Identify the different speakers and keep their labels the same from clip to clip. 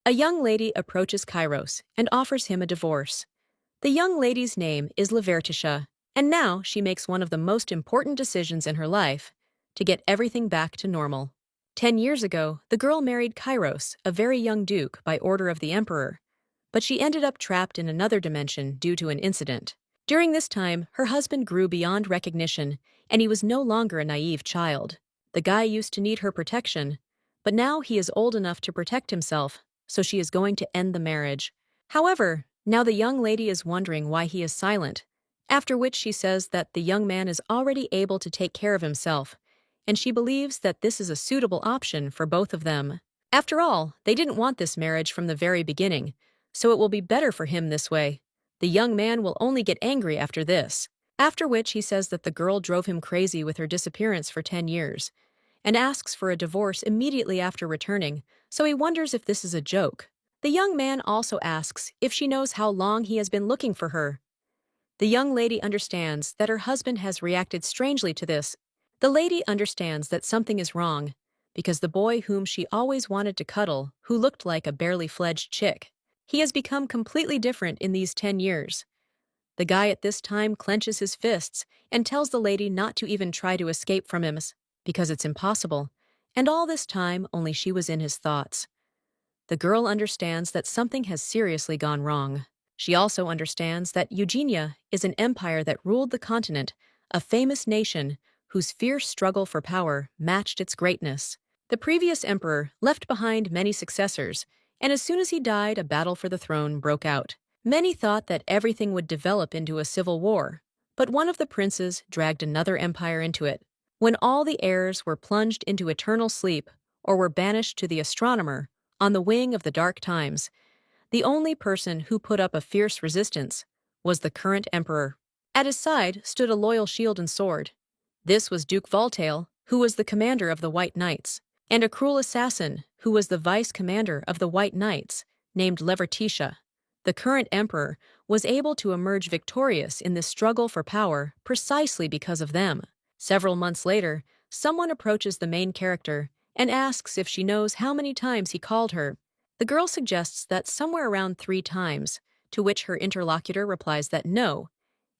Speaker 1: A young lady approaches Kairos and offers him a divorce. The young lady's name is Lavertisha, and now she makes one of the most important decisions in her life to get everything back to normal. 10 years ago, the girl married Kairos, a very young duke, by order of the emperor, but she ended up trapped in another dimension due to an incident. During this time, her husband grew beyond recognition, and he was no longer a naive child. The guy used to need her protection, but now he is old enough to protect himself, so she is going to end the marriage. However, now the young lady is wondering why he is silent, after which she says that the young man is already able to take care of himself, and she believes that this is a suitable option for both of them. After all, they didn't want this marriage from the very beginning, so it will be better for him this way. The young man will only get angry after this, after which he says that the girl drove him crazy with her disappearance for 10 years, and asks for a divorce immediately after returning, so he wonders if this is a joke. The young man also asks if she knows how long he has been looking for her. The young lady understands that her husband has reacted strangely to this. The lady understands that something is wrong, because the boy whom she always wanted to cuddle, who looked like a barely fledged chick, he has become completely different in these 10 years. The guy at this time clenches his fists and tells the lady not to even try to escape from him, because it's impossible, and all this time only she was in his thoughts. The girl understands that something has seriously gone wrong. She also understands that Eugenia is an empire that ruled the continent, a famous nation whose fierce struggle for power matched its greatness. The previous emperor left behind many successors, and as soon as he died, a battle for the throne broke out. Many thought that everything would develop into a civil war, but one of the princes dragged another empire into it. When all the heirs were plunged into eternal sleep or were banished to the astronomer on the wing of the dark times, the only person who put up a fierce resistance was the current emperor. At his side stood a loyal shield and sword. This was Duke Voltaire, who was the commander of the White Knights, and a cruel assassin who was the vice-commander of the White Knights, named Lavertisha. The current emperor was able to emerge victorious in this struggle for power precisely because of them. Several months later, someone approaches the main character and asks if she knows how many times he called her. The girl suggests that somewhere around 3 times, to which her interlocutor replies that no,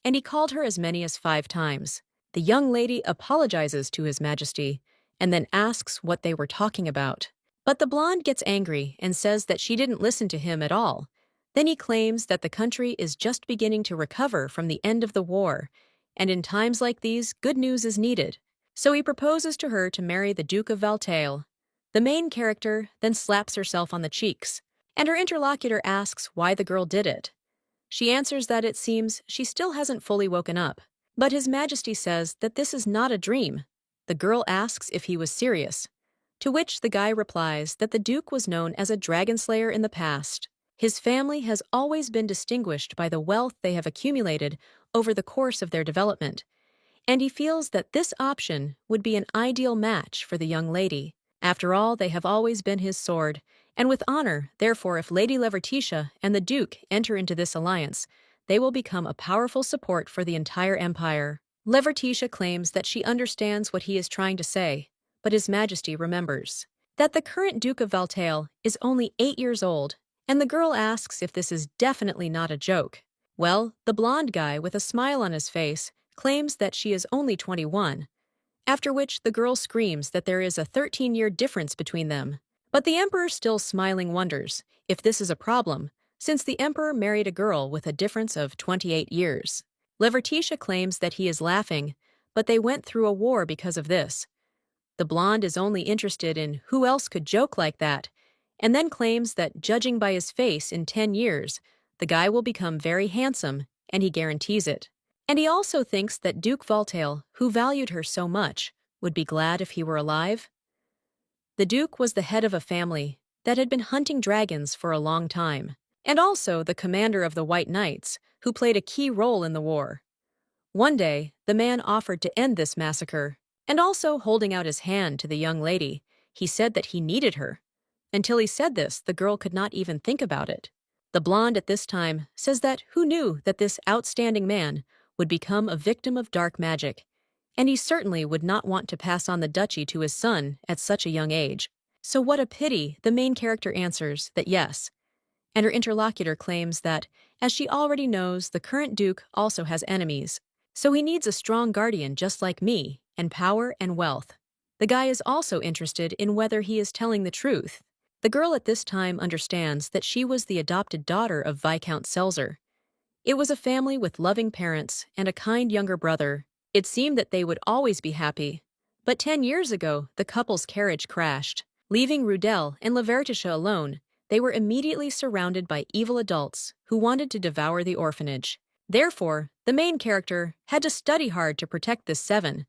Speaker 1: and he called her as many as 5 times. The young lady apologizes to His Majesty and then asks what they were talking about. But the blonde gets angry and says that she didn't listen to him at all. Then he claims that the country is just beginning to recover from the end of the war, and in times like these, good news is needed. So he proposes to her to marry the Duke of Valtaille. The main character then slaps herself on the cheeks, and her interlocutor asks why the girl did it. She answers that it seems she still hasn't fully woken up, but His Majesty says that this is not a dream. The girl asks if he was serious, to which the guy replies that the Duke was known as a dragon slayer in the past. His family has always been distinguished by the wealth they have accumulated over the course of their development, and he feels that this option would be an ideal match for the young lady. After all, they have always been his sword, and with honor, therefore, if Lady Lavertisha and the Duke enter into this alliance, they will become a powerful support for the entire empire. Lavertisha claims that she understands what he is trying to say, but His Majesty remembers that the current Duke of Valtaille is only 8 years old, and the girl asks if this is definitely not a joke. Well, the blonde guy with a smile on his face claims that she is only 21, after which the girl screams that there is a 13-year difference between them. But the emperor, still smiling, wonders if this is a problem, since the emperor married a girl with a difference of 28 years. Lavertisha claims that he is laughing, but they went through a war because of this. The blonde is only interested in who else could joke like that, and then claims that judging by his face in 10 years, the guy will become very handsome, and he guarantees it. And he also thinks that Duke Voltaire, who valued her so much, would be glad if he were alive. The Duke was the head of a family that had been hunting dragons for a long time, and also the commander of the White Knights, who played a key role in the war. One day, the man offered to end this massacre, and also holding out his hand to the young lady, he said that he needed her. Until he said this, the girl could not even think about it. The blonde at this time says that who knew that this outstanding man would become a victim of dark magic, and he certainly would not want to pass on the duchy to his son at such a young age. So what a pity, the main character answers that yes, and her interlocutor claims that, as she already knows, the current duke also has enemies. So he needs a strong guardian just like me, and power and wealth. The guy is also interested in whether he is telling the truth. The girl at this time understands that she was the adopted daughter of Viscount Selzer. It was a family with loving parents and a kind younger brother. It seemed that they would always be happy. But 10 years ago, the couple's carriage crashed. Leaving Rudel and Lavertitia alone, they were immediately surrounded by evil adults who wanted to devour the orphanage. Therefore, the main character had to study hard to protect this seven.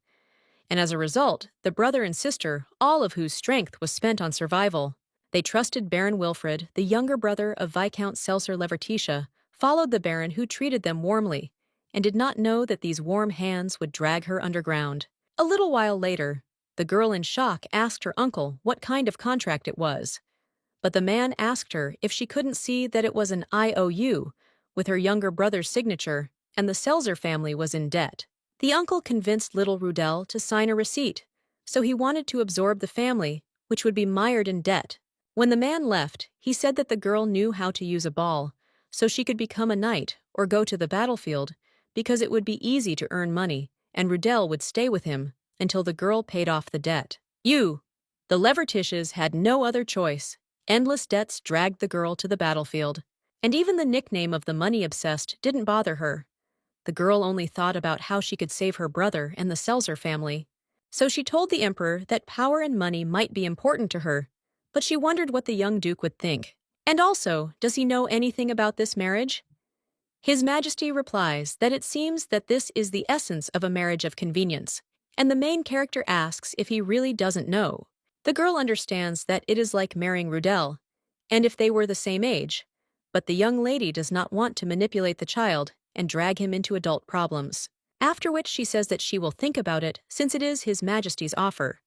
Speaker 1: And as a result, the brother and sister, all of whose strength was spent on survival, they trusted Baron Wilfred, the younger brother of Viscount Seltzer Lavertitia, followed the Baron who treated them warmly, and did not know that these warm hands would drag her underground. A little while later, the girl in shock asked her uncle what kind of contract it was. But the man asked her if she couldn't see that it was an IOU, with her younger brother's signature, and the Selzer family was in debt. The uncle convinced little Rudel to sign a receipt, so he wanted to absorb the family, which would be mired in debt. When the man left, he said that the girl knew how to use a ball, so she could become a knight or go to the battlefield, because it would be easy to earn money, and Rudel would stay with him until the girl paid off the debt. The Levertishes had no other choice. Endless debts dragged the girl to the battlefield, and even the nickname of the money-obsessed didn't bother her. The girl only thought about how she could save her brother and the Selzer family. So she told the emperor that power and money might be important to her, but she wondered what the young duke would think. And also, does he know anything about this marriage? His Majesty replies that it seems that this is the essence of a marriage of convenience, and the main character asks if he really doesn't know. The girl understands that it is like marrying Rudel, and if they were the same age, but the young lady does not want to manipulate the child and drag him into adult problems. After which she says that she will think about it since it is His Majesty's offer.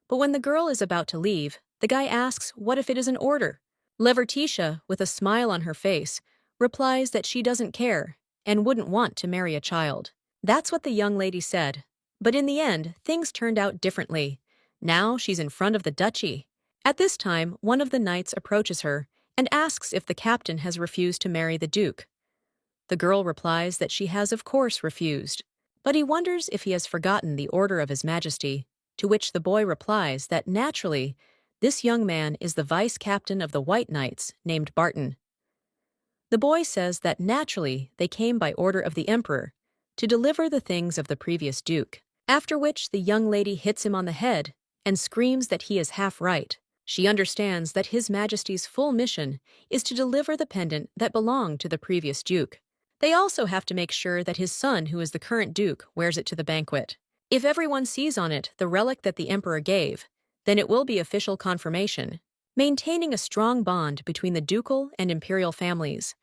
Speaker 1: But when the girl is about to leave, the guy asks what if it is an order. Levertitia, with a smile on her face, replies that she doesn't care and wouldn't want to marry a child. That's what the young lady said. But in the end, things turned out differently. Now she's in front of the duchy. At this time, one of the knights approaches her and asks if the captain has refused to marry the duke. The girl replies that she has of course refused, but he wonders if he has forgotten the order of His Majesty, to which the boy replies that naturally, this young man is the vice-captain of the White Knights named Barton. The boy says that naturally they came by order of the emperor to deliver the things of the previous duke, after which the young lady hits him on the head and screams that he is half right. She understands that His Majesty's full mission is to deliver the pendant that belonged to the previous duke. They also have to make sure that his son, who is the current duke, wears it to the banquet. If everyone sees on it the relic that the emperor gave, then it will be official confirmation, maintaining a strong bond between the ducal and imperial families.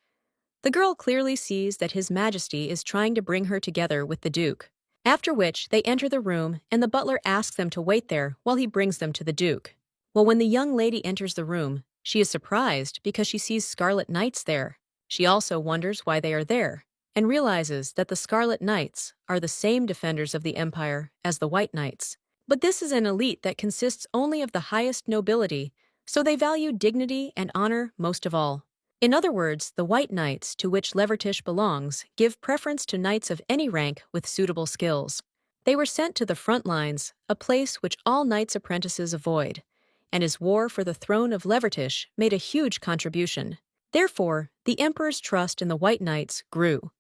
Speaker 1: The girl clearly sees that His Majesty is trying to bring her together with the duke, after which they enter the room and the butler asks them to wait there while he brings them to the duke. Well, when the young lady enters the room, she is surprised because she sees Scarlet Knights there. She also wonders why they are there, and realizes that the Scarlet Knights are the same defenders of the empire as the White Knights. But this is an elite that consists only of the highest nobility, so they value dignity and honor most of all. In other words, the White Knights, to which Levertish belongs, give preference to knights of any rank with suitable skills. They were sent to the front lines, a place which all knights' apprentices avoid, and his war for the throne of Levertish made a huge contribution. Therefore, the emperor's trust in the White Knights grew.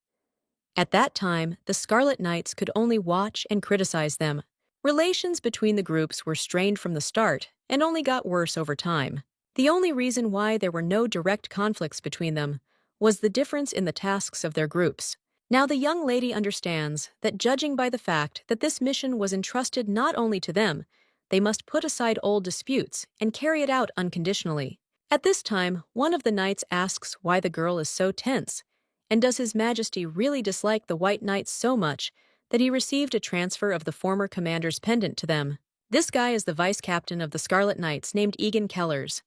Speaker 1: At that time, the Scarlet Knights could only watch and criticize them. Relations between the groups were strained from the start and only got worse over time. The only reason why there were no direct conflicts between them was the difference in the tasks of their groups. Now the young lady understands that judging by the fact that this mission was entrusted not only to them, they must put aside old disputes and carry it out unconditionally. At this time, one of the knights asks why the girl is so tense, and does His Majesty really dislike the White Knights so much that he received a transfer of the former commander's pendant to them. This guy is the vice-captain of the Scarlet Knights named Egan Kellers.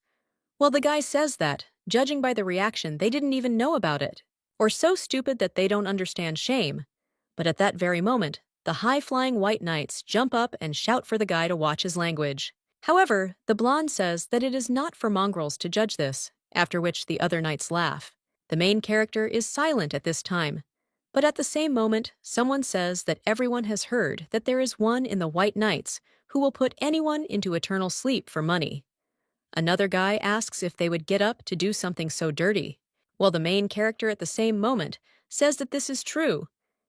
Speaker 1: Well, the guy says that, judging by the reaction, they didn't even know about it, or so stupid that they don't understand shame. But at that very moment, the high-flying White Knights jump up and shout for the guy to watch his language. However, the blonde says that it is not for mongrels to judge this, after which the other knights laugh. The main character is silent at this time. But at the same moment, someone says that everyone has heard that there is one in the White Knights who will put anyone into eternal sleep for money. Another guy asks if they would get up to do something so dirty, while the main character at the same moment says that this is true,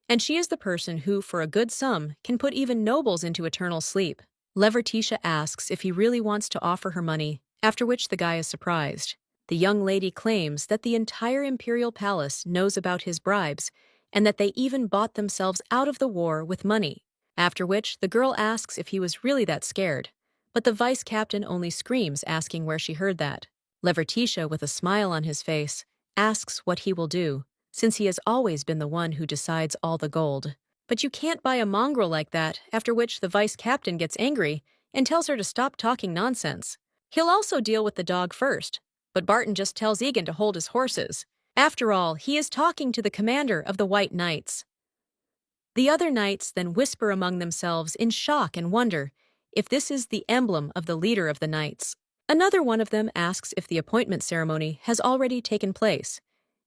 Speaker 1: and she is the person who, for a good sum, can put even nobles into eternal sleep. Levertitia asks if he really wants to offer her money, after which the guy is surprised. The young lady claims that the entire imperial palace knows about his bribes, and that they even bought themselves out of the war with money, after which the girl asks if he was really that scared. But the vice captain only screams, asking where she heard that. Levertitia, with a smile on his face, asks what he will do, since he has always been the one who decides all the gold. But you can't buy a mongrel like that, after which the vice captain gets angry and tells her to stop talking nonsense. He'll also deal with the dog first, but Barton just tells Egan to hold his horses. After all, he is talking to the commander of the White Knights. The other knights then whisper among themselves in shock and wonder if this is the emblem of the leader of the knights. Another one of them asks if the appointment ceremony has already taken place,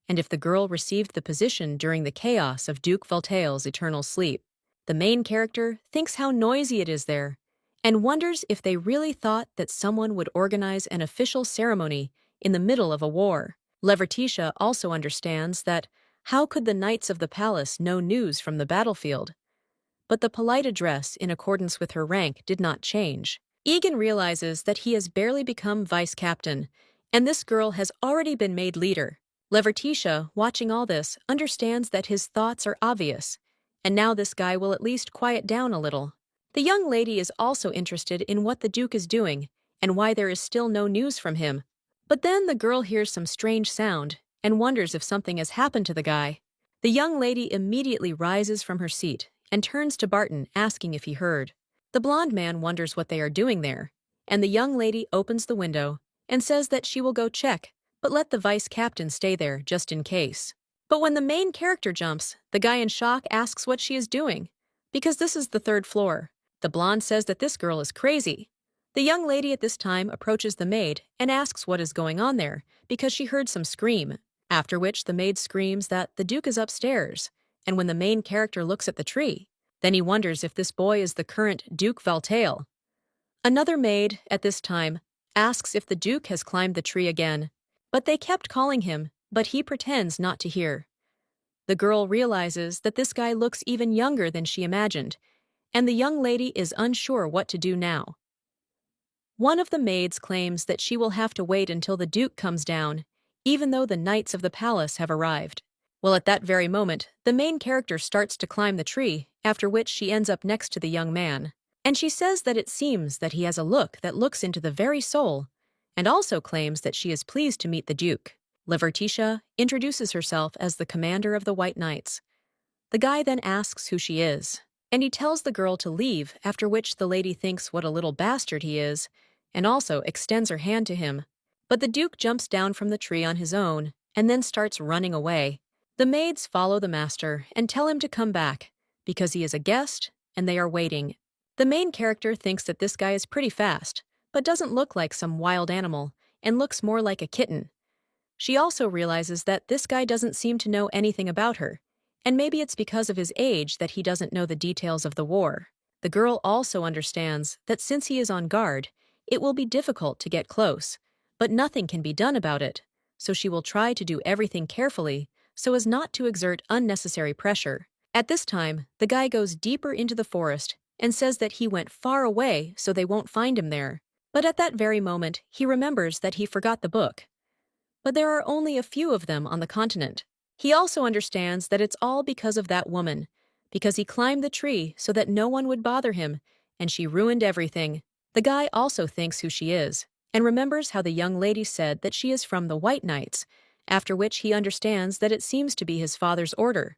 Speaker 1: and if the girl received the position during the chaos of Duke Valtail's eternal sleep. The main character thinks how noisy it is there, and wonders if they really thought that someone would organize an official ceremony in the middle of a war. Levertitia also understands that how could the knights of the palace know news from the battlefield? But the polite address in accordance with her rank did not change. Egan realizes that he has barely become vice captain, and this girl has already been made leader. Levertitia, watching all this, understands that his thoughts are obvious, and now this guy will at least quiet down a little. The young lady is also interested in what the Duke is doing, and why there is still no news from him. But then the girl hears some strange sound, and wonders if something has happened to the guy. The young lady immediately rises from her seat and turns to Barton, asking if he heard. The blonde man wonders what they are doing there, and the young lady opens the window and says that she will go check, but let the vice captain stay there just in case. But when the main character jumps, the guy in shock asks what she is doing, because this is the third floor. The blonde says that this girl is crazy. The young lady at this time approaches the maid and asks what is going on there, because she heard some scream, after which the maid screams that the Duke is upstairs, and when the main character looks at the tree, then he wonders if this boy is the current Duke Valtail. Another maid, at this time, asks if the Duke has climbed the tree again, but they kept calling him, but he pretends not to hear. The girl realizes that this guy looks even younger than she imagined, and the young lady is unsure what to do now. One of the maids claims that she will have to wait until the Duke comes down, even though the knights of the palace have arrived. Well, at that very moment, the main character starts to climb the tree, after which she ends up next to the young man. And she says that it seems that he has a look that looks into the very soul, and also claims that she is pleased to meet the Duke. Levertitia introduces herself as the commander of the White Knights. The guy then asks who she is, and he tells the girl to leave, after which the lady thinks what a little bastard he is, and also extends her hand to him. But the Duke jumps down from the tree on his own, and then starts running away. The maids follow the master and tell him to come back, because he is a guest, and they are waiting. The main character thinks that this guy is pretty fast, but doesn't look like some wild animal, and looks more like a kitten. She also realizes that this guy doesn't seem to know anything about her, and maybe it's because of his age that he doesn't know the details of the war. The girl also understands that since he is on guard, it will be difficult to get close, but nothing can be done about it, so she will try to do everything carefully so as not to exert unnecessary pressure. At this time, the guy goes deeper into the forest and says that he went far away so they won't find him there. But at that very moment, he remembers that he forgot the book. But there are only a few of them on the continent. He also understands that it's all because of that woman, because he climbed the tree so that no one would bother him, and she ruined everything. The guy also thinks who she is, and remembers how the young lady said that she is from the White Knights, after which he understands that it seems to be his father's order.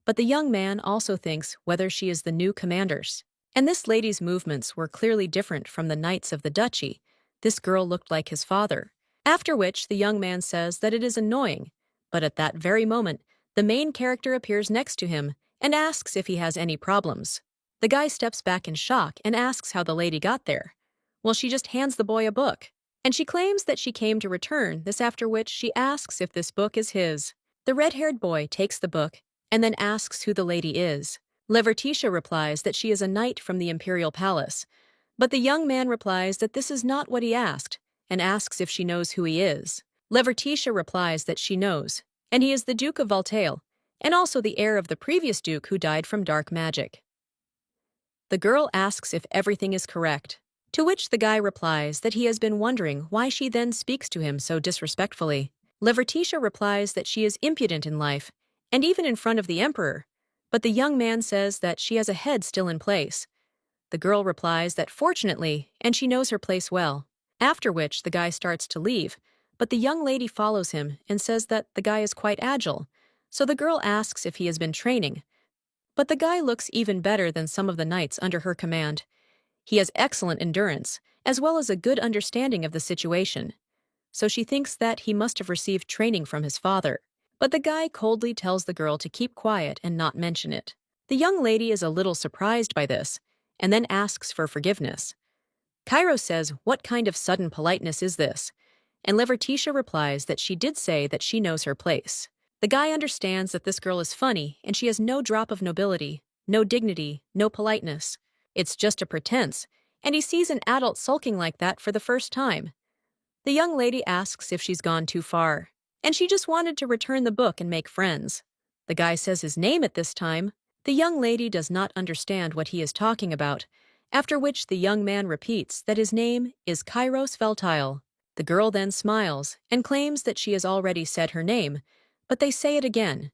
Speaker 1: But the young man also thinks whether she is the new commander's. And this lady's movements were clearly different from the knights of the duchy. This girl looked like his father. After which the young man says that it is annoying, but at that very moment, the main character appears next to him and asks if he has any problems. The guy steps back in shock and asks how the lady got there. Well, she just hands the boy a book. And she claims that she came to return this, after which she asks if this book is his. The red-haired boy takes the book and then asks who the lady is. Levertitia replies that she is a knight from the imperial palace, but the young man replies that this is not what he asked and asks if she knows who he is. Levertitia replies that she knows, and he is the Duke of Valtale, and also the heir of the previous duke who died from dark magic. The girl asks if everything is correct, to which the guy replies that he has been wondering why she then speaks to him so disrespectfully. Levertitia replies that she is impudent in life, and even in front of the emperor, but the young man says that she has a head still in place. The girl replies that fortunately, and she knows her place well, after which the guy starts to leave, but the young lady follows him and says that the guy is quite agile, so the girl asks if he has been training. But the guy looks even better than some of the knights under her command. He has excellent endurance, as well as a good understanding of the situation, so she thinks that he must have received training from his father. But the guy coldly tells the girl to keep quiet and not mention it. The young lady is a little surprised by this, and then asks for forgiveness. Cairo says, "What kind of sudden politeness is this?" And Levertitia replies that she did say that she knows her place. The guy understands that this girl is funny and she has no drop of nobility, no dignity, no politeness. It's just a pretense, and he sees an adult sulking like that for the first time. The young lady asks if she's gone too far, and she just wanted to return the book and make friends. The guy says his name at this time. The young lady does not understand what he is talking about, after which the young man repeats that his name is Kairos Veltile. The girl then smiles and claims that she has already said her name, but they say it again.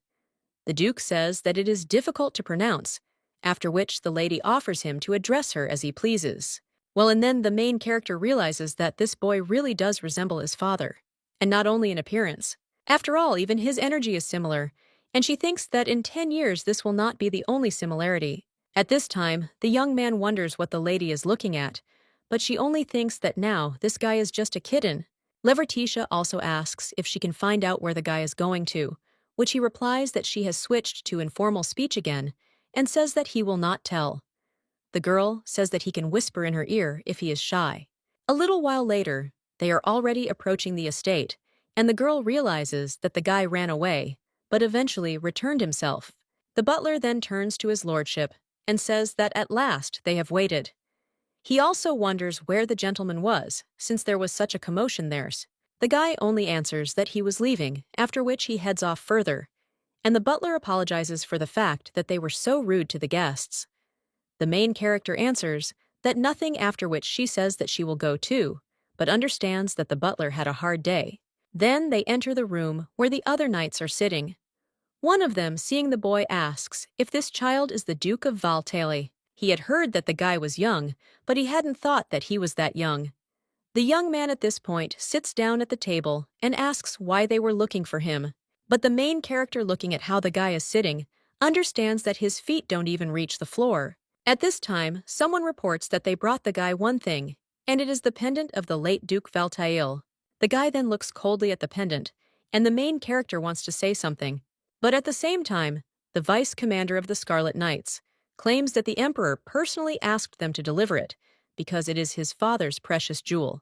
Speaker 1: The Duke says that it is difficult to pronounce, after which the lady offers him to address her as he pleases. Well, and then the main character realizes that this boy really does resemble his father, and not only in appearance. After all, even his energy is similar, and she thinks that in 10 years this will not be the only similarity. At this time, the young man wonders what the lady is looking at, but she only thinks that now this guy is just a kitten. Levertitia also asks if she can find out where the guy is going to, which he replies that she has switched to informal speech again, and says that he will not tell. The girl says that he can whisper in her ear if he is shy. A little while later, they are already approaching the estate, and the girl realizes that the guy ran away, but eventually returned himself. The butler then turns to his lordship and says that at last they have waited. He also wonders where the gentleman was, since there was such a commotion there. The guy only answers that he was leaving, after which he heads off further, and the butler apologizes for the fact that they were so rude to the guests. The main character answers that nothing, after which she says that she will go too, but understands that the butler had a hard day. Then they enter the room where the other knights are sitting. One of them, seeing the boy, asks if this child is the Duke of Valtale. He had heard that the guy was young, but he hadn't thought that he was that young. The young man at this point sits down at the table and asks why they were looking for him. But the main character, looking at how the guy is sitting, understands that his feet don't even reach the floor. At this time, someone reports that they brought the guy one thing, and it is the pendant of the late Duke Valtail. The guy then looks coldly at the pendant, and the main character wants to say something. But at the same time, the vice commander of the Scarlet Knights claims that the emperor personally asked them to deliver it, because it is his father's precious jewel.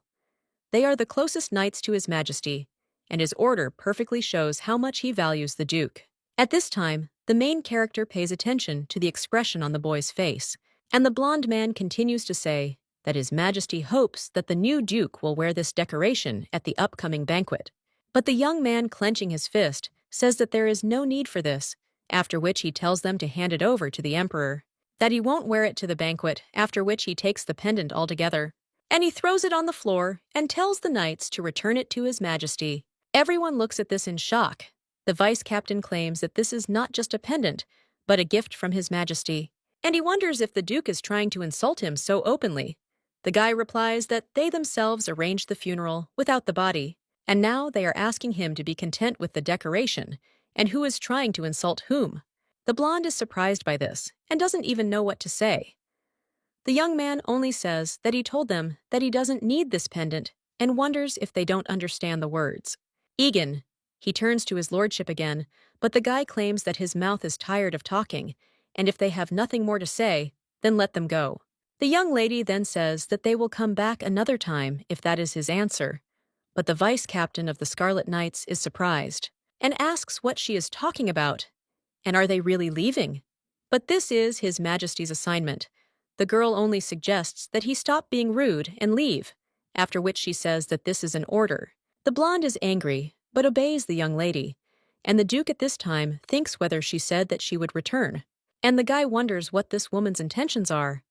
Speaker 1: They are the closest knights to his majesty, and his order perfectly shows how much he values the duke. At this time, the main character pays attention to the expression on the boy's face, and the blonde man continues to say that his majesty hopes that the new duke will wear this decoration at the upcoming banquet. But the young man, clenching his fist, says that there is no need for this, after which he tells them to hand it over to the emperor, that he won't wear it to the banquet, after which he takes the pendant altogether, and he throws it on the floor and tells the knights to return it to his majesty. Everyone looks at this in shock. The vice captain claims that this is not just a pendant, but a gift from his majesty, and he wonders if the duke is trying to insult him so openly. The guy replies that they themselves arranged the funeral without the body, and now they are asking him to be content with the decoration, and who is trying to insult whom. The blonde is surprised by this and doesn't even know what to say. The young man only says that he told them that he doesn't need this pendant and wonders if they don't understand the words. Egan. He turns to his lordship again, but the guy claims that his mouth is tired of talking, and if they have nothing more to say, then let them go. The young lady then says that they will come back another time if that is his answer, but the vice captain of the Scarlet Knights is surprised and asks what she is talking about, and are they really leaving? But this is His Majesty's assignment. The girl only suggests that he stop being rude and leave, after which she says that this is an order. The blonde is angry, but obeys the young lady, and the Duke at this time thinks whether she said that she would return, and the guy wonders what this woman's intentions are.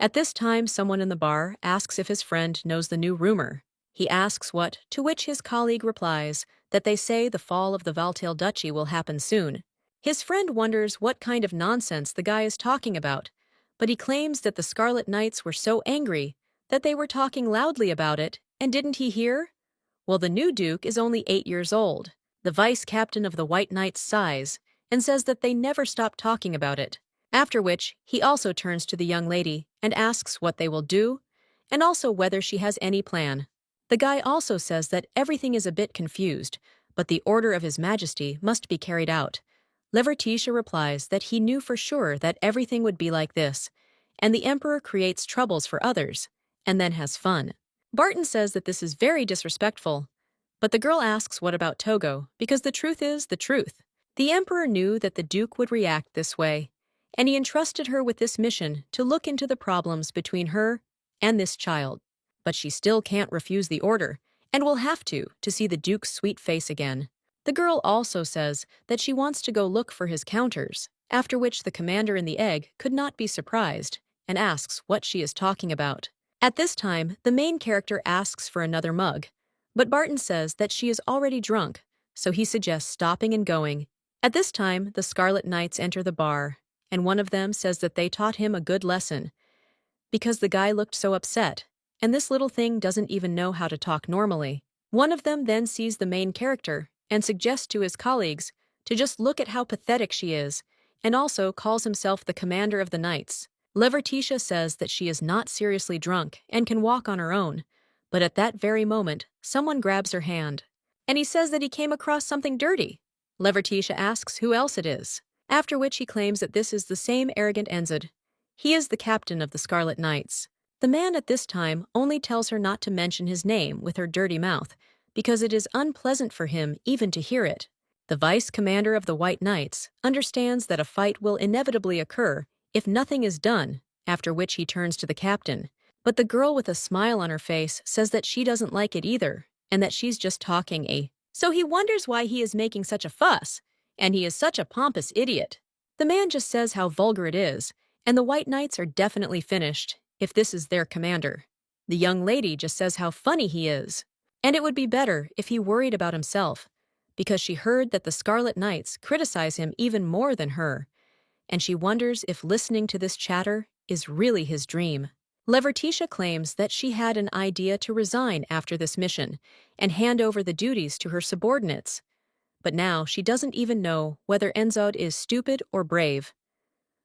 Speaker 1: At this time, someone in the bar asks if his friend knows the new rumor. He asks what, to which his colleague replies that they say the fall of the Valtail Duchy will happen soon. His friend wonders what kind of nonsense the guy is talking about, but he claims that the Scarlet Knights were so angry that they were talking loudly about it, and didn't he hear? Well, the new Duke is only 8 years old, the vice captain of the White Knights sighs, and says that they never stop talking about it. After which, he also turns to the young lady and asks what they will do, and also whether she has any plan. The guy also says that everything is a bit confused, but the order of His Majesty must be carried out. Levertitia replies that he knew for sure that everything would be like this, and the Emperor creates troubles for others, and then has fun. Barton says that this is very disrespectful, but the girl asks what about Togo, because the truth is the truth. The Emperor knew that the Duke would react this way, and he entrusted her with this mission to look into the problems between her and this child. But she still can't refuse the order, and will have to see the Duke's sweet face again. The girl also says that she wants to go look for his counters, after which the commander in the egg could not be surprised, and asks what she is talking about. At this time, the main character asks for another mug, but Barton says that she is already drunk, so he suggests stopping and going. At this time, the Scarlet Knights enter the bar, and one of them says that they taught him a good lesson, because the guy looked so upset, and this little thing doesn't even know how to talk normally. One of them then sees the main character and suggests to his colleagues to just look at how pathetic she is, and also calls himself the commander of the knights. Levertitia says that she is not seriously drunk and can walk on her own, but at that very moment, someone grabs her hand, and he says that he came across something dirty. Levertitia asks who else it is, after which he claims that this is the same arrogant Enzod. He is the captain of the Scarlet Knights. The man at this time only tells her not to mention his name with her dirty mouth, because it is unpleasant for him even to hear it. The vice commander of the White Knights understands that a fight will inevitably occur if nothing is done, after which he turns to the captain. But the girl with a smile on her face says that she doesn't like it either, and that she's just talking. So he wonders why he is making such a fuss, and he is such a pompous idiot. The man just says how vulgar it is, and the White Knights are definitely finished if this is their commander. The young lady just says how funny he is, and it would be better if he worried about himself, because she heard that the Scarlet Knights criticize him even more than her, and she wonders if listening to this chatter is really his dream. Levertitia claims that she had an idea to resign after this mission and hand over the duties to her subordinates, but now she doesn't even know whether Enzod is stupid or brave.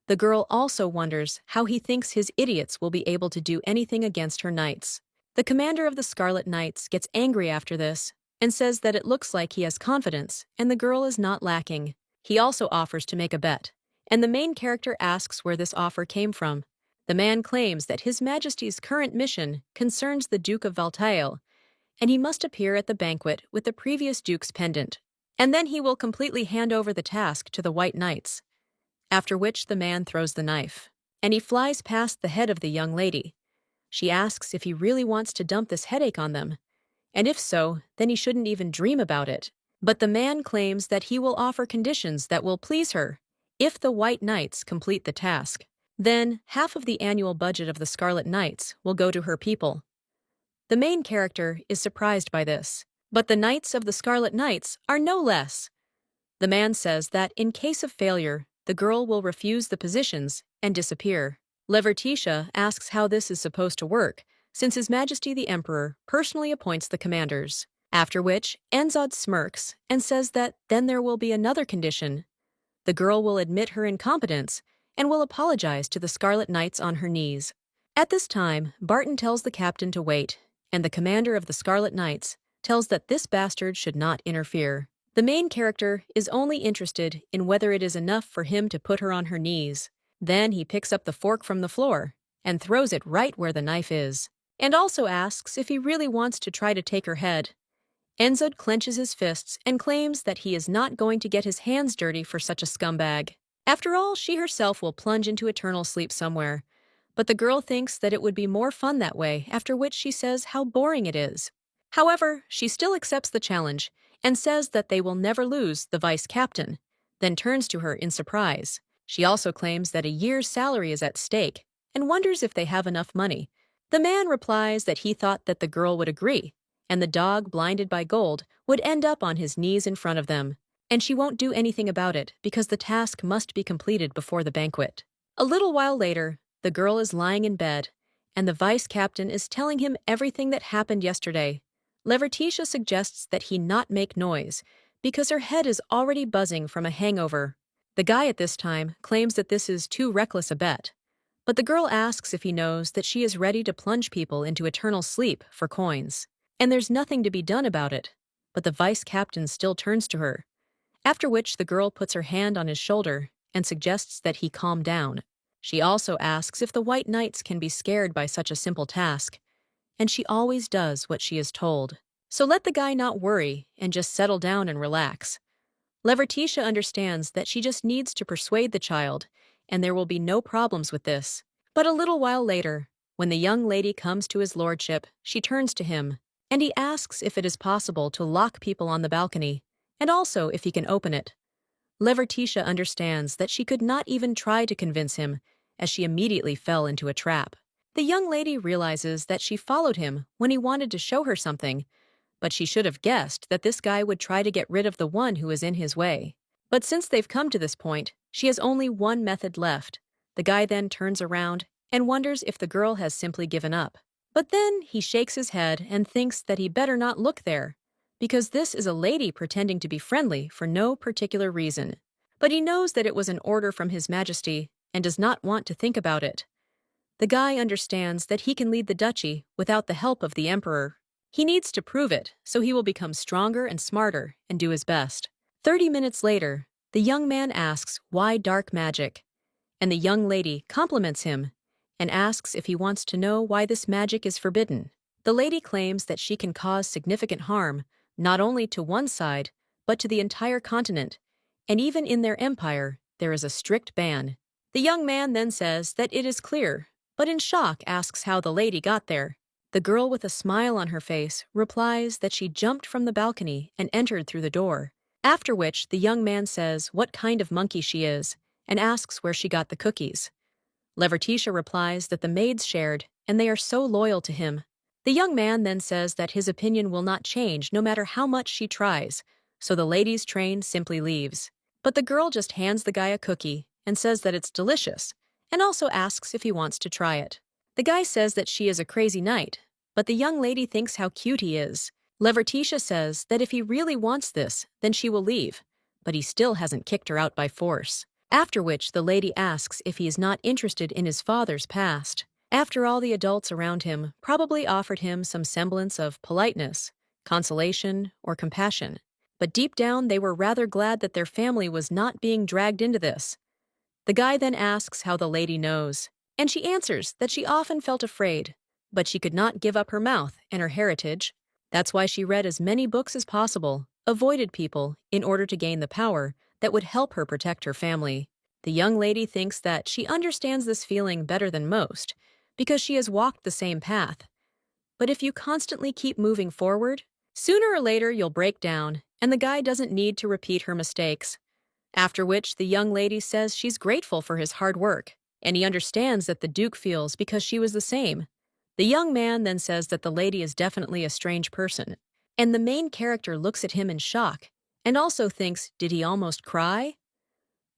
Speaker 1: The girl also wonders how he thinks his idiots will be able to do anything against her knights. The commander of the Scarlet Knights gets angry after this and says that it looks like he has confidence and the girl is not lacking. He also offers to make a bet, and the main character asks where this offer came from. The man claims that His Majesty's current mission concerns the Duke of Valtail, and he must appear at the banquet with the previous Duke's pendant, and then he will completely hand over the task to the White Knights. After which the man throws the knife, and he flies past the head of the young lady. She asks if he really wants to dump this headache on them, and if so, then he shouldn't even dream about it. But the man claims that he will offer conditions that will please her if the White Knights complete the task. Then, half of the annual budget of the Scarlet Knights will go to her people. The main character is surprised by this, but the Knights of the Scarlet Knights are no less. The man says that in case of failure, the girl will refuse the positions and disappear. Levertitia asks how this is supposed to work, since His Majesty the Emperor personally appoints the commanders. After which, Enzod smirks and says that then there will be another condition. The girl will admit her incompetence and will apologize to the Scarlet Knights on her knees. At this time, Barton tells the captain to wait, and the commander of the Scarlet Knights tells that this bastard should not interfere. The main character is only interested in whether it is enough for him to put her on her knees. Then he picks up the fork from the floor and throws it right where the knife is, and also asks if he really wants to try to take her head. Enzod clenches his fists and claims that he is not going to get his hands dirty for such a scumbag. After all, she herself will plunge into eternal sleep somewhere. But the girl thinks that it would be more fun that way, after which she says how boring it is. However, she still accepts the challenge and says that they will never lose the vice captain, then turns to her in surprise. She also claims that a year's salary is at stake and wonders if they have enough money. The man replies that he thought that the girl would agree, and the dog, blinded by gold, would end up on his knees in front of them, and she won't do anything about it because the task must be completed before the banquet. A little while later, the girl is lying in bed, and the vice captain is telling him everything that happened yesterday. Levertitia suggests that he not make noise because her head is already buzzing from a hangover. The guy at this time claims that this is too reckless a bet, but the girl asks if he knows that she is ready to plunge people into eternal sleep for coins, and there's nothing to be done about it. But the vice captain still turns to her, after which the girl puts her hand on his shoulder and suggests that he calm down. She also asks if the White Knights can be scared by such a simple task, and she always does what she is told. So let the guy not worry and just settle down and relax. Levertitia understands that she just needs to persuade the child, and there will be no problems with this. But a little while later, when the young lady comes to his lordship, she turns to him, and he asks if it is possible to lock people on the balcony, and also if he can open it. Levertitia understands that she could not even try to convince him, as she immediately fell into a trap. The young lady realizes that she followed him when he wanted to show her something, but she should have guessed that this guy would try to get rid of the one who is in his way. But since they've come to this point, she has only one method left. The guy then turns around and wonders if the girl has simply given up. But then he shakes his head and thinks that he better not look there, because this is a lady pretending to be friendly for no particular reason. But he knows that it was an order from His Majesty and does not want to think about it. The guy understands that he can lead the duchy without the help of the emperor. He needs to prove it, so he will become stronger and smarter and do his best. 30 minutes later, the young man asks why dark magic, and the young lady compliments him and asks if he wants to know why this magic is forbidden. The lady claims that she can cause significant harm, not only to one side, but to the entire continent, and even in their empire, there is a strict ban. The young man then says that it is clear, but in shock asks how the lady got there. The girl with a smile on her face replies that she jumped from the balcony and entered through the door, after which the young man says what kind of monkey she is and asks where she got the cookies. Levertitia replies that the maids shared, and they are so loyal to him. The young man then says that his opinion will not change no matter how much she tries, so the lady's train simply leaves. But the girl just hands the guy a cookie and says that it's delicious, and also asks if he wants to try it. The guy says that she is a crazy knight, but the young lady thinks how cute he is. Levertitia says that if he really wants this, then she will leave, but he still hasn't kicked her out by force. After which the lady asks if he is not interested in his father's past. After all, the adults around him probably offered him some semblance of politeness, consolation, or compassion. But deep down they were rather glad that their family was not being dragged into this. The guy then asks how the lady knows, and she answers that she often felt afraid, but she could not give up her mouth and her heritage. That's why she read as many books as possible, avoided people in order to gain the power that would help her protect her family. The young lady thinks that she understands this feeling better than most, because she has walked the same path. But if you constantly keep moving forward, sooner or later you'll break down, and the guy doesn't need to repeat her mistakes. After which the young lady says she's grateful for his hard work, and he understands that the Duke feels because she was the same. The young man then says that the lady is definitely a strange person, and the main character looks at him in shock, and also thinks, did he almost cry?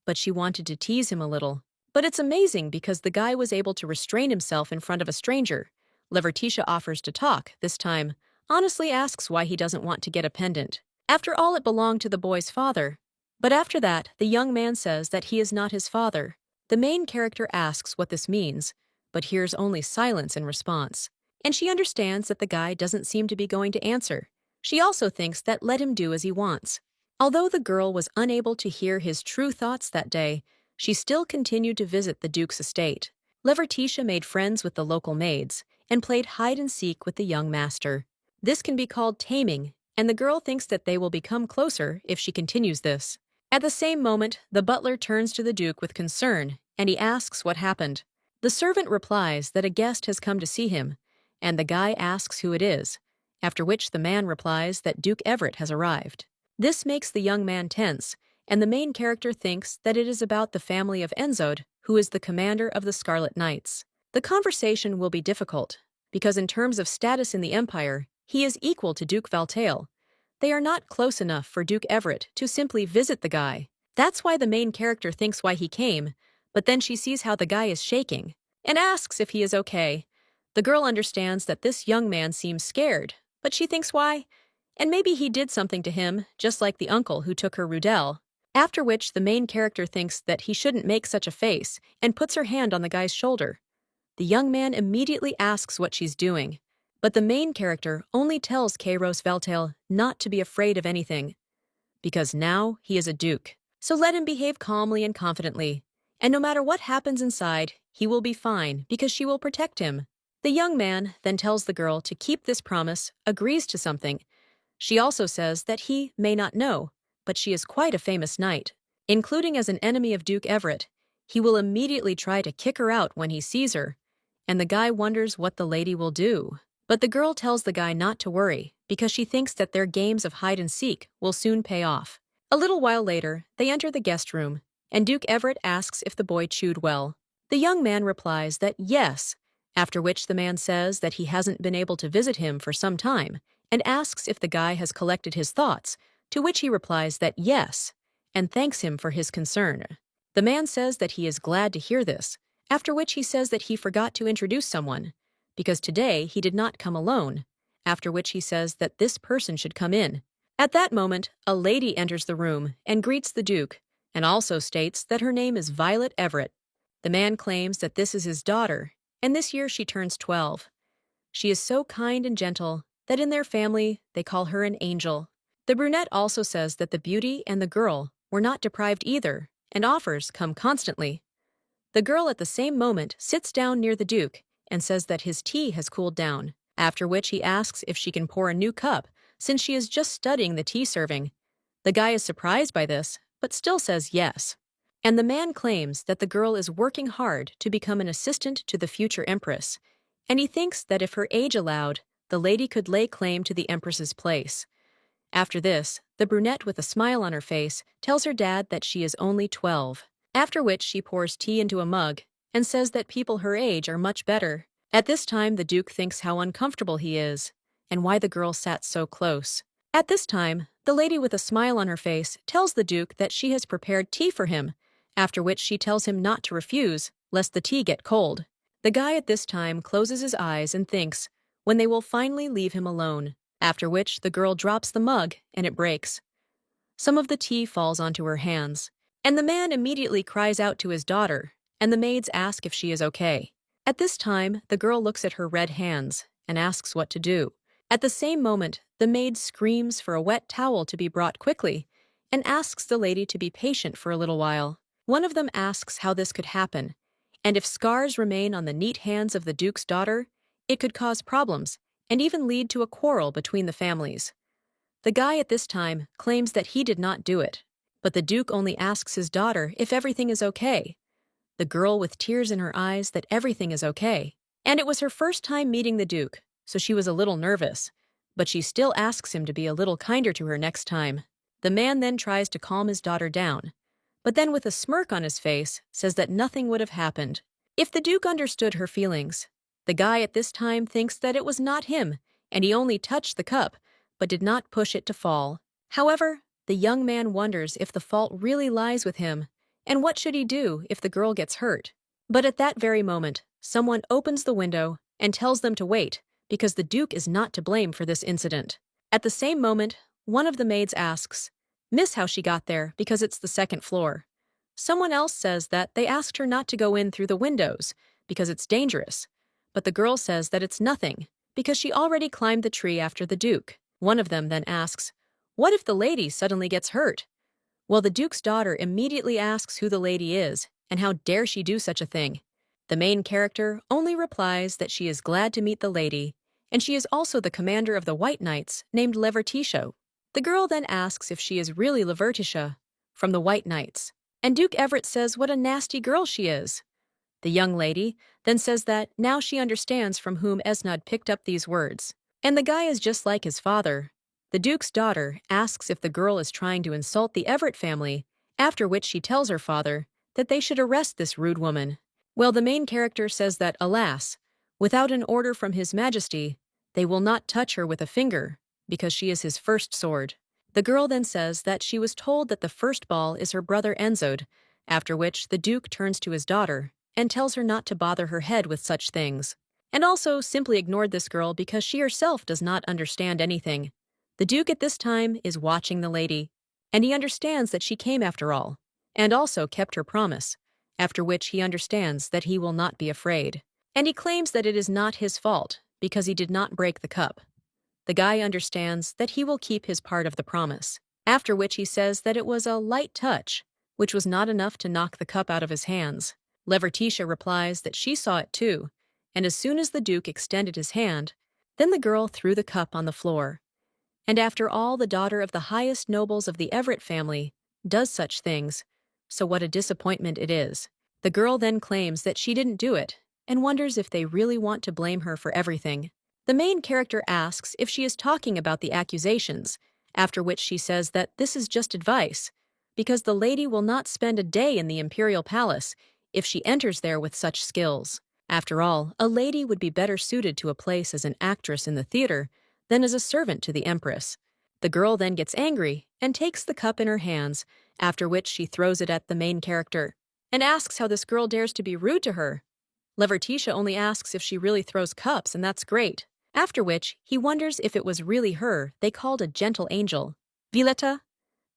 Speaker 1: But she wanted to tease him a little. But it's amazing because the guy was able to restrain himself in front of a stranger. Levertitia offers to talk, this time, honestly asks why he doesn't want to get a pendant. After all, it belonged to the boy's father. But after that, the young man says that he is not his father. The main character asks what this means, but hears only silence in response. And she understands that the guy doesn't seem to be going to answer. She also thinks that let him do as he wants. Although the girl was unable to hear his true thoughts that day, she still continued to visit the Duke's estate. Levertitia made friends with the local maids and played hide-and-seek with the young master. This can be called taming, and the girl thinks that they will become closer if she continues this. At the same moment, the butler turns to the Duke with concern, and he asks what happened. The servant replies that a guest has come to see him, and the guy asks who it is, after which the man replies that Duke Everett has arrived. This makes the young man tense, and the main character thinks that it is about the family of Enzod, who is the commander of the Scarlet Knights. The conversation will be difficult, because in terms of status in the Empire, he is equal to Duke Valtail. They are not close enough for Duke Everett to simply visit the guy. That's why the main character thinks why he came, but then she sees how the guy is shaking, and asks if he is okay. The girl understands that this young man seems scared, but she thinks why? And maybe he did something to him, just like the uncle who took her Rudel. After which the main character thinks that he shouldn't make such a face, and puts her hand on the guy's shoulder. The young man immediately asks what she's doing, but the main character only tells Kairos Valtail not to be afraid of anything, because now he is a duke. So let him behave calmly and confidently, and no matter what happens inside, he will be fine because she will protect him. The young man then tells the girl to keep this promise, agrees to something. She also says that he may not know, but she is quite a famous knight. Including as an enemy of Duke Everett, he will immediately try to kick her out when he sees her, and the guy wonders what the lady will do. But the girl tells the guy not to worry, because she thinks that their games of hide-and-seek will soon pay off. A little while later, they enter the guest room, and Duke Everett asks if the boy chewed well. The young man replies that yes, after which the man says that he hasn't been able to visit him for some time, and asks if the guy has collected his thoughts, to which he replies that yes, and thanks him for his concern. The man says that he is glad to hear this, after which he says that he forgot to introduce someone, because today he did not come alone, after which he says that this person should come in. At that moment, a lady enters the room and greets the Duke, and also states that her name is Violet Everett. The man claims that this is his daughter, and this year she turns 12. She is so kind and gentle that in their family they call her an angel. The brunette also says that the beauty and the girl were not deprived either, and offers come constantly. The girl at the same moment sits down near the Duke and says that his tea has cooled down, after which he asks if she can pour a new cup since she is just studying the tea serving. The guy is surprised by this, but still says yes. And the man claims that the girl is working hard to become an assistant to the future empress, and he thinks that if her age allowed, the lady could lay claim to the empress's place. After this, the brunette with a smile on her face tells her dad that she is only 12, after which she pours tea into a mug and says that people her age are much better. At this time, the Duke thinks how uncomfortable he is, and why the girl sat so close. At this time, the lady with a smile on her face tells the Duke that she has prepared tea for him, after which she tells him not to refuse, lest the tea get cold. The guy at this time closes his eyes and thinks when they will finally leave him alone, after which the girl drops the mug and it breaks. Some of the tea falls onto her hands, and the man immediately cries out to his daughter, and the maids ask if she is okay. At this time, the girl looks at her red hands and asks what to do. At the same moment, the maid screams for a wet towel to be brought quickly and asks the lady to be patient for a little while. One of them asks how this could happen, and if scars remain on the neat hands of the Duke's daughter, it could cause problems and even lead to a quarrel between the families. The guy at this time claims that he did not do it, but the Duke only asks his daughter if everything is okay. The girl with tears in her eyes that everything is okay. And it was her first time meeting the Duke, so she was a little nervous, but she still asks him to be a little kinder to her next time. The man then tries to calm his daughter down, but then with a smirk on his face says that nothing would have happened. If the Duke understood her feelings, the guy at this time thinks that it was not him, and he only touched the cup, but did not push it to fall. However, the young man wonders if the fault really lies with him, and what should he do if the girl gets hurt. But at that very moment, someone opens the window and tells them to wait, because the Duke is not to blame for this incident. At the same moment, one of the maids asks, "Miss, how she got there, because it's the second floor." Someone else says that they asked her not to go in through the windows, because it's dangerous. But the girl says that it's nothing, because she already climbed the tree after the Duke. One of them then asks, "What if the lady suddenly gets hurt?" Well, the Duke's daughter immediately asks who the lady is, and how dare she do such a thing. The main character only replies that she is glad to meet the lady, and she is also the commander of the White Knights named Levertitia. The girl then asks if she is really Levertitia from the White Knights, and Duke Everett says what a nasty girl she is. The young lady then says that now she understands from whom Esnod picked up these words. And the guy is just like his father. The Duke's daughter asks if the girl is trying to insult the Everett family, after which she tells her father that they should arrest this rude woman. Well, the main character says that, alas, without an order from His Majesty, they will not touch her with a finger, because she is his first sword. The girl then says that she was told that the first ball is her brother Enzod, after which the Duke turns to his daughter and tells her not to bother her head with such things, and also simply ignored this girl because she herself does not understand anything. The Duke at this time is watching the lady, and he understands that she came after all, and also kept her promise, after which he understands that he will not be afraid. And he claims that it is not his fault, because he did not break the cup. The guy understands that he will keep his part of the promise, after which he says that it was a light touch, which was not enough to knock the cup out of his hands. Levertitia replies that she saw it too, and as soon as the Duke extended his hand, then the girl threw the cup on the floor. And after all, the daughter of the highest nobles of the Everett family does such things, so what a disappointment it is. The girl then claims that she didn't do it, and wonders if they really want to blame her for everything. The main character asks if she is talking about the accusations, after which she says that this is just advice, because the lady will not spend a day in the imperial palace if she enters there with such skills. After all, a lady would be better suited to a place as an actress in the theater than as a servant to the empress. The girl then gets angry and takes the cup in her hands, after which she throws it at the main character, and asks how this girl dares to be rude to her. Levertitia only asks if she really throws cups, and that's great. After which, he wonders if it was really her they called a gentle angel. Violetta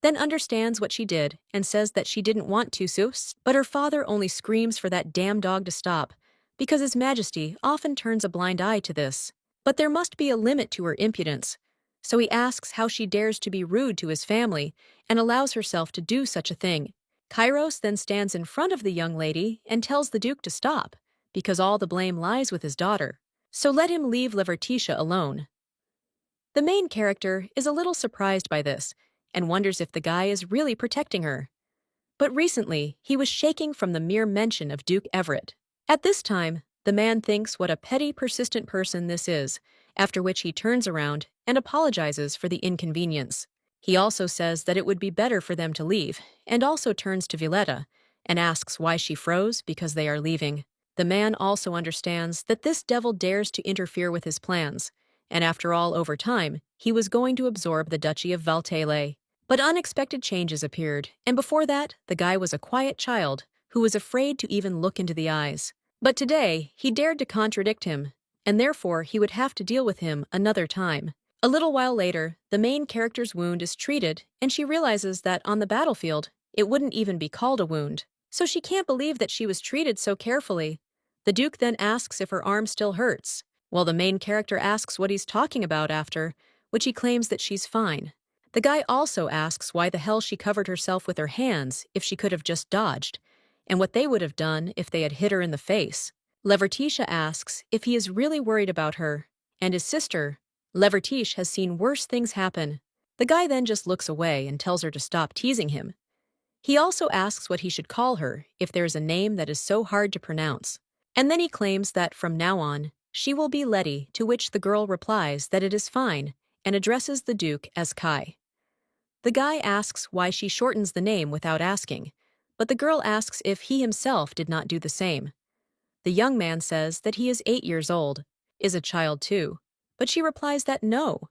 Speaker 1: then understands what she did and says that she didn't want to sus, but her father only screams for that damn dog to stop, because His Majesty often turns a blind eye to this. But there must be a limit to her impudence, so he asks how she dares to be rude to his family and allows herself to do such a thing. Kairos then stands in front of the young lady and tells the Duke to stop, because all the blame lies with his daughter, so let him leave Levertitia alone. The main character is a little surprised by this, and wonders if the guy is really protecting her. But recently, he was shaking from the mere mention of Duke Everett. At this time, the man thinks what a petty, persistent person this is, after which he turns around and apologizes for the inconvenience. He also says that it would be better for them to leave, and also turns to Violetta and asks why she froze because they are leaving. The man also understands that this devil dares to interfere with his plans, and after all, over time, he was going to absorb the Duchy of Valtele. But unexpected changes appeared, and before that, the guy was a quiet child who was afraid to even look into the eyes. But today, he dared to contradict him, and therefore he would have to deal with him another time. A little while later, the main character's wound is treated, and she realizes that on the battlefield, it wouldn't even be called a wound. So she can't believe that she was treated so carefully. The Duke then asks if her arm still hurts, while the main character asks what he's talking about after, which he claims that she's fine. The guy also asks why the hell she covered herself with her hands if she could have just dodged, and what they would have done if they had hit her in the face. Levertitia asks if he is really worried about her, and his sister, Levertitia, has seen worse things happen. The guy then just looks away and tells her to stop teasing him. He also asks what he should call her if there is a name that is so hard to pronounce. And then he claims that from now on, she will be Letty, to which the girl replies that it is fine and addresses the Duke as Kai. The guy asks why she shortens the name without asking, but the girl asks if he himself did not do the same. The young man says that he is 8 years old, is a child too, but she replies that no,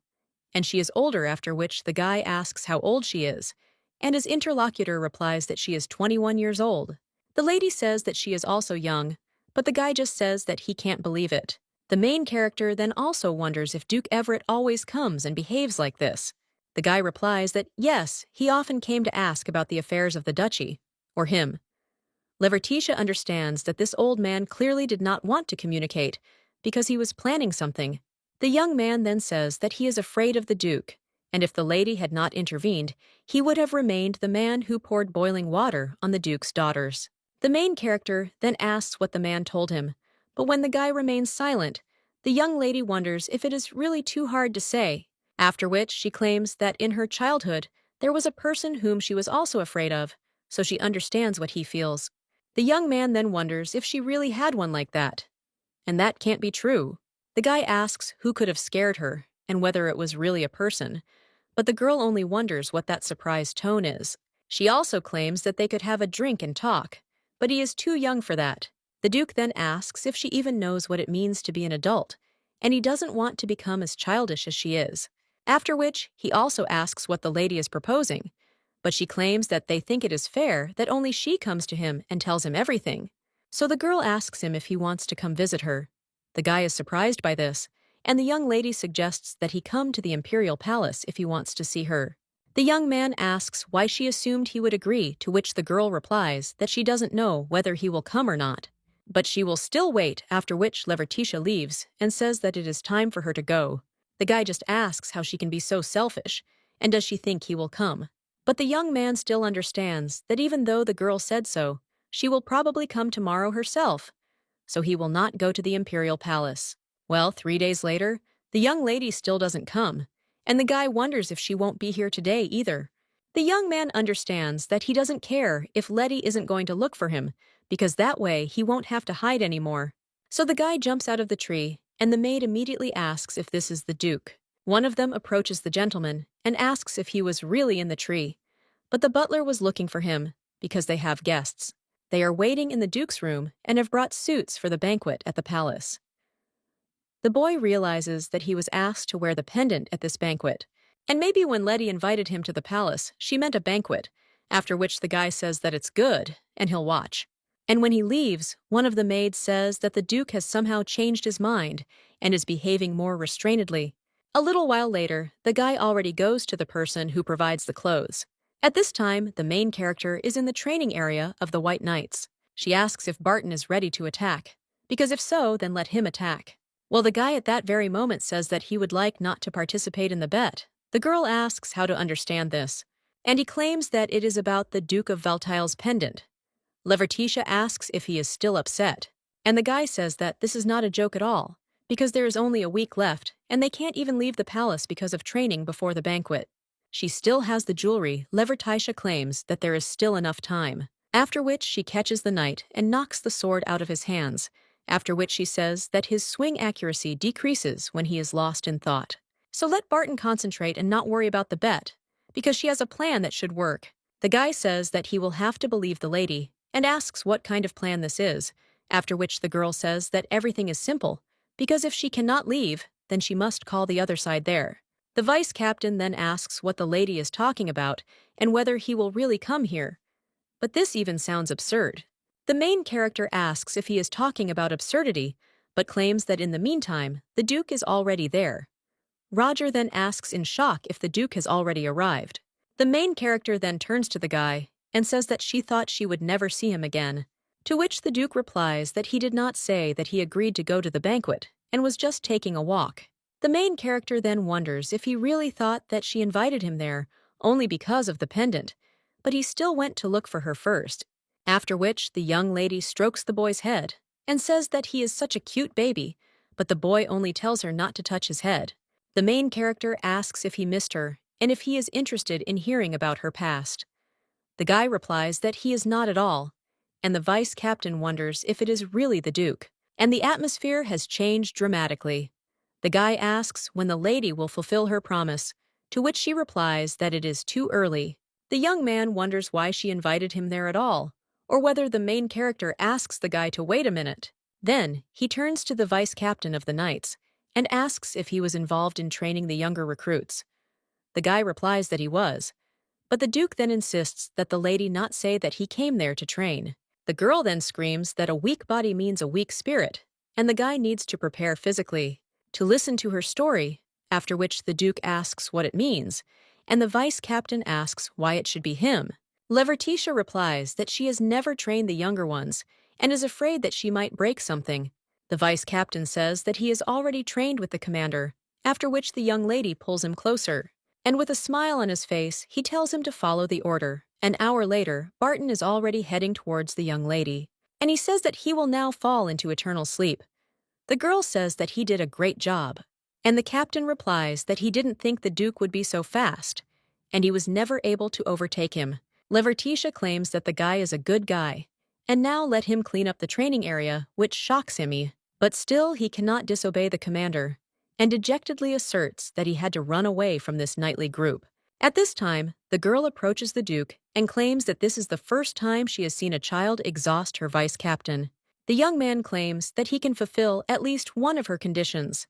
Speaker 1: and she is older, after which the guy asks how old she is, and his interlocutor replies that she is 21 years old. The lady says that she is also young, but the guy just says that he can't believe it. The main character then also wonders if Duke Everett always comes and behaves like this. The guy replies that yes, he often came to ask about the affairs of the duchy, or him. Levertitia understands that this old man clearly did not want to communicate because he was planning something. The young man then says that he is afraid of the Duke, and if the lady had not intervened, he would have remained the man who poured boiling water on the Duke's daughters. The main character then asks what the man told him, but when the guy remains silent, the young lady wonders if it is really too hard to say, after which she claims that in her childhood there was a person whom she was also afraid of, so she understands what he feels. The young man then wonders if she really had one like that. And that can't be true. The guy asks who could have scared her and whether it was really a person, but the girl only wonders what that surprised tone is. She also claims that they could have a drink and talk, but he is too young for that. The Duke then asks if she even knows what it means to be an adult, and he doesn't want to become as childish as she is. After which, he also asks what the lady is proposing, but she claims that they think it is fair that only she comes to him and tells him everything. So the girl asks him if he wants to come visit her. The guy is surprised by this, and the young lady suggests that he come to the imperial palace if he wants to see her. The young man asks why she assumed he would agree, to which the girl replies that she doesn't know whether he will come or not, but she will still wait, after which Levertitia leaves and says that it is time for her to go. The guy just asks how she can be so selfish, and does she think he will come. But the young man still understands that even though the girl said so, she will probably come tomorrow herself, so he will not go to the imperial palace. Well, 3 days later, the young lady still doesn't come, and the guy wonders if she won't be here today either. The young man understands that he doesn't care if Letty isn't going to look for him, because that way he won't have to hide anymore. So the guy jumps out of the tree, and the maid immediately asks if this is the Duke. One of them approaches the gentleman and asks if he was really in the tree, but the butler was looking for him because they have guests. They are waiting in the Duke's room and have brought suits for the banquet at the palace. The boy realizes that he was asked to wear the pendant at this banquet, and maybe when Letty invited him to the palace, she meant a banquet, after which the guy says that it's good, and he'll watch. And when he leaves, one of the maids says that the Duke has somehow changed his mind and is behaving more restrainedly. A little while later, the guy already goes to the person who provides the clothes. At this time, the main character is in the training area of the White Knights. She asks if Barton is ready to attack, because if so, then let him attack. Well, the guy at that very moment says that he would like not to participate in the bet. The girl asks how to understand this, and he claims that it is about the Duke of Valtile's pendant. Levertitia asks if he is still upset, and the guy says that this is not a joke at all, because there is only a week left, and they can't even leave the palace because of training before the banquet. She still has the jewelry. Levertitia claims that there is still enough time, after which she catches the knight and knocks the sword out of his hands, after which she says that his swing accuracy decreases when he is lost in thought. So let Barton concentrate and not worry about the bet, because she has a plan that should work. The guy says that he will have to believe the lady, and asks what kind of plan this is, after which the girl says that everything is simple, because if she cannot leave, then she must call the other side there. The vice captain then asks what the lady is talking about and whether he will really come here. But this even sounds absurd. The main character asks if he is talking about absurdity, but claims that in the meantime, the Duke is already there. Roger then asks in shock if the Duke has already arrived. The main character then turns to the guy and says that she thought she would never see him again, to which the Duke replies that he did not say that he agreed to go to the banquet and was just taking a walk. The main character then wonders if he really thought that she invited him there only because of the pendant, but he still went to look for her first, after which the young lady strokes the boy's head and says that he is such a cute baby, but the boy only tells her not to touch his head. The main character asks if he missed her and if he is interested in hearing about her past. The guy replies that he is not at all, and the vice captain wonders if it is really the Duke, and the atmosphere has changed dramatically. The guy asks when the lady will fulfill her promise, to which she replies that it is too early. The young man wonders why she invited him there at all, or whether the main character asks the guy to wait a minute. Then, he turns to the vice captain of the Knights and asks if he was involved in training the younger recruits. The guy replies that he was, but the Duke then insists that the lady not say that he came there to train. The girl then screams that a weak body means a weak spirit, and the guy needs to prepare physically to listen to her story, after which the Duke asks what it means, and the vice captain asks why it should be him. Levertitia replies that she has never trained the younger ones and is afraid that she might break something. The vice captain says that he is already trained with the commander, after which the young lady pulls him closer, and with a smile on his face, he tells him to follow the order, An hour later, Barton is already heading towards the young lady, and he says that he will now fall into eternal sleep. The girl says that he did a great job, and the captain replies that he didn't think the Duke would be so fast, and he was never able to overtake him. Levertitia claims that the guy is a good guy, and now let him clean up the training area, which shocks him. But still he cannot disobey the commander, and dejectedly asserts that he had to run away from this knightly group. At this time, the girl approaches the Duke and claims that this is the first time she has seen a child exhaust her vice-captain. The young man claims that he can fulfill at least one of her conditions.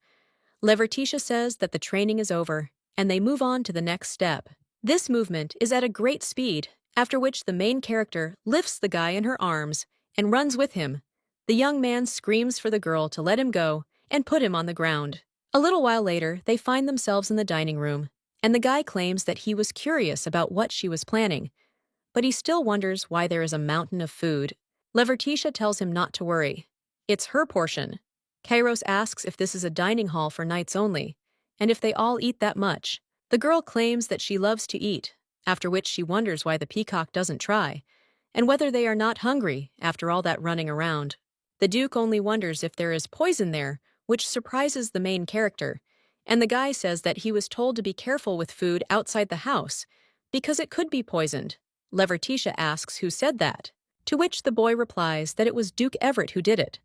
Speaker 1: Levertitia says that the training is over, and they move on to the next step. This movement is at a great speed, after which the main character lifts the guy in her arms and runs with him. The young man screams for the girl to let him go and put him on the ground. A little while later, they find themselves in the dining room, and the guy claims that he was curious about what she was planning, but he still wonders why there is a mountain of food. Levertitia tells him not to worry. It's her portion. Kairos asks if this is a dining hall for knights only, and if they all eat that much. The girl claims that she loves to eat, after which she wonders why the peacock doesn't try, and whether they are not hungry after all that running around. The Duke only wonders if there is poison there, which surprises the main character, and the guy says that he was told to be careful with food outside the house, because it could be poisoned. Levertitia asks who said that, to which the boy replies that it was Duke Everett who did it,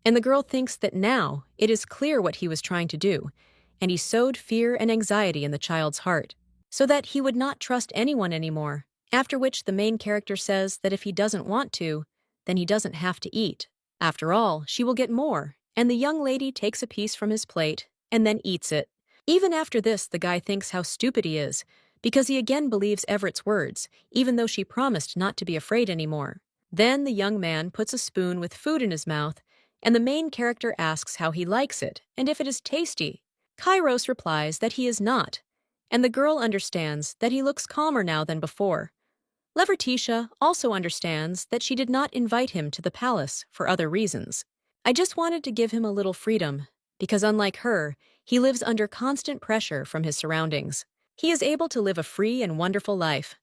Speaker 1: and the girl thinks that now it is clear what he was trying to do, and he sowed fear and anxiety in the child's heart, so that he would not trust anyone anymore, after which the main character says that if he doesn't want to, then he doesn't have to eat. After all, she will get more, and the young lady takes a piece from his plate and then eats it. Even after this, the guy thinks how stupid he is, because he again believes Everett's words, even though she promised not to be afraid anymore. Then the young man puts a spoon with food in his mouth, and the main character asks how he likes it and if it is tasty. Kairos replies that he is not, and the girl understands that he looks calmer now than before. Levertitia also understands that she did not invite him to the palace for other reasons. I just wanted to give him a little freedom, because unlike her, he lives under constant pressure from his surroundings. He is able to live a free and wonderful life.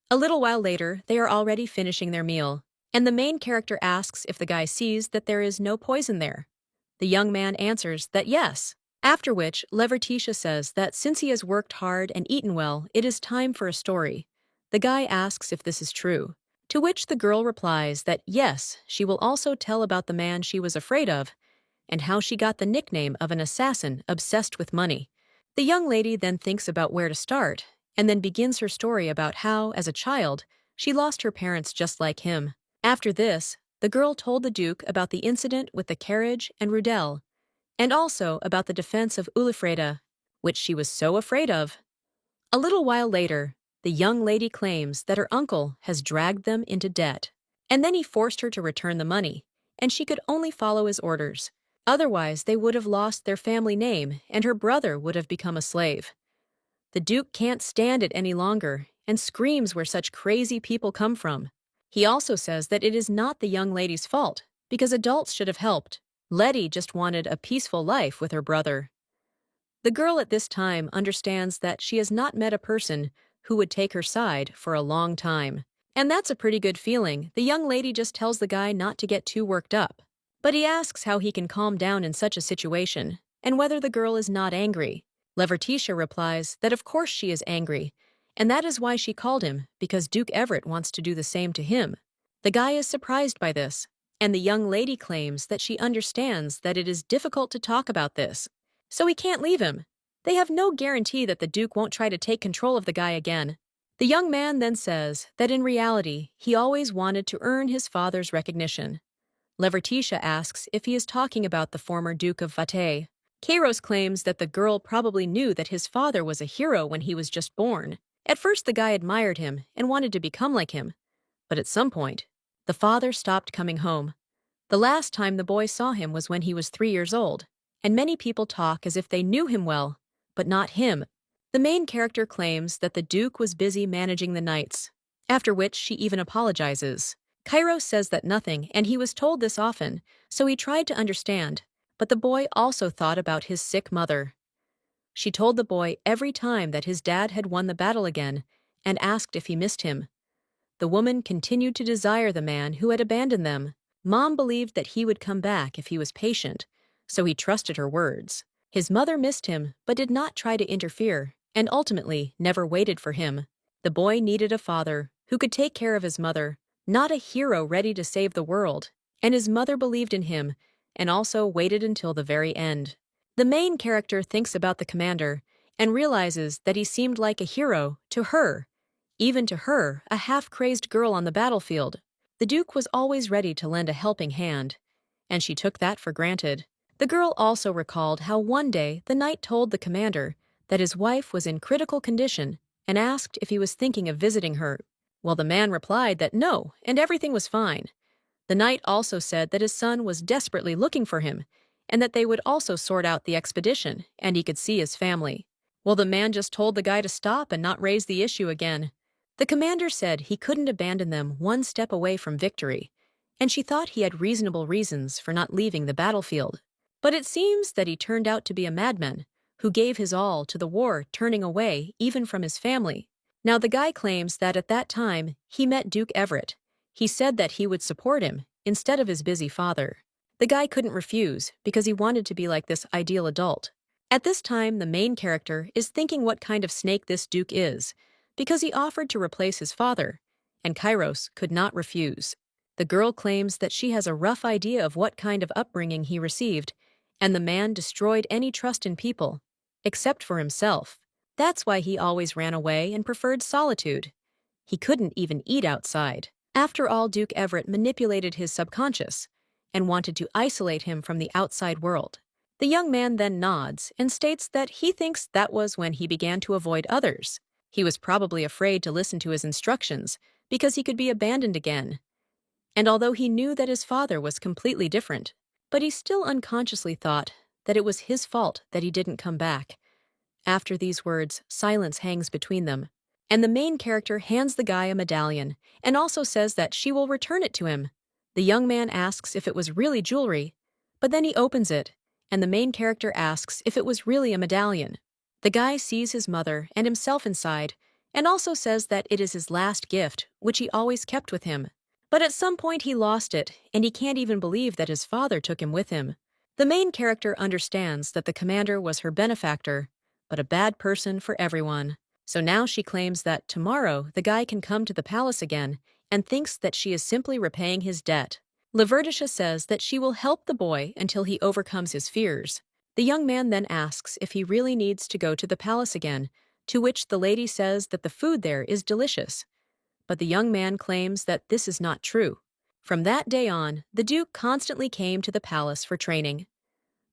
Speaker 1: A little while later, they are already finishing their meal, and the main character asks if the guy sees that there is no poison there. The young man answers that yes, after which Levertitia says that since he has worked hard and eaten well, it is time for a story. The guy asks if this is true, to which the girl replies that yes, she will also tell about the man she was afraid of, and how she got the nickname of an assassin obsessed with money. The young lady then thinks about where to start, and then begins her story about how, as a child, she lost her parents just like him. After this, the girl told the Duke about the incident with the carriage and Rudel, and also about the defense of Ulfreda, which she was so afraid of. A little while later, the young lady claims that her uncle has dragged them into debt, and then he forced her to return the money, and she could only follow his orders. Otherwise, they would have lost their family name, and her brother would have become a slave. The Duke can't stand it any longer and screams where such crazy people come from. He also says that it is not the young lady's fault, because adults should have helped. Letty just wanted a peaceful life with her brother. The girl at this time understands that she has not met a person who would take her side for a long time. And that's a pretty good feeling. The young lady just tells the guy not to get too worked up. But he asks how he can calm down in such a situation, and whether the girl is not angry. Levertitia replies that of course she is angry, and that is why she called him, because Duke Everett wants to do the same to him. The guy is surprised by this, and the young lady claims that she understands that it is difficult to talk about this, so he can't leave him. They have no guarantee that the Duke won't try to take control of the guy again. The young man then says that in reality, he always wanted to earn his father's recognition. Levertitia asks if he is talking about the former Duke of Vatay. Kairos claims that the girl probably knew that his father was a hero when he was just born. At first, the guy admired him and wanted to become like him, but at some point, the father stopped coming home. The last time the boy saw him was when he was 3 years old, and many people talk as if they knew him well, but not him. The main character claims that the Duke was busy managing the knights, after which she even apologizes. Kairos says that nothing, and he was told this often, so he tried to understand, but the boy also thought about his sick mother. She told the boy every time that his dad had won the battle again and asked if he missed him. the woman continued to desire the man who had abandoned them. Mom believed that he would come back if he was patient, so he trusted her words. His mother missed him but did not try to interfere, and ultimately never waited for him. The boy needed a father who could take care of his mother, not a hero ready to save the world, and his mother believed in him and also waited until the very end. The main character thinks about the commander and realizes that he seemed like a hero to her, even to her, a half-crazed girl on the battlefield. The Duke was always ready to lend a helping hand, and she took that for granted. The girl also recalled how one day the knight told the commander that his wife was in critical condition and asked if he was thinking of visiting her. Well, the man replied that no, and everything was fine. The knight also said that his son was desperately looking for him, and that they would also sort out the expedition, and he could see his family. Well, the man just told the guy to stop and not raise the issue again. The commander said he couldn't abandon them one step away from victory, and she thought he had reasonable reasons for not leaving the battlefield. But it seems that he turned out to be a madman who gave his all to the war, turning away even from his family. Now, the guy claims that at that time he met Duke Everett. He said that he would support him instead of his busy father. The guy couldn't refuse because he wanted to be like this ideal adult. At this time, the main character is thinking what kind of snake this Duke is, because he offered to replace his father, and Kairos could not refuse. The girl claims that she has a rough idea of what kind of upbringing he received, and the man destroyed any trust in people, except for himself. That's why he always ran away and preferred solitude. He couldn't even eat outside. After all, Duke Everett manipulated his subconscious and wanted to isolate him from the outside world. The young man then nods and states that he thinks that was when he began to avoid others. He was probably afraid to listen to his instructions because he could be abandoned again. And although he knew that his father was completely different, but he still unconsciously thought that it was his fault that he didn't come back. After these words, silence hangs between them, and the main character hands the guy a medallion and also says that she will return it to him. The young man asks if it was really jewelry, but then he opens it, and the main character asks if it was really a medallion. The guy sees his mother and himself inside, and also says that it is his last gift, which he always kept with him. But at some point he lost it, and he can't even believe that his father took him with him. The main character understands that the commander was her benefactor, but a bad person for everyone. So now she claims that tomorrow the guy can come to the palace again and thinks that she is simply repaying his debt. Lavertitia says that she will help the boy until he overcomes his fears. The young man then asks if he really needs to go to the palace again, to which the lady says that the food there is delicious. But the young man claims that this is not true. From that day on, the Duke constantly came to the palace for training.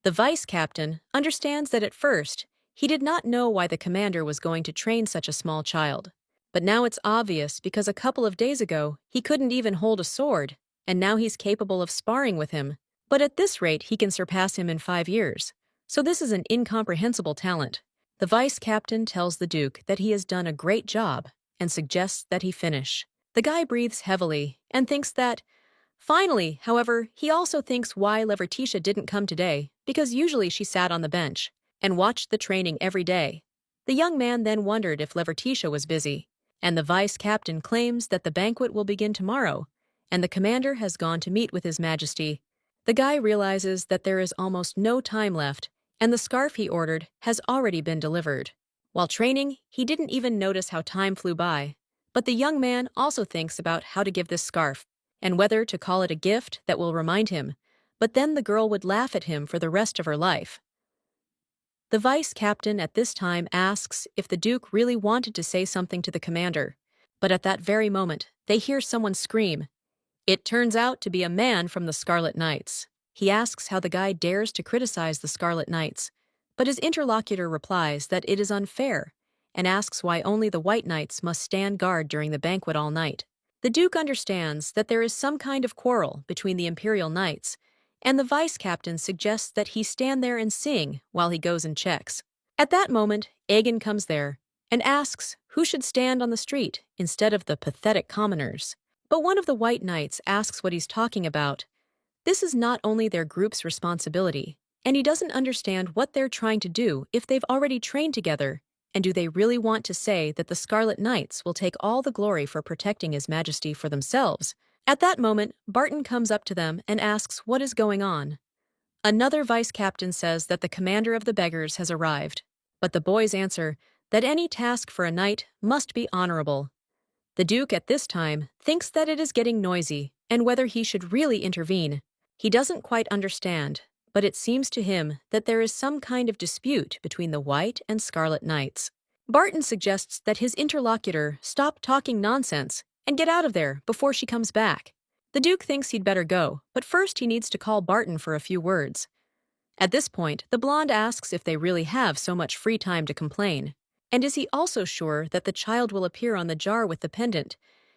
Speaker 1: The vice captain understands that at first, he did not know why the commander was going to train such a small child. But now it's obvious because a couple of days ago, he couldn't even hold a sword, and now he's capable of sparring with him. But at this rate, he can surpass him in 5 years. So this is an incomprehensible talent. The vice captain tells the Duke that he has done a great job and suggests that he finish. The guy breathes heavily and thinks that, finally, however, he also thinks why Lavertitia didn't come today, because usually she sat on the bench and watched the training every day. The young man then wondered if Lavertitia was busy, and the vice captain claims that the banquet will begin tomorrow, and the commander has gone to meet with His Majesty. The guy realizes that there is almost no time left, and the scarf he ordered has already been delivered. While training, he didn't even notice how time flew by. But the young man also thinks about how to give this scarf, and whether to call it a gift that will remind him, but then the girl would laugh at him for the rest of her life. The vice captain at this time asks if the Duke really wanted to say something to the commander, but at that very moment, they hear someone scream. It turns out to be a man from the Scarlet Knights. He asks how the guy dares to criticize the Scarlet Knights, but his interlocutor replies that it is unfair and asks why only the White Knights must stand guard during the banquet all night. The Duke understands that there is some kind of quarrel between the Imperial Knights, and the vice captain suggests that he stand there and sing while he goes and checks. At that moment, Aegon comes there and asks who should stand on the street instead of the pathetic commoners. But one of the White Knights asks what he's talking about. This is not only their group's responsibility, and he doesn't understand what they're trying to do if they've already trained together And do they really want to say that the Scarlet Knights will take all the glory for protecting His Majesty for themselves? At that moment, Barton comes up to them and asks what is going on. Another vice captain says that the commander of the beggars has arrived, but the boys answer that any task for a knight must be honorable. The Duke at this time thinks that it is getting noisy and whether he should really intervene. He doesn't quite understand, but it seems to him that there is some kind of dispute between the White and Scarlet Knights. Barton suggests that his interlocutor stop talking nonsense and get out of there before she comes back. The Duke thinks he'd better go, but first he needs to call Barton for a few words. At this point, the blonde asks if they really have so much free time to complain. And is he also sure that the child will appear on the jar with the pendant,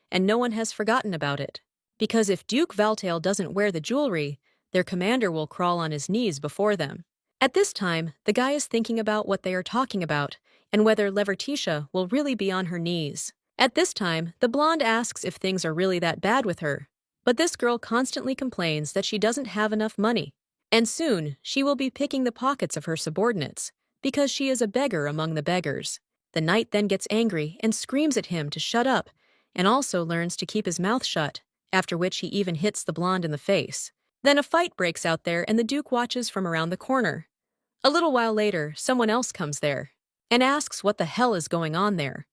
Speaker 1: and no one has forgotten about it? Because if Duke Valtail doesn't wear the jewelry, their commander will crawl on his knees before them. At this time, the guy is thinking about what they are talking about, and whether Levertitia will really be on her knees. At this time, the blonde asks if things are really that bad with her. But this girl constantly complains that she doesn't have enough money, and soon she will be picking the pockets of her subordinates, because she is a beggar among the beggars. The knight then gets angry and screams at him to shut up, and also learns to keep his mouth shut, after which he even hits the blonde in the face. Then a fight breaks out there and the Duke watches from around the corner. A little while later, someone else comes there, and asks what the hell is going on there.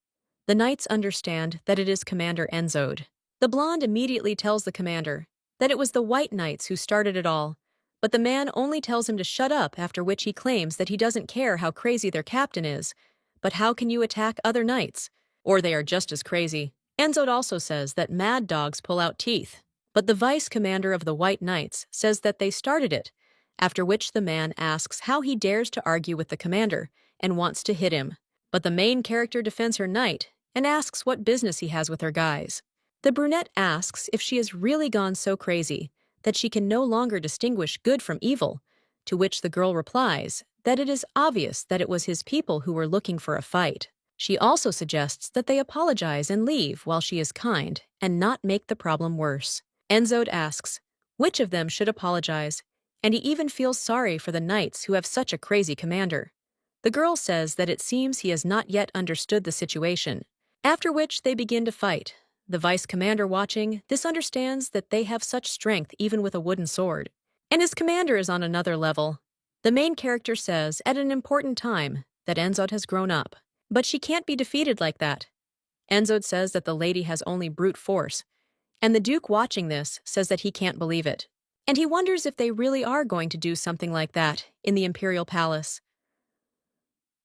Speaker 1: The knights understand that it is Commander Enzode. The blonde immediately tells the commander that it was the White Knights who started it all, but the man only tells him to shut up, after which he claims that he doesn't care how crazy their captain is. But how can you attack other knights? Or they are just as crazy. Enzode also says that mad dogs pull out teeth, but the vice commander of the White Knights says that they started it, after which the man asks how he dares to argue with the commander and wants to hit him. But the main character defends her knight and asks what business he has with her guys. The brunette asks if she has really gone so crazy that she can no longer distinguish good from evil, to which the girl replies that it is obvious that it was his people who were looking for a fight. She also suggests that they apologize and leave while she is kind and not make the problem worse. Enzode asks which of them should apologize, and he even feels sorry for the knights who have such a crazy commander. The girl says that it seems he has not yet understood the situation, after which they begin to fight. The vice commander watching this understands that they have such strength even with a wooden sword, and his commander is on another level. The main character says at an important time that Enzode has grown up, but she can't be defeated like that. Enzode says that the lady has only brute force, and the Duke watching this says that he can't believe it, and he wonders if they really are going to do something like that in the Imperial Palace.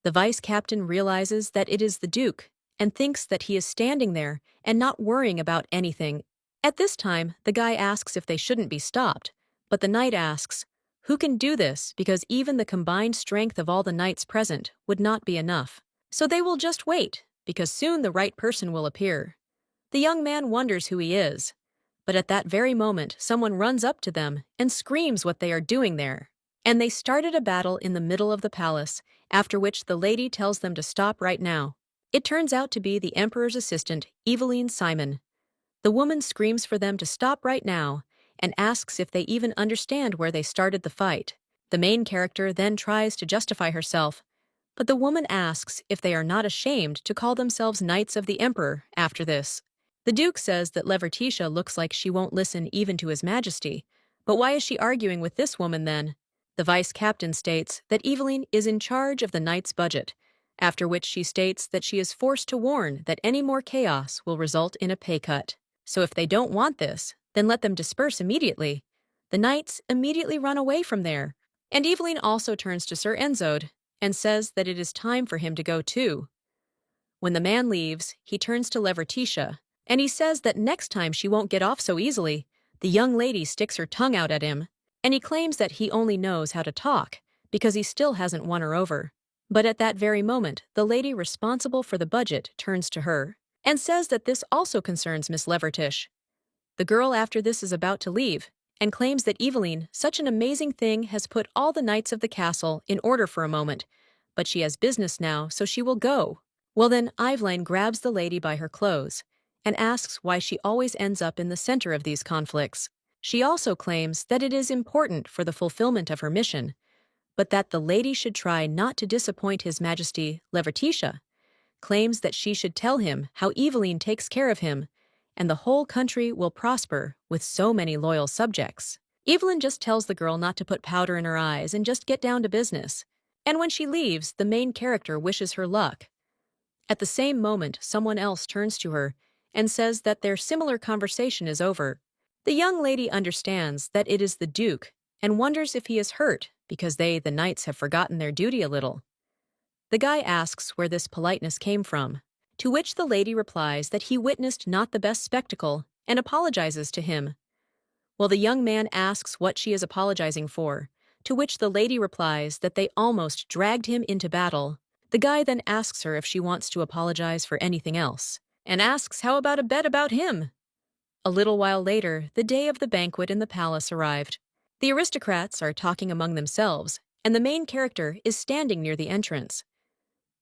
Speaker 1: The vice captain realizes that it is the Duke and thinks that he is standing there and not worrying about anything. At this time, the guy asks if they shouldn't be stopped, but the knight asks, who can do this, because even the combined strength of all the knights present would not be enough. So they will just wait, because soon the right person will appear. The young man wonders who he is, but at that very moment someone runs up to them and screams what they are doing there. And they started a battle in the middle of the palace, after which the lady tells them to stop right now. It turns out to be the Emperor's assistant, Eveline Simon. The woman screams for them to stop right now and asks if they even understand where they started the fight. The main character then tries to justify herself, but the woman asks if they are not ashamed to call themselves Knights of the Emperor after this. The Duke says that Levertitia looks like she won't listen even to His Majesty, but why is she arguing with this woman then? The vice captain states that Eveline is in charge of the knight's budget, after which she states that she is forced to warn that any more chaos will result in a pay cut. So if they don't want this, then let them disperse immediately. The knights immediately run away from there, and Eveline also turns to Sir Enzode and says that it is time for him to go too. When the man leaves, he turns to Levertitia, and he says that next time she won't get off so easily. The young lady sticks her tongue out at him, and he claims that he only knows how to talk because he still hasn't won her over. But at that very moment, the lady responsible for the budget turns to her and says that this also concerns Miss Levertish. The girl after this is about to leave and claims that Eveline, such an amazing thing, has put all the knights of the castle in order for a moment, but she has business now, so she will go. Well then, Eveline grabs the lady by her clothes and asks why she always ends up in the center of these conflicts. She also claims that it is important for the fulfillment of her mission, but that the lady should try not to disappoint His Majesty Levertitia, claims that she should tell him how Eveline takes care of him, and the whole country will prosper with so many loyal subjects. Evelyn just tells the girl not to put powder in her eyes and just get down to business. And when she leaves, the main character wishes her luck. At the same moment, someone else turns to her and says that their similar conversation is over. The young lady understands that it is the Duke and wonders if he is hurt because they, the knights, have forgotten their duty a little. The guy asks where this politeness came from, to which the lady replies that he witnessed not the best spectacle and apologizes to him. Well, the young man asks what she is apologizing for, to which the lady replies that they almost dragged him into battle. The guy then asks her if she wants to apologize for anything else, and asks how about a bet about him. A little while later, the day of the banquet in the palace arrived. The aristocrats are talking among themselves, and the main character is standing near the entrance.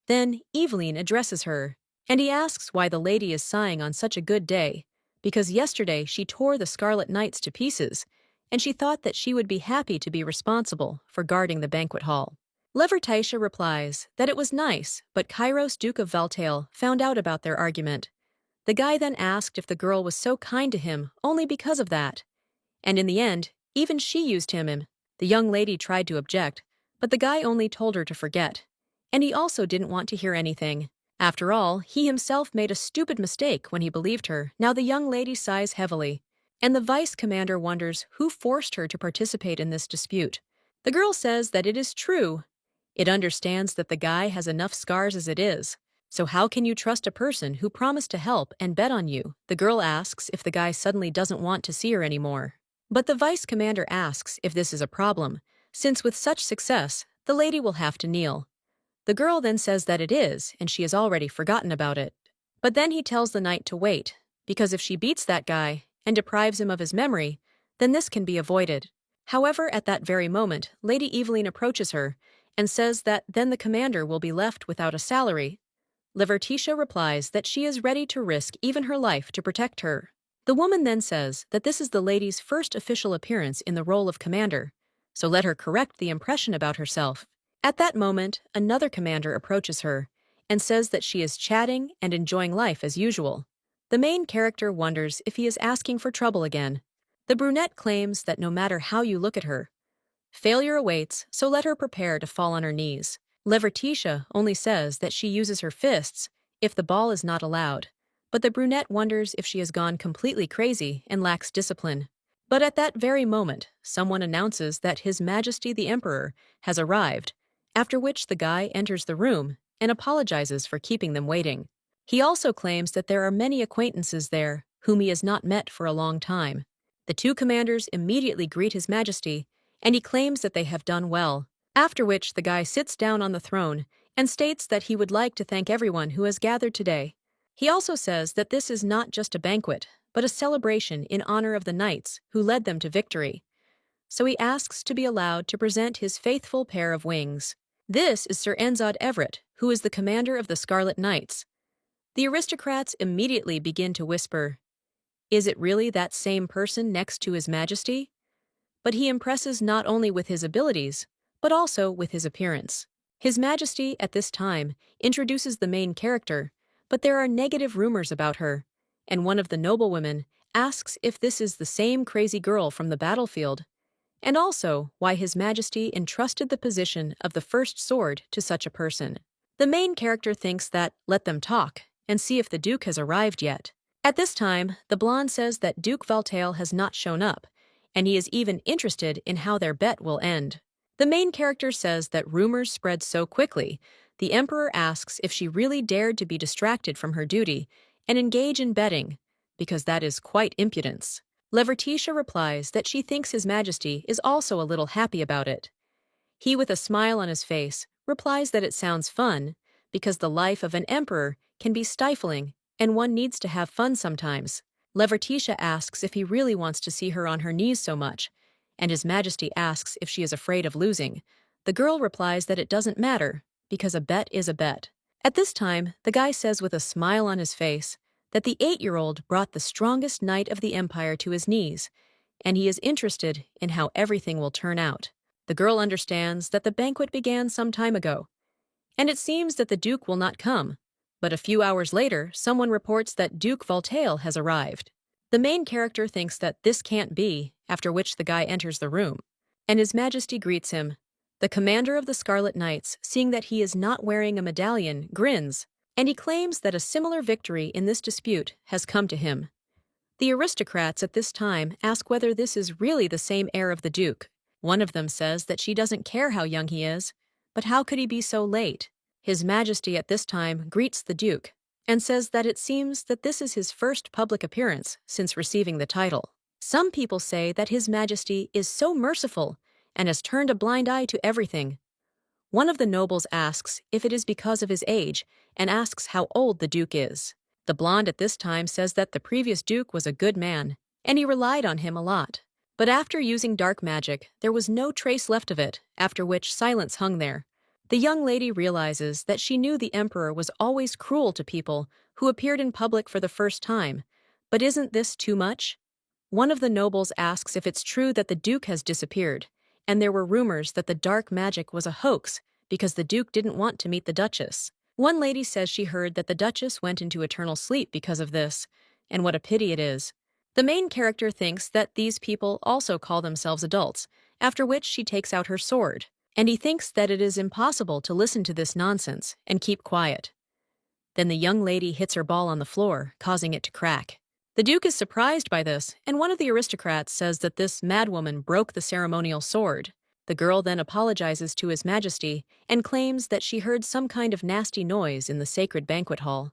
Speaker 1: Then Eveline addresses her, and he asks why the lady is sighing on such a good day, because yesterday she tore the Scarlet Knights to pieces, and she thought that she would be happy to be responsible for guarding the banquet hall. Levertitia replies that it was nice, but Kairos, Duke of Valtail, found out about their argument. The guy then asked if the girl was so kind to him only because of that. And in the end, even she used him. The young lady tried to object, but the guy only told her to forget. And he also didn't want to hear anything. After all, he himself made a stupid mistake when he believed her. Now the young lady sighs heavily, and the vice commander wonders who forced her to participate in this dispute. The girl says that it is true. It understands that the guy has enough scars as it is. So how can you trust a person who promised to help and bet on you? The girl asks if the guy suddenly doesn't want to see her anymore. But the vice commander asks if this is a problem, since with such success, the lady will have to kneel. The girl then says that it is, and she has already forgotten about it. But then he tells the knight to wait, because if she beats that guy and deprives him of his memory, then this can be avoided. However, at that very moment, Lady Eveline approaches her and says that then the commander will be left without a salary. Levertitia replies that she is ready to risk even her life to protect her. The woman then says that this is the lady's first official appearance in the role of commander, so let her correct the impression about herself. At that moment, another commander approaches her and says that she is chatting and enjoying life as usual. The main character wonders if he is asking for trouble again. The brunette claims that no matter how you look at her, failure awaits, so let her prepare to fall on her knees. Levertitia only says that she uses her fists if the ball is not allowed, but the brunette wonders if she has gone completely crazy and lacks discipline. But at that very moment, someone announces that His Majesty the Emperor has arrived, after which the guy enters the room and apologizes for keeping them waiting. He also claims that there are many acquaintances there whom he has not met for a long time. The two commanders immediately greet His Majesty, and he claims that they have done well, after which the guy sits down on the throne and states that he would like to thank everyone who has gathered today. He also says that this is not just a banquet, but a celebration in honor of the knights who led them to victory. So he asks to be allowed to present his faithful pair of wings. This is Sir Enzod Everett, who is the commander of the Scarlet Knights. The aristocrats immediately begin to whisper, "Is it really that same person next to His Majesty?" But he impresses not only with his abilities, but also with his appearance. His Majesty, at this time, introduces the main character, but there are negative rumors about her, and one of the noblewomen asks if this is the same crazy girl from the battlefield, and also why His Majesty entrusted the position of the first sword to such a person. The main character thinks that let them talk and see if the Duke has arrived yet. At this time, the blonde says that Duke Valtail has not shown up, and he is even interested in how their bet will end. The main character says that rumors spread so quickly, the Emperor asks if she really dared to be distracted from her duty and engage in betting, because that is quite impudence. Levertitia replies that she thinks His Majesty is also a little happy about it. He, with a smile on his face, replies that it sounds fun, because the life of an emperor can be stifling and one needs to have fun sometimes. Levertitia asks if he really wants to see her on her knees so much, and His Majesty asks if she is afraid of losing. The girl replies that it doesn't matter, because a bet is a bet. At this time, the guy says with a smile on his face that the 8-year-old brought the strongest knight of the empire to his knees, and he is interested in how everything will turn out. The girl understands that the banquet began some time ago, and it seems that the Duke will not come, But a few hours later, someone reports that Duke Voltaire has arrived. The main character thinks that this can't be, after which the guy enters the room, and His Majesty greets him. The commander of the Scarlet Knights, seeing that he is not wearing a medallion, grins, and he claims that a similar victory in this dispute has come to him. The aristocrats at this time ask whether this is really the same heir of the Duke. One of them says that she doesn't care how young he is, but how could he be so late? His Majesty at this time greets the Duke and says that it seems that this is his first public appearance since receiving the title. Some people say that His Majesty is so merciful and has turned a blind eye to everything. One of the nobles asks if it is because of his age and asks how old the Duke is. The blonde at this time says that the previous Duke was a good man, and he relied on him a lot. But after using dark magic, there was no trace left of it, after which silence hung there. The young lady realizes that she knew the Emperor was always cruel to people who appeared in public for the first time. But isn't this too much? One of the nobles asks if it's true that the Duke has disappeared, and there were rumors that the dark magic was a hoax because the Duke didn't want to meet the Duchess. One lady says she heard that the Duchess went into eternal sleep because of this, and what a pity it is. The main character thinks that these people also call themselves adults, after which she takes out her sword, and he thinks that it is impossible to listen to this nonsense and keep quiet. Then the young lady hits her ball on the floor, causing it to crack. The Duke is surprised by this, and one of the aristocrats says that this madwoman broke the ceremonial sword. The girl then apologizes to His Majesty and claims that she heard some kind of nasty noise in the sacred banquet hall.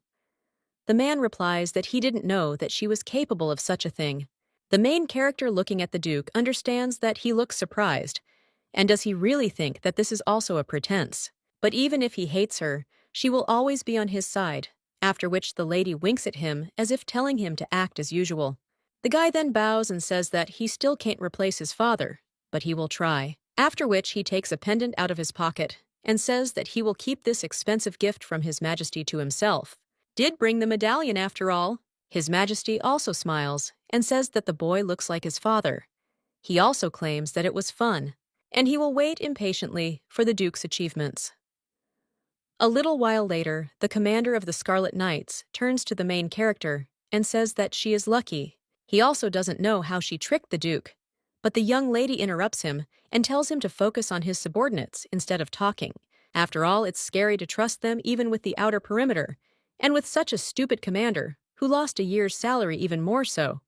Speaker 1: The man replies that he didn't know that she was capable of such a thing. The main character looking at the Duke understands that he looks surprised, and does he really think that this is also a pretense? But even if he hates her, she will always be on his side, after which the lady winks at him as if telling him to act as usual. The guy then bows and says that he still can't replace his father, but he will try. After which he takes a pendant out of his pocket and says that he will keep this expensive gift from His Majesty to himself. Did bring the medallion after all. His Majesty also smiles and says that the boy looks like his father. He also claims that it was fun, and he will wait impatiently for the Duke's achievements. A little while later, the commander of the Scarlet Knights turns to the main character and says that she is lucky. He also doesn't know how she tricked the Duke, but the young lady interrupts him and tells him to focus on his subordinates instead of talking. After all, it's scary to trust them even with the outer perimeter, and with such a stupid commander, who lost a year's salary even more so.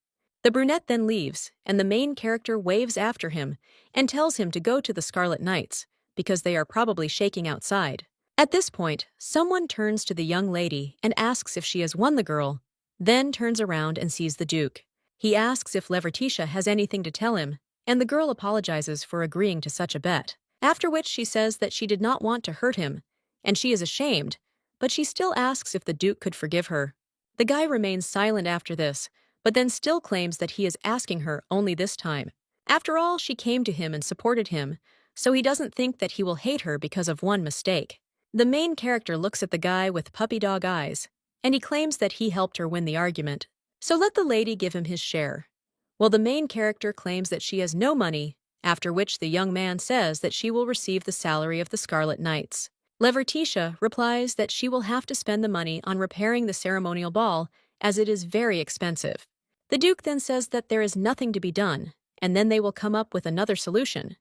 Speaker 1: The brunette then leaves, and the main character waves after him and tells him to go to the Scarlet Knights, because they are probably shaking outside. At this point, someone turns to the young lady and asks if she has won the girl, then turns around and sees the Duke. He asks if Levertitia has anything to tell him, and the girl apologizes for agreeing to such a bet. After which she says that she did not want to hurt him, and she is ashamed, but she still asks if the Duke could forgive her. The guy remains silent after this, but then still claims that he is asking her only this time. After all, she came to him and supported him, so he doesn't think that he will hate her because of one mistake. The main character looks at the guy with puppy dog eyes, and he claims that he helped her win the argument. So let the lady give him his share. Well, the main character claims that she has no money, after which the young man says that she will receive the salary of the Scarlet Knights. Levertitia replies that she will have to spend the money on repairing the ceremonial ball, as it is very expensive. The Duke then says that there is nothing to be done, and then they will come up with another solution.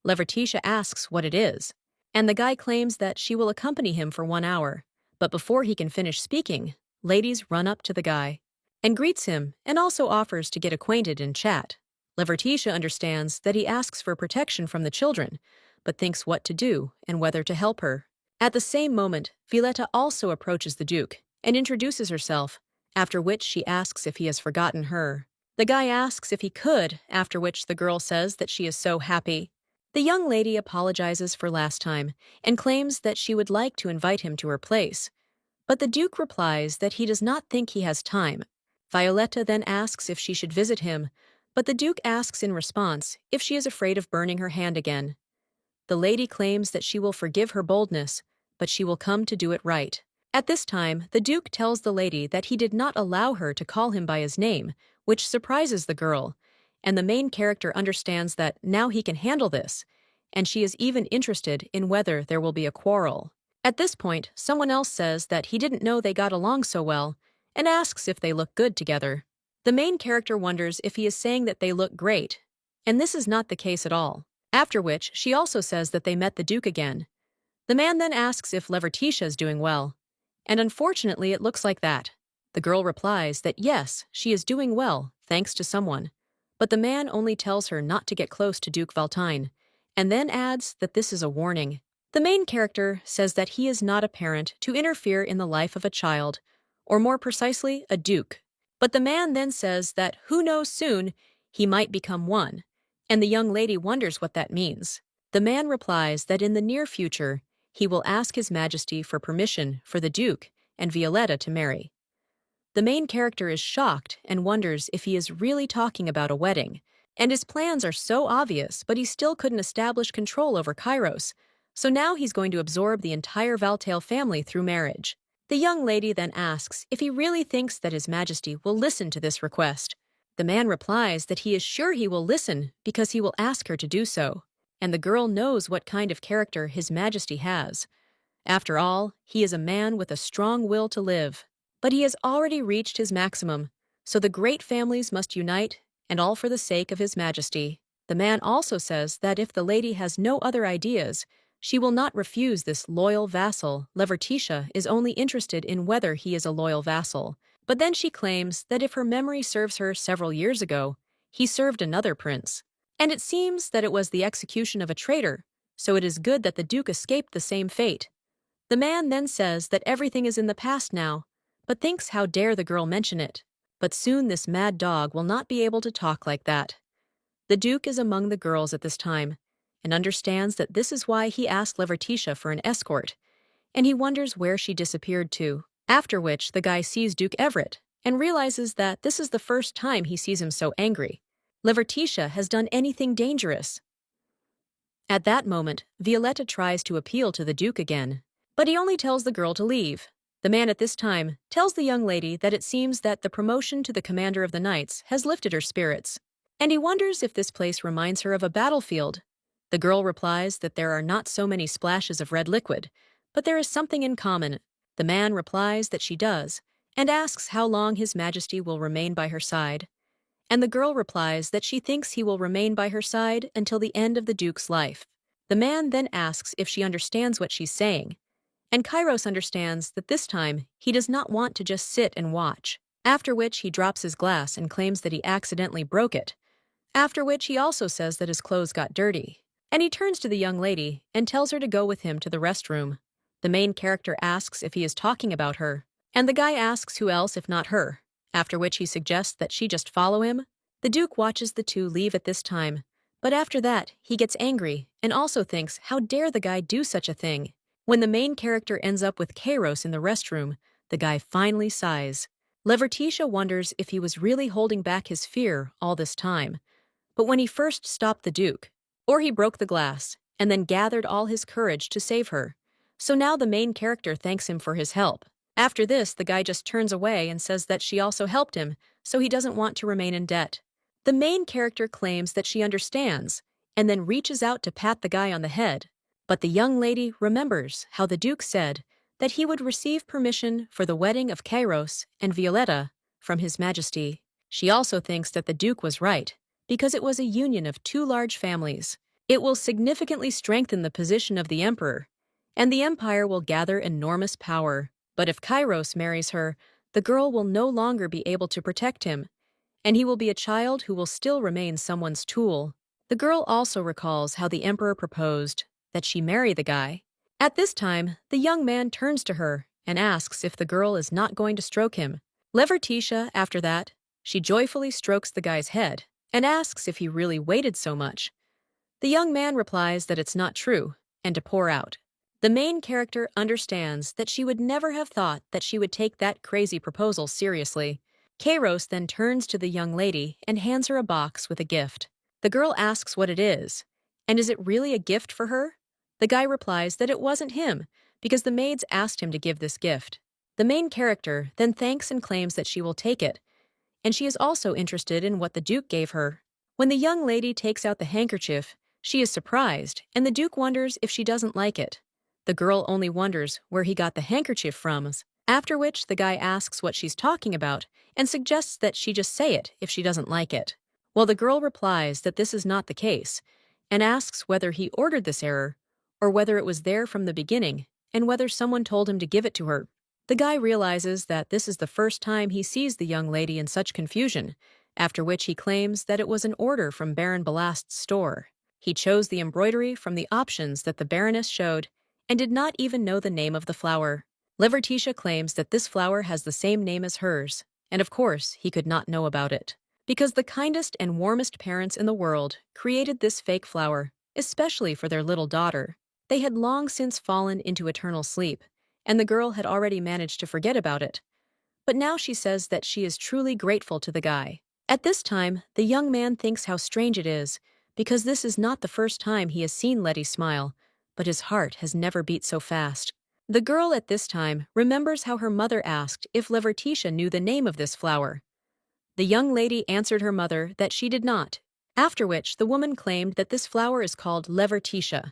Speaker 1: Levertitia asks what it is, and the guy claims that she will accompany him for 1 hour. But before he can finish speaking, ladies run up to the guy and greets him and also offers to get acquainted and chat. Levertitia understands that he asks for protection from the children, but thinks what to do and whether to help her. At the same moment, Violetta also approaches the Duke and introduces herself, after which she asks if he has forgotten her. The guy asks if he could, after which the girl says that she is so happy. The young lady apologizes for last time and claims that she would like to invite him to her place, but the Duke replies that he does not think he has time. Violetta then asks if she should visit him, but the Duke asks in response if she is afraid of burning her hand again. The lady claims that she will forgive her boldness, but she will come to do it right. At this time, the Duke tells the lady that he did not allow her to call him by his name, which surprises the girl, and the main character understands that now he can handle this, and she is even interested in whether there will be a quarrel. At this point, someone else says that he didn't know they got along so well and asks if they look good together. The main character wonders if he is saying that they look great, and this is not the case at all. After which, she also says that they met the Duke again. The man then asks if Levertitia is doing well, and unfortunately it looks like that. The girl replies that yes, she is doing well, thanks to someone. But the man only tells her not to get close to Duke Valtine, and then adds that this is a warning. The main character says that he is not a parent to interfere in the life of a child, or more precisely, a duke. But the man then says that who knows soon, he might become one, and the young lady wonders what that means. The man replies that in the near future, he will ask His Majesty for permission for the Duke and Violetta to marry. The main character is shocked and wonders if he is really talking about a wedding, and his plans are so obvious, but he still couldn't establish control over Kairos, so now he's going to absorb the entire Valtail family through marriage. The young lady then asks if he really thinks that His Majesty will listen to this request. The man replies that he is sure he will listen because he will ask her to do so, and the girl knows what kind of character His Majesty has. After all, he is a man with a strong will to live. But he has already reached his maximum, so the great families must unite, and all for the sake of His Majesty. The man also says that if the lady has no other ideas, she will not refuse this loyal vassal. Levertitia is only interested in whether he is a loyal vassal. But then she claims that if her memory serves her several years ago, he served another prince. And it seems that it was the execution of a traitor, so it is good that the Duke escaped the same fate. The man then says that everything is in the past now, but thinks how dare the girl mention it. But soon this mad dog will not be able to talk like that. The Duke is among the girls at this time, and understands that this is why he asked Levertitia for an escort, and he wonders where she disappeared to. After which, the guy sees Duke Everett, and realizes that this is the first time he sees him so angry. Levertitia has done anything dangerous. At that moment, Violetta tries to appeal to the Duke again, but he only tells the girl to leave. The man at this time tells the young lady that it seems that the promotion to the commander of the knights has lifted her spirits, and he wonders if this place reminds her of a battlefield. The girl replies that there are not so many splashes of red liquid, but there is something in common. The man replies that she does, and asks how long His Majesty will remain by her side. And the girl replies that she thinks he will remain by her side until the end of the Duke's life. The man then asks if she understands what she's saying, and Kairos understands that this time he does not want to just sit and watch, after which he drops his glass and claims that he accidentally broke it, after which he also says that his clothes got dirty, and he turns to the young lady and tells her to go with him to the restroom. The main character asks if he is talking about her, and the guy asks who else if not her, after which he suggests that she just follow him. The Duke watches the two leave at this time, but after that he gets angry and also thinks how dare the guy do such a thing. When the main character ends up with Kairos in the restroom, the guy finally sighs. Levertitia wonders if he was really holding back his fear all this time, but when he first stopped the Duke, or he broke the glass, and then gathered all his courage to save her. So now the main character thanks him for his help. After this, the guy just turns away and says that she also helped him, so he doesn't want to remain in debt. The main character claims that she understands, and then reaches out to pat the guy on the head. But the young lady remembers how the Duke said that he would receive permission for the wedding of Kairos and Violetta from His Majesty. She also thinks that the Duke was right, because it was a union of two large families. It will significantly strengthen the position of the emperor, and the empire will gather enormous power. But if Kairos marries her, the girl will no longer be able to protect him, and he will be a child who will still remain someone's tool. The girl also recalls how the emperor proposed that she marry the guy. At this time, the young man turns to her and asks if the girl is not going to stroke him. Levertitia, after that, she joyfully strokes the guy's head and asks if he really waited so much. The young man replies that it's not true and to pour out. The main character understands that she would never have thought that she would take that crazy proposal seriously. Kairos then turns to the young lady and hands her a box with a gift. The girl asks what it is, and is it really a gift for her? The guy replies that it wasn't him, because the maids asked him to give this gift. The main character then thanks and claims that she will take it, and she is also interested in what the Duke gave her. When the young lady takes out the handkerchief, she is surprised, and the Duke wonders if she doesn't like it. The girl only wonders where he got the handkerchief from, after which the guy asks what she's talking about and suggests that she just say it if she doesn't like it. Well, the girl replies that this is not the case and asks whether he ordered this error or whether it was there from the beginning and whether someone told him to give it to her. The guy realizes that this is the first time he sees the young lady in such confusion, after which he claims that it was an order from Baron Balast's store. He chose the embroidery from the options that the Baroness showed and did not even know the name of the flower. Levertitia claims that this flower has the same name as hers, and of course he could not know about it. Because the kindest and warmest parents in the world created this fake flower, especially for their little daughter. They had long since fallen into eternal sleep, and the girl had already managed to forget about it. But now she says that she is truly grateful to the guy. At this time, the young man thinks how strange it is, because this is not the first time he has seen Letty smile, but his heart has never beat so fast. The girl at this time remembers how her mother asked if Levertitia knew the name of this flower. The young lady answered her mother that she did not, after which the woman claimed that this flower is called Levertitia,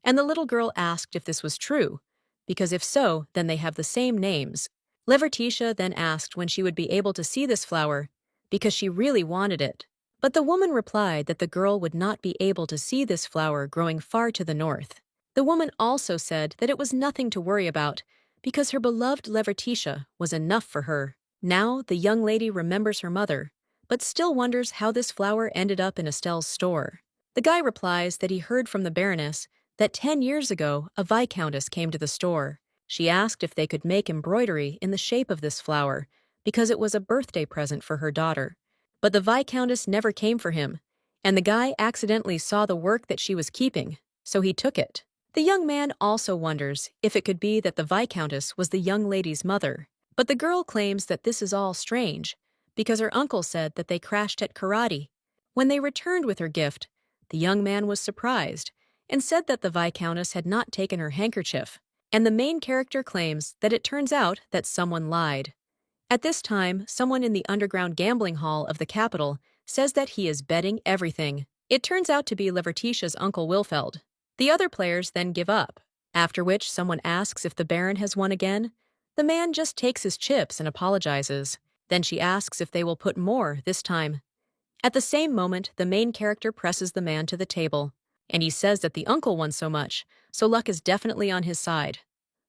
Speaker 1: and the little girl asked if this was true, because if so, then they have the same names. Levertitia then asked when she would be able to see this flower, because she really wanted it. But the woman replied that the girl would not be able to see this flower growing far to the north. The woman also said that it was nothing to worry about, because her beloved Levertitia was enough for her. Now the young lady remembers her mother, but still wonders how this flower ended up in Estelle's store. The guy replies that he heard from the Baroness that 10 years ago a viscountess came to the store. She asked if they could make embroidery in the shape of this flower, because it was a birthday present for her daughter. But the viscountess never came for him, and the guy accidentally saw the work that she was keeping, so he took it. The young man also wonders if it could be that the viscountess was the young lady's mother. But the girl claims that this is all strange, because her uncle said that they crashed at karate. When they returned with her gift, the young man was surprised and said that the viscountess had not taken her handkerchief, and the main character claims that it turns out that someone lied. At this time, someone in the underground gambling hall of the capital says that he is betting everything. It turns out to be Levertitia's uncle Wilfeld. The other players then give up, after which someone asks if the Baron has won again. The man just takes his chips and apologizes. Then she asks if they will put more this time. At the same moment, the main character presses the man to the table, and he says that the uncle won so much, so luck is definitely on his side.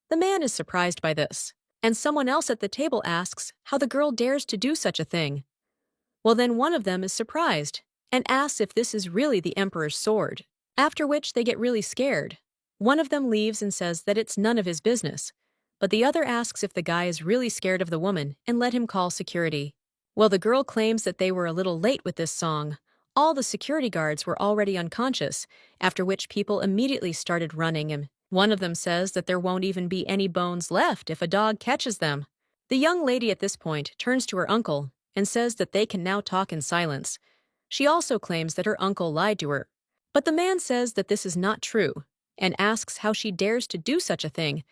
Speaker 1: The man is surprised by this, and someone else at the table asks how the girl dares to do such a thing. Well, then one of them is surprised and asks if this is really the Emperor's sword, after which they get really scared. One of them leaves and says that it's none of his business, but the other asks if the guy is really scared of the woman and let him call security. Well, the girl claims that they were a little late with this song. All the security guards were already unconscious, after which people immediately started running him. One of them says that there won't even be any bones left if a dog catches them. The young lady at this point turns to her uncle and says that they can now talk in silence. She also claims that her uncle lied to her. But the man says that this is not true and asks how she dares to do such a thing,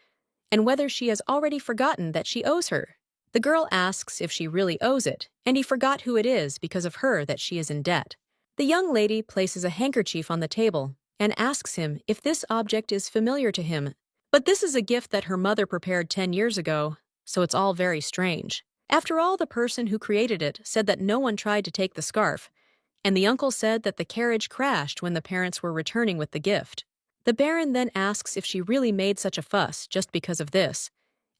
Speaker 1: and whether she has already forgotten that she owes her. The girl asks if she really owes it, and he forgot who it is because of her that she is in debt. The young lady places a handkerchief on the table and asks him if this object is familiar to him. But this is a gift that her mother prepared 10 years ago, so it's all very strange. After all, the person who created it said that no one tried to take the scarf, and the uncle said that the carriage crashed when the parents were returning with the gift. The Baron then asks if she really made such a fuss just because of this,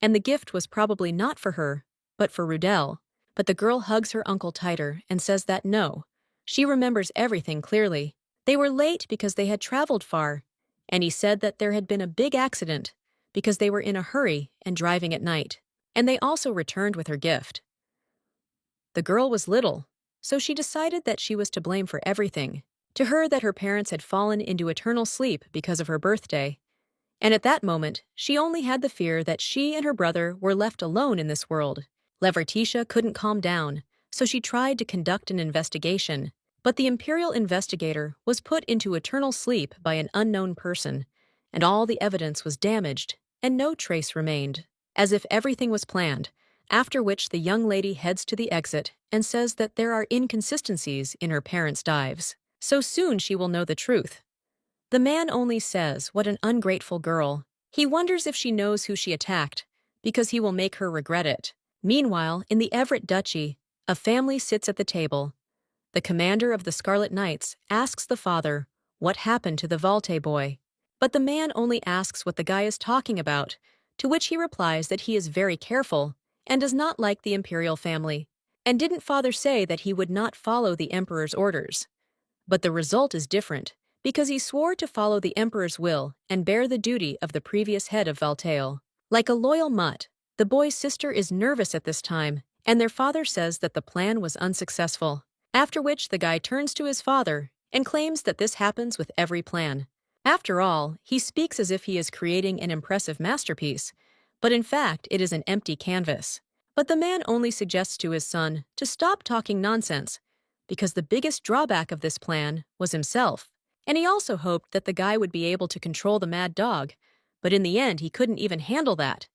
Speaker 1: and the gift was probably not for her, but for Rudel. But the girl hugs her uncle tighter and says that no, she remembers everything clearly. They were late because they had traveled far, and he said that there had been a big accident because they were in a hurry and driving at night, and they also returned with her gift. The girl was little, so she decided that she was to blame for everything. To her that her parents had fallen into eternal sleep because of her birthday, and at that moment she only had the fear that she and her brother were left alone in this world. Levertitia couldn't calm down, so she tried to conduct an investigation, but the imperial investigator was put into eternal sleep by an unknown person, and all the evidence was damaged, and no trace remained, as if everything was planned, after which the young lady heads to the exit and says that there are inconsistencies in her parents' dives. So soon she will know the truth. The man only says, "What an ungrateful girl." He wonders if she knows who she attacked, because he will make her regret it. Meanwhile, in the Everett Duchy, a family sits at the table. The commander of the Scarlet Knights asks the father what happened to the Valte boy. But the man only asks what the guy is talking about, to which he replies that he is very careful and does not like the imperial family. And didn't father say that he would not follow the emperor's orders? But the result is different, because he swore to follow the emperor's will and bear the duty of the previous head of Valtale. Like a loyal mutt, the boy's sister is nervous at this time, and their father says that the plan was unsuccessful. After which the guy turns to his father and claims that this happens with every plan. After all, he speaks as if he is creating an impressive masterpiece, but in fact it is an empty canvas. But the man only suggests to his son to stop talking nonsense, because the biggest drawback of this plan was himself. And he also hoped that the guy would be able to control the mad dog, but in the end he couldn't even handle that.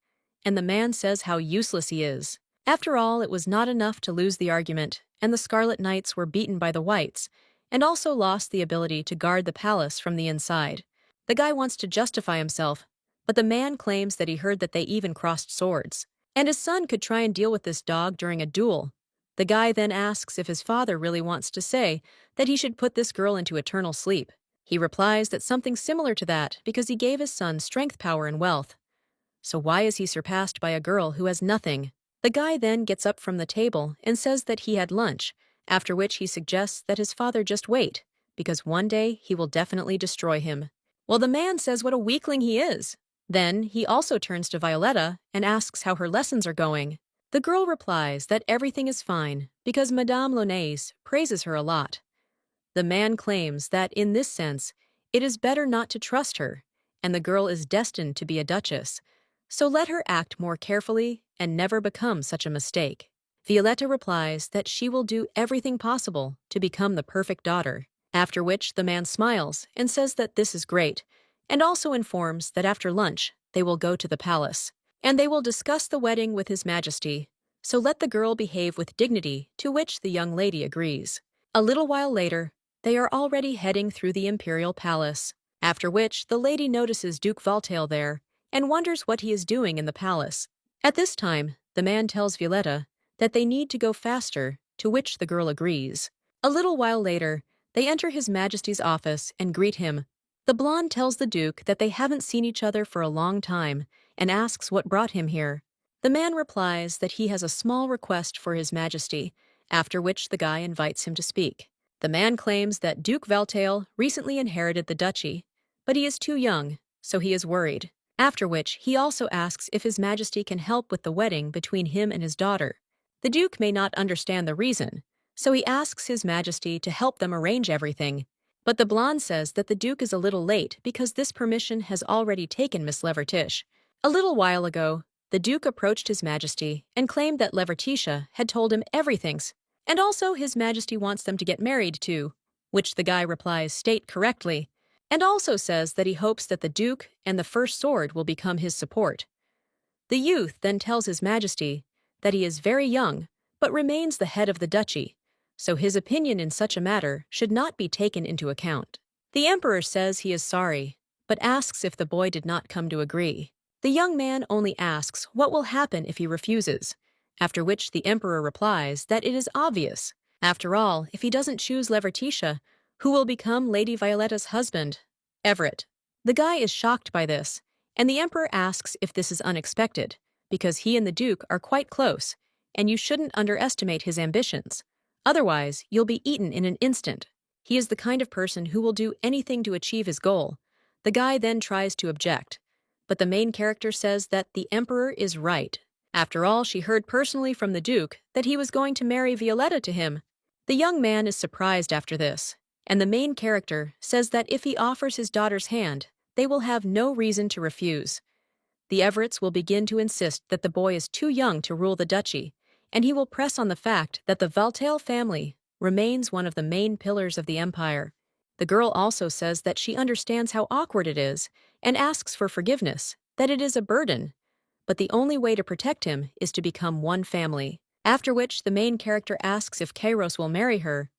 Speaker 1: And the man says how useless he is. After all, it was not enough to lose the argument, and the Scarlet Knights were beaten by the Whites, and also lost the ability to guard the palace from the inside. The guy wants to justify himself, but the man claims that he heard that they even crossed swords, and his son could try and deal with this dog during a duel. The guy then asks if his father really wants to say that he should put this girl into eternal sleep. He replies that something similar to that because he gave his son strength, power, and wealth. So why is he surpassed by a girl who has nothing? The guy then gets up from the table and says that he had lunch, after which he suggests that his father just wait, because one day he will definitely destroy him. Well, the man says what a weakling he is. Then he also turns to Violetta and asks how her lessons are going. The girl replies that everything is fine because Madame Lonais praises her a lot. The man claims that in this sense, it is better not to trust her, and the girl is destined to be a duchess, so let her act more carefully and never become such a mistake. Violetta replies that she will do everything possible to become the perfect daughter, after which the man smiles and says that this is great, and also informs that after lunch they will go to the palace, and they will discuss the wedding with His Majesty, so let the girl behave with dignity, to which the young lady agrees. A little while later, they are already heading through the imperial palace, after which the lady notices Duke Valtale there and wonders what he is doing in the palace. At this time, the man tells Violetta that they need to go faster, to which the girl agrees. A little while later, they enter His Majesty's office and greet him. The blonde tells the Duke that they haven't seen each other for a long time and asks what brought him here. The man replies that he has a small request for His Majesty, after which the guy invites him to speak. The man claims that Duke Valtale recently inherited the duchy, but he is too young, so he is worried. After which, he also asks if His Majesty can help with the wedding between him and his daughter. The Duke may not understand the reason, so he asks His Majesty to help them arrange everything. But the blonde says that the Duke is a little late because this permission has already taken Miss Levertiche. A little while ago, the Duke approached His Majesty and claimed that Levertiche had told him everything, and also His Majesty wants them to get married too, which the guy replies state correctly, and also says that he hopes that the Duke and the First Sword will become his support. The youth then tells His Majesty that he is very young, but remains the head of the duchy, so his opinion in such a matter should not be taken into account. The Emperor says he is sorry, but asks if the boy did not come to agree. The young man only asks what will happen if he refuses, after which the Emperor replies that it is obvious. After all, if he doesn't choose Levertiche, who will become Lady Violetta's husband? Everett. The guy is shocked by this, and the Emperor asks if this is unexpected, because he and the Duke are quite close, and you shouldn't underestimate his ambitions. Otherwise, you'll be eaten in an instant. He is the kind of person who will do anything to achieve his goal. The guy then tries to object, but the main character says that the Emperor is right. After all, she heard personally from the Duke that he was going to marry Violetta to him. The young man is surprised after this, and the main character says that if he offers his daughter's hand, they will have no reason to refuse. The Everetts will begin to insist that the boy is too young to rule the duchy, and he will press on the fact that the Valtale family remains one of the main pillars of the empire. The girl also says that she understands how awkward it is and asks for forgiveness, that it is a burden, but the only way to protect him is to become one family. After which the main character asks if Kairos will marry her.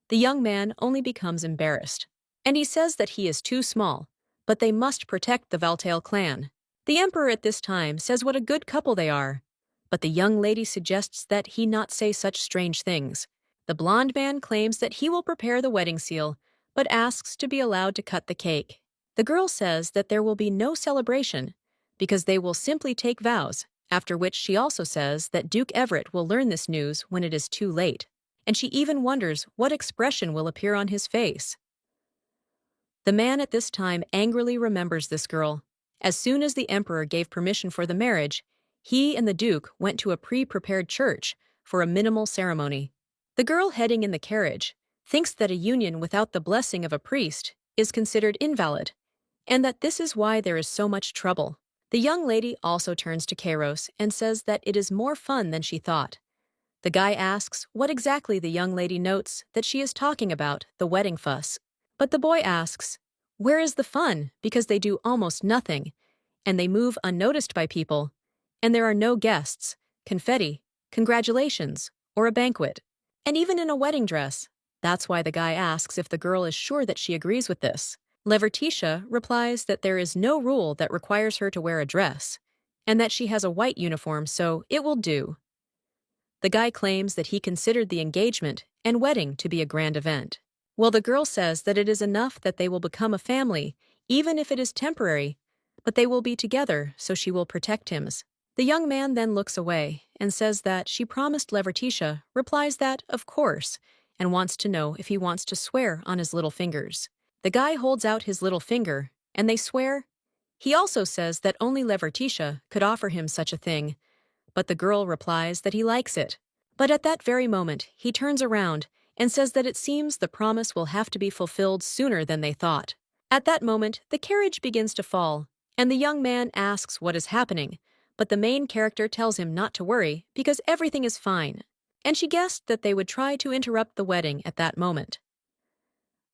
Speaker 1: The young man only becomes embarrassed, and he says that he is too small, but they must protect the Valtale clan. The emperor at this time says what a good couple they are, but the young lady suggests that he not say such strange things. The blond man claims that he will prepare the wedding seal, but asks to be allowed to cut the cake. The girl says that there will be no celebration because they will simply take vows, after which she also says that Duke Everett will learn this news when it is too late, and she even wonders what expression will appear on his face. The man at this time angrily remembers this girl. As soon as the emperor gave permission for the marriage, he and the duke went to a pre-prepared church for a minimal ceremony. The girl heading in the carriage thinks that a union without the blessing of a priest is considered invalid, and that this is why there is so much trouble. The young lady also turns to Kairos and says that it is more fun than she thought. The guy asks what exactly the young lady notes that she is talking about, the wedding fuss. But the boy asks, where is the fun, because they do almost nothing, and they move unnoticed by people, and there are no guests, confetti, congratulations, or a banquet, and even in a wedding dress. That's why the guy asks if the girl is sure that she agrees with this. Levertitia replies that there is no rule that requires her to wear a dress, and that she has a white uniform, so it will do. The guy claims that he considered the engagement and wedding to be a grand event. Well, the girl says that it is enough that they will become a family, even if it is temporary, but they will be together, so she will protect him. The young man then looks away and says that she promised. Levertitia replies that, of course, and wants to know if he wants to swear on his little fingers. The guy holds out his little finger, and they swear. He also says that only Levertitia could offer him such a thing, but the girl replies that he likes it. But at that very moment, he turns around and says that it seems the promise will have to be fulfilled sooner than they thought. At that moment, the carriage begins to fall, and the young man asks what is happening, but the main character tells him not to worry because everything is fine, and she guessed that they would try to interrupt the wedding at that moment.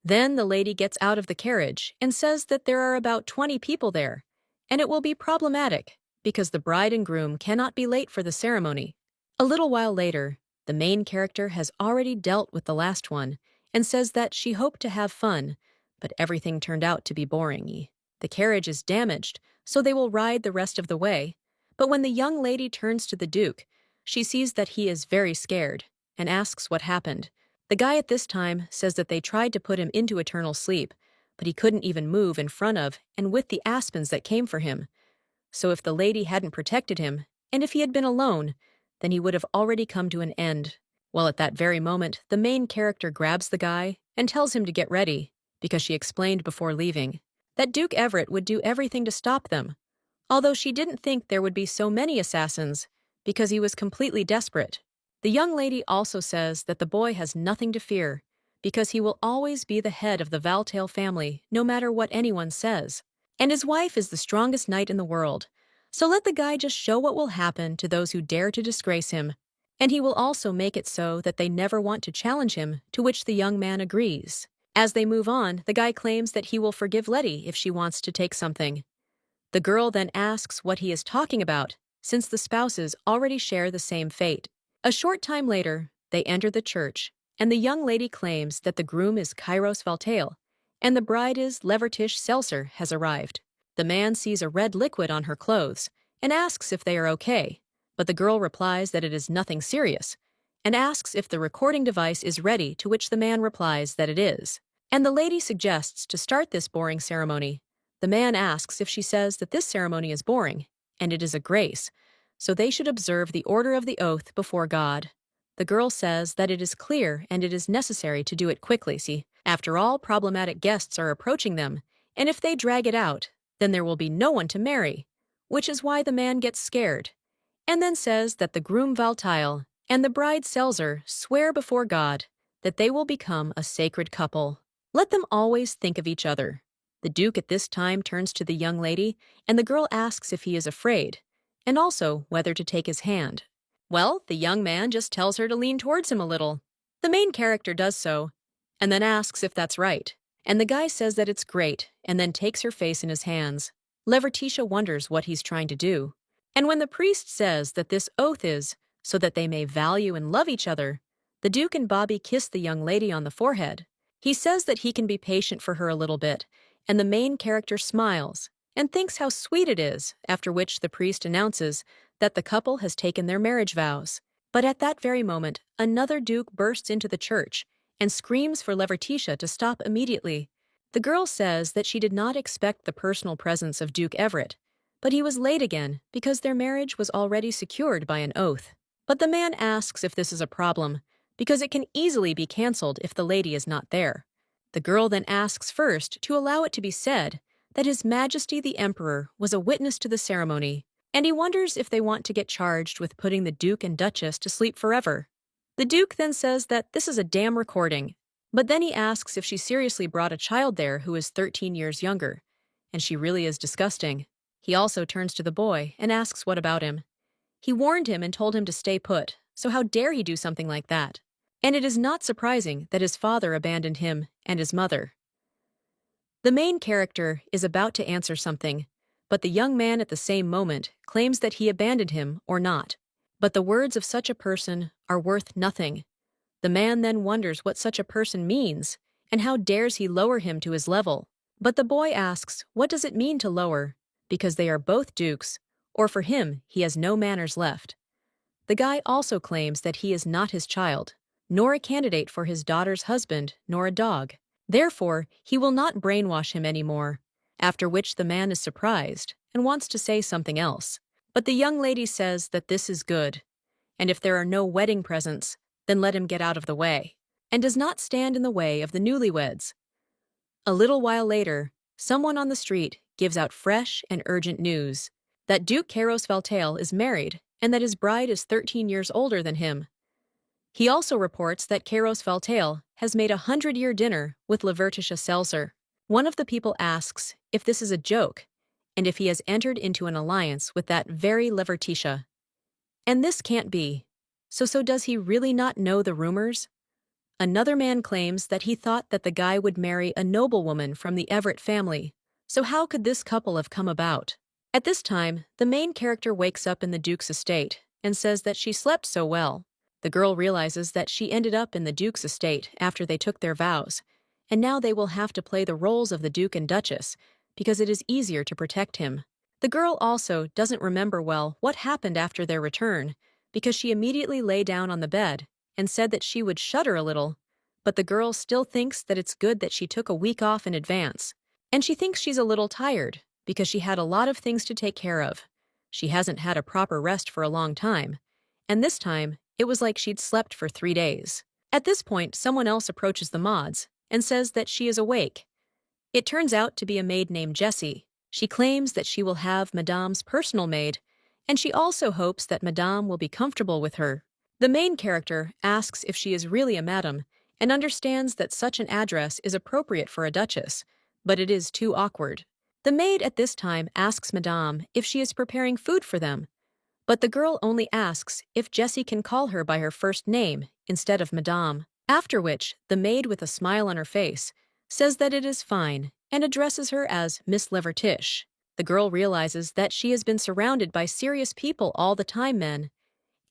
Speaker 1: Then the lady gets out of the carriage and says that there are about 20 people there, and it will be problematic because the bride and groom cannot be late for the ceremony. A little while later, the main character has already dealt with the last one and says that she hoped to have fun, but everything turned out to be boring. The carriage is damaged, so they will ride the rest of the way, but when the young lady turns to the duke, she sees that he is very scared and asks what happened. The guy at this time says that they tried to put him into eternal sleep, but he couldn't even move in front of and with the aspens that came for him. So if the lady hadn't protected him, and if he had been alone, then he would have already come to an end. Well, at that very moment, the main character grabs the guy and tells him to get ready, because she explained before leaving that Duke Everett would do everything to stop them, although she didn't think there would be so many assassins, because he was completely desperate. The young lady also says that the boy has nothing to fear, because he will always be the head of the Valtail family, no matter what anyone says. And his wife is the strongest knight in the world, so let the guy just show what will happen to those who dare to disgrace him, and he will also make it so that they never want to challenge him, to which the young man agrees. As they move on, the guy claims that he will forgive Letty if she wants to take something. The girl then asks what he is talking about, since the spouses already share the same fate. A short time later, they enter the church, and the young lady claims that the groom is Kairos Valtail, and the bride is Levertish Seltzer has arrived. The man sees a red liquid on her clothes and asks if they are okay, but the girl replies that it is nothing serious, and asks if the recording device is ready, to which the man replies that it is. And the lady suggests to start this boring ceremony. The man asks if she says that this ceremony is boring, and it is a grace, so they should observe the order of the oath before God. The girl says that it is clear and it is necessary to do it quickly. See, after all, problematic guests are approaching them, and if they drag it out, then there will be no one to marry, which is why the man gets scared, and then says that the groom Valtail and the bride Seltzer swear before God that they will become a sacred couple. Let them always think of each other. The duke at this time turns to the young lady, and the girl asks if he is afraid, and also whether to take his hand. Well, the young man just tells her to lean towards him a little. The main character does so, and then asks if that's right, and the guy says that it's great, and then takes her face in his hands. Levertitia wonders what he's trying to do, and when the priest says that this oath is so that they may value and love each other, the duke and Bobby kiss the young lady on the forehead. He says that he can be patient for her a little bit, and the main character smiles, and thinks how sweet it is, after which the priest announces that the couple has taken their marriage vows. But at that very moment, another duke bursts into the church and screams for Levertitia to stop immediately. The girl says that she did not expect the personal presence of Duke Everett, but he was late again because their marriage was already secured by an oath. But the man asks if this is a problem, because it can easily be cancelled if the lady is not there. The girl then asks first to allow it to be said that His Majesty the Emperor was a witness to the ceremony, and he wonders if they want to get charged with putting the Duke and Duchess to sleep forever. The Duke then says that this is a damn recording, but then he asks if she seriously brought a child there who is 13 years younger, and she really is disgusting. He also turns to the boy and asks what about him. He warned him and told him to stay put, so how dare he do something like that? And it is not surprising that his father abandoned him and his mother. The main character is about to answer something, but the young man at the same moment claims that he abandoned him or not. But the words of such a person are worth nothing. The man then wonders what such a person means, and how dares he lower him to his level. But the boy asks, what does it mean to lower? Because they are both dukes, or for him, he has no manners left. The guy also claims that he is not his child, nor a candidate for his daughter's husband, nor a dog. Therefore, he will not brainwash him anymore, after which the man is surprised and wants to say something else. But the young lady says that this is good, and if there are no wedding presents, then let him get out of the way, and does not stand in the way of the newlyweds. A little while later, someone on the street gives out fresh and urgent news that Duke Kairos Valtail is married and that his bride is 13 years older than him. He also reports that Kairos Valtail has made a 100-year dinner with Levertitia Seltzer. One of the people asks if this is a joke and if he has entered into an alliance with that very Levertitia. And this can't be. So does he really not know the rumors? Another man claims that he thought that the guy would marry a noblewoman from the Everett family. So how could this couple have come about? At this time, the main character wakes up in the Duke's estate and says that she slept so well. The girl realizes that she ended up in the Duke's estate after they took their vows, and now they will have to play the roles of the Duke and Duchess because it is easier to protect him. The girl also doesn't remember well what happened after their return because she immediately lay down on the bed and said that she would shudder a little, but the girl still thinks that it's good that she took a week off in advance, and she thinks she's a little tired because she had a lot of things to take care of. She hasn't had a proper rest for a long time, and this time, it was like she'd slept for 3 days. At this point, someone else approaches the mods and says that she is awake. It turns out to be a maid named Jessie. She claims that she will have Madame's personal maid, and she also hopes that Madame will be comfortable with her. The main character asks if she is really a madam and understands that such an address is appropriate for a duchess, but it is too awkward. The maid at this time asks Madame if she is preparing food for them, but the girl only asks if Jessie can call her by her first name instead of Madame, after which the maid with a smile on her face says that it is fine and addresses her as Miss Levertish. The girl realizes that she has been surrounded by serious people all the time, men,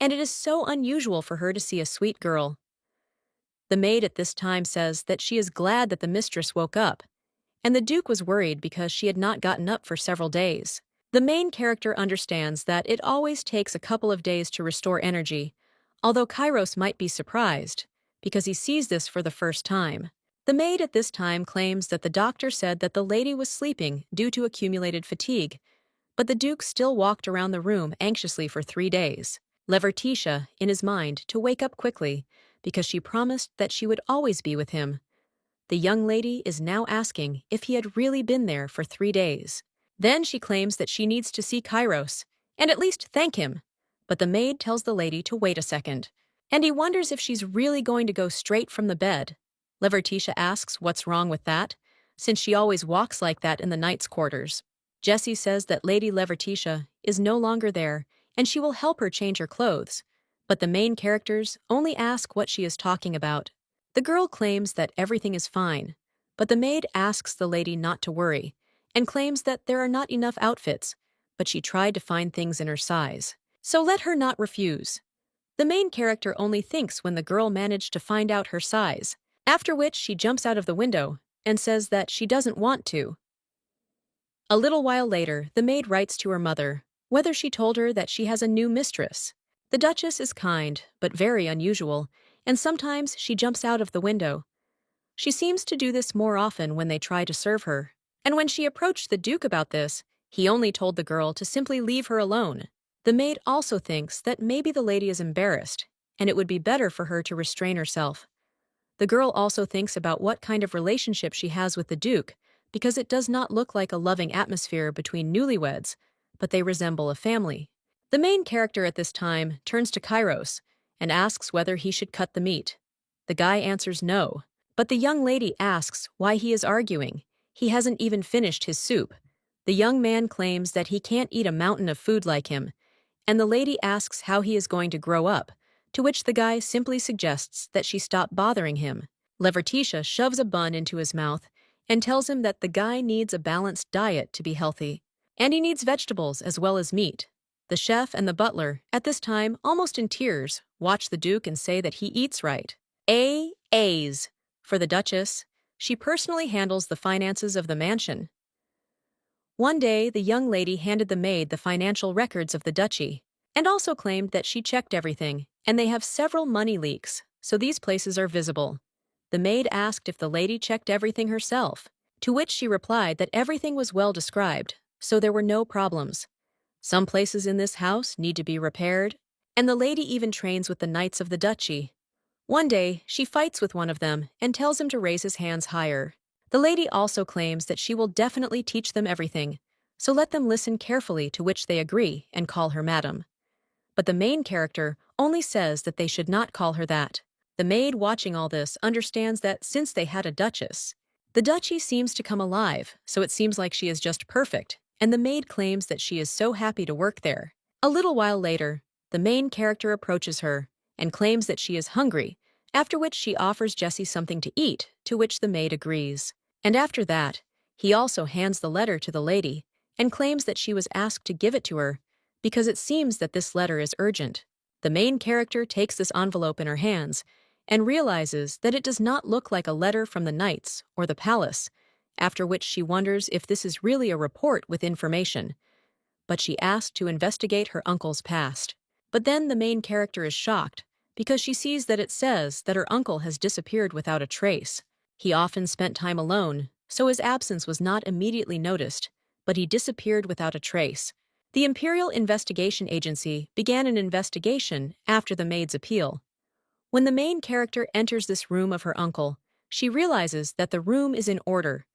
Speaker 1: and it is so unusual for her to see a sweet girl. The maid at this time says that she is glad that the mistress woke up, and the Duke was worried because she had not gotten up for several days. The main character understands that it always takes a couple of days to restore energy, although Kairos might be surprised, because he sees this for the first time. The maid at this time claims that the doctor said that the lady was sleeping due to accumulated fatigue, but the Duke still walked around the room anxiously for 3 days. Levertitia, in his mind, to wake up quickly, because she promised that she would always be with him. The young lady is now asking if he had really been there for 3 days. Then she claims that she needs to see Kairos, and at least thank him. But the maid tells the lady to wait a second, and he wonders if she's really going to go straight from the bed. Levertitia asks what's wrong with that, since she always walks like that in the knight's quarters. Jessie says that Lady Levertitia is no longer there, and she will help her change her clothes, but the main characters only ask what she is talking about. The girl claims that everything is fine, but the maid asks the lady not to worry, and claims that there are not enough outfits, but she tried to find things in her size. So let her not refuse. The main character only thinks when the girl managed to find out her size, after which she jumps out of the window and says that she doesn't want to. A little while later, the maid writes to her mother whether she told her that she has a new mistress. The Duchess is kind, but very unusual, and sometimes she jumps out of the window. She seems to do this more often when they try to serve her. And when she approached the Duke about this, he only told the girl to simply leave her alone. The maid also thinks that maybe the lady is embarrassed, and it would be better for her to restrain herself. The girl also thinks about what kind of relationship she has with the Duke, because it does not look like a loving atmosphere between newlyweds, but they resemble a family. The main character at this time turns to Kairos and asks whether he should cut the meat. The guy answers no, but the young lady asks why he is arguing. He hasn't even finished his soup. The young man claims that he can't eat a mountain of food like him, and the lady asks how he is going to grow up, to which the guy simply suggests that she stop bothering him. Levertitia shoves a bun into his mouth and tells him that the guy needs a balanced diet to be healthy, and he needs vegetables as well as meat. The chef and the butler, at this time almost in tears, watch the Duke and say that he eats right. A's for the Duchess. She personally handles the finances of the mansion. One day, the young lady handed the maid the financial records of the duchy, and also claimed that she checked everything, and they have several money leaks, so these places are visible. The maid asked if the lady checked everything herself, to which she replied that everything was well described, so there were no problems. Some places in this house need to be repaired, and the lady even trains with the knights of the duchy. One day, she fights with one of them and tells him to raise his hands higher. The lady also claims that she will definitely teach them everything, so let them listen carefully, to which they agree and call her madam. But the main character only says that they should not call her that. The maid watching all this understands that since they had a duchess, the duchy seems to come alive, so it seems like she is just perfect, and the maid claims that she is so happy to work there. A little while later, the main character approaches her and claims that she is hungry, after which she offers Jessie something to eat, to which the maid agrees. And after that, he also hands the letter to the lady and claims that she was asked to give it to her because it seems that this letter is urgent. The main character takes this envelope in her hands and realizes that it does not look like a letter from the knights or the palace, after which she wonders if this is really a report with information. But she asked to investigate her uncle's past. But then the main character is shocked because she sees that it says that her uncle has disappeared without a trace. He often spent time alone, so his absence was not immediately noticed, but he disappeared without a trace. The Imperial Investigation Agency began an investigation after the maid's appeal. When the main character enters this room of her uncle, she realizes that the room is in order,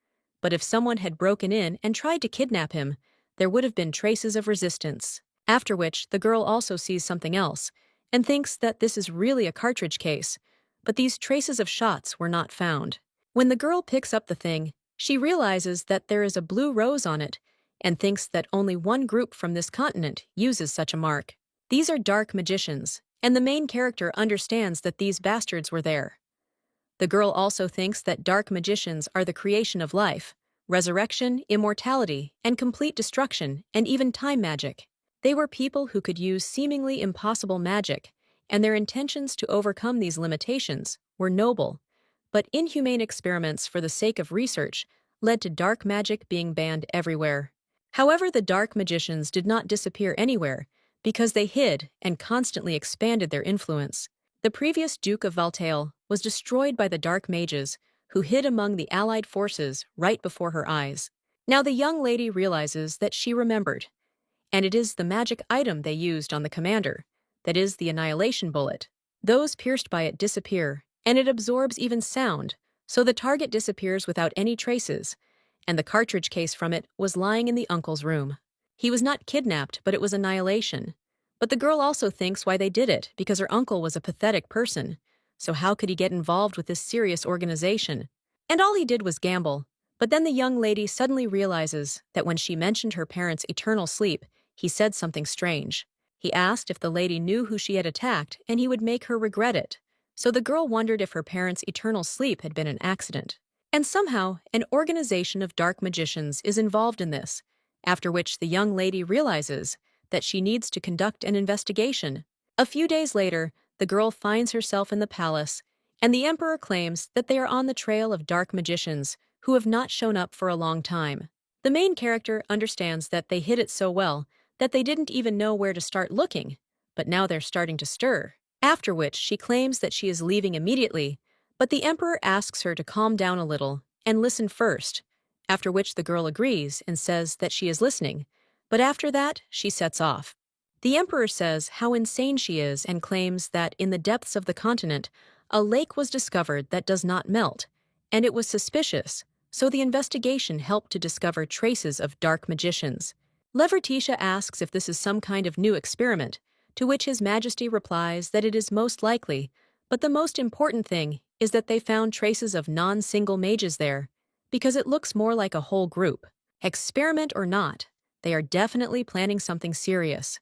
Speaker 1: but if someone had broken in and tried to kidnap him, there would have been traces of resistance. After which, the girl also sees something else and thinks that this is really a cartridge case, but these traces of shots were not found. When the girl picks up the thing, she realizes that there is a blue rose on it and thinks that only one group from this continent uses such a mark. These are dark magicians, and the main character understands that these bastards were there. The girl also thinks that dark magicians are the creation of life, resurrection, immortality, and complete destruction, and even time magic. They were people who could use seemingly impossible magic, and their intentions to overcome these limitations were noble. But inhumane experiments for the sake of research led to dark magic being banned everywhere. However, the dark magicians did not disappear anywhere because they hid and constantly expanded their influence. The previous Duke of Valtail was destroyed by the dark mages who hid among the allied forces right before her eyes. Now the young lady realizes that she remembered, and it is the magic item they used on the commander, that is the annihilation bullet. Those pierced by it disappear, and it absorbs even sound, so the target disappears without any traces, and the cartridge case from it was lying in the uncle's room. He was not kidnapped, but it was annihilation. But the girl also thinks why they did it, because her uncle was a pathetic person, so how could he get involved with this serious organization? And all he did was gamble. But then the young lady suddenly realizes that when she mentioned her parents' eternal sleep, he said something strange. He asked if the lady knew who she had attacked, and he would make her regret it. So the girl wondered if her parents' eternal sleep had been an accident. And somehow, an organization of dark magicians is involved in this, after which the young lady realizes that she needs to conduct an investigation. A few days later, the girl finds herself in the palace, and the emperor claims that they are on the trail of dark magicians who have not shown up for a long time. The main character understands that they hid it so well that they didn't even know where to start looking, but now they're starting to stir. After which she claims that she is leaving immediately, but the emperor asks her to calm down a little and listen first, after which the girl agrees and says that she is listening, but after that she sets off. The emperor says how insane she is and claims that in the depths of the continent, a lake was discovered that does not melt, and it was suspicious, so the investigation helped to discover traces of dark magicians. Levertitia asks if this is some kind of new experiment, to which His Majesty replies that it is most likely, but the most important thing is that they found traces of non-single mages there, because it looks more like a whole group. Experiment or not, they are definitely planning something serious.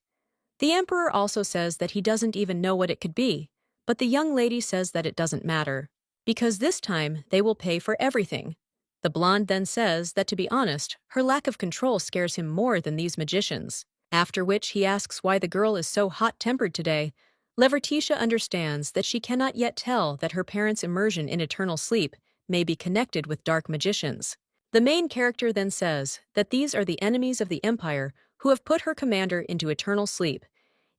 Speaker 1: The emperor also says that he doesn't even know what it could be, but the young lady says that it doesn't matter, because this time they will pay for everything. The blonde then says that, to be honest, her lack of control scares him more than these magicians. After which he asks why the girl is so hot-tempered today. Levertitia understands that she cannot yet tell that her parents' immersion in eternal sleep may be connected with dark magicians. The main character then says that these are the enemies of the Empire who have put her commander into eternal sleep,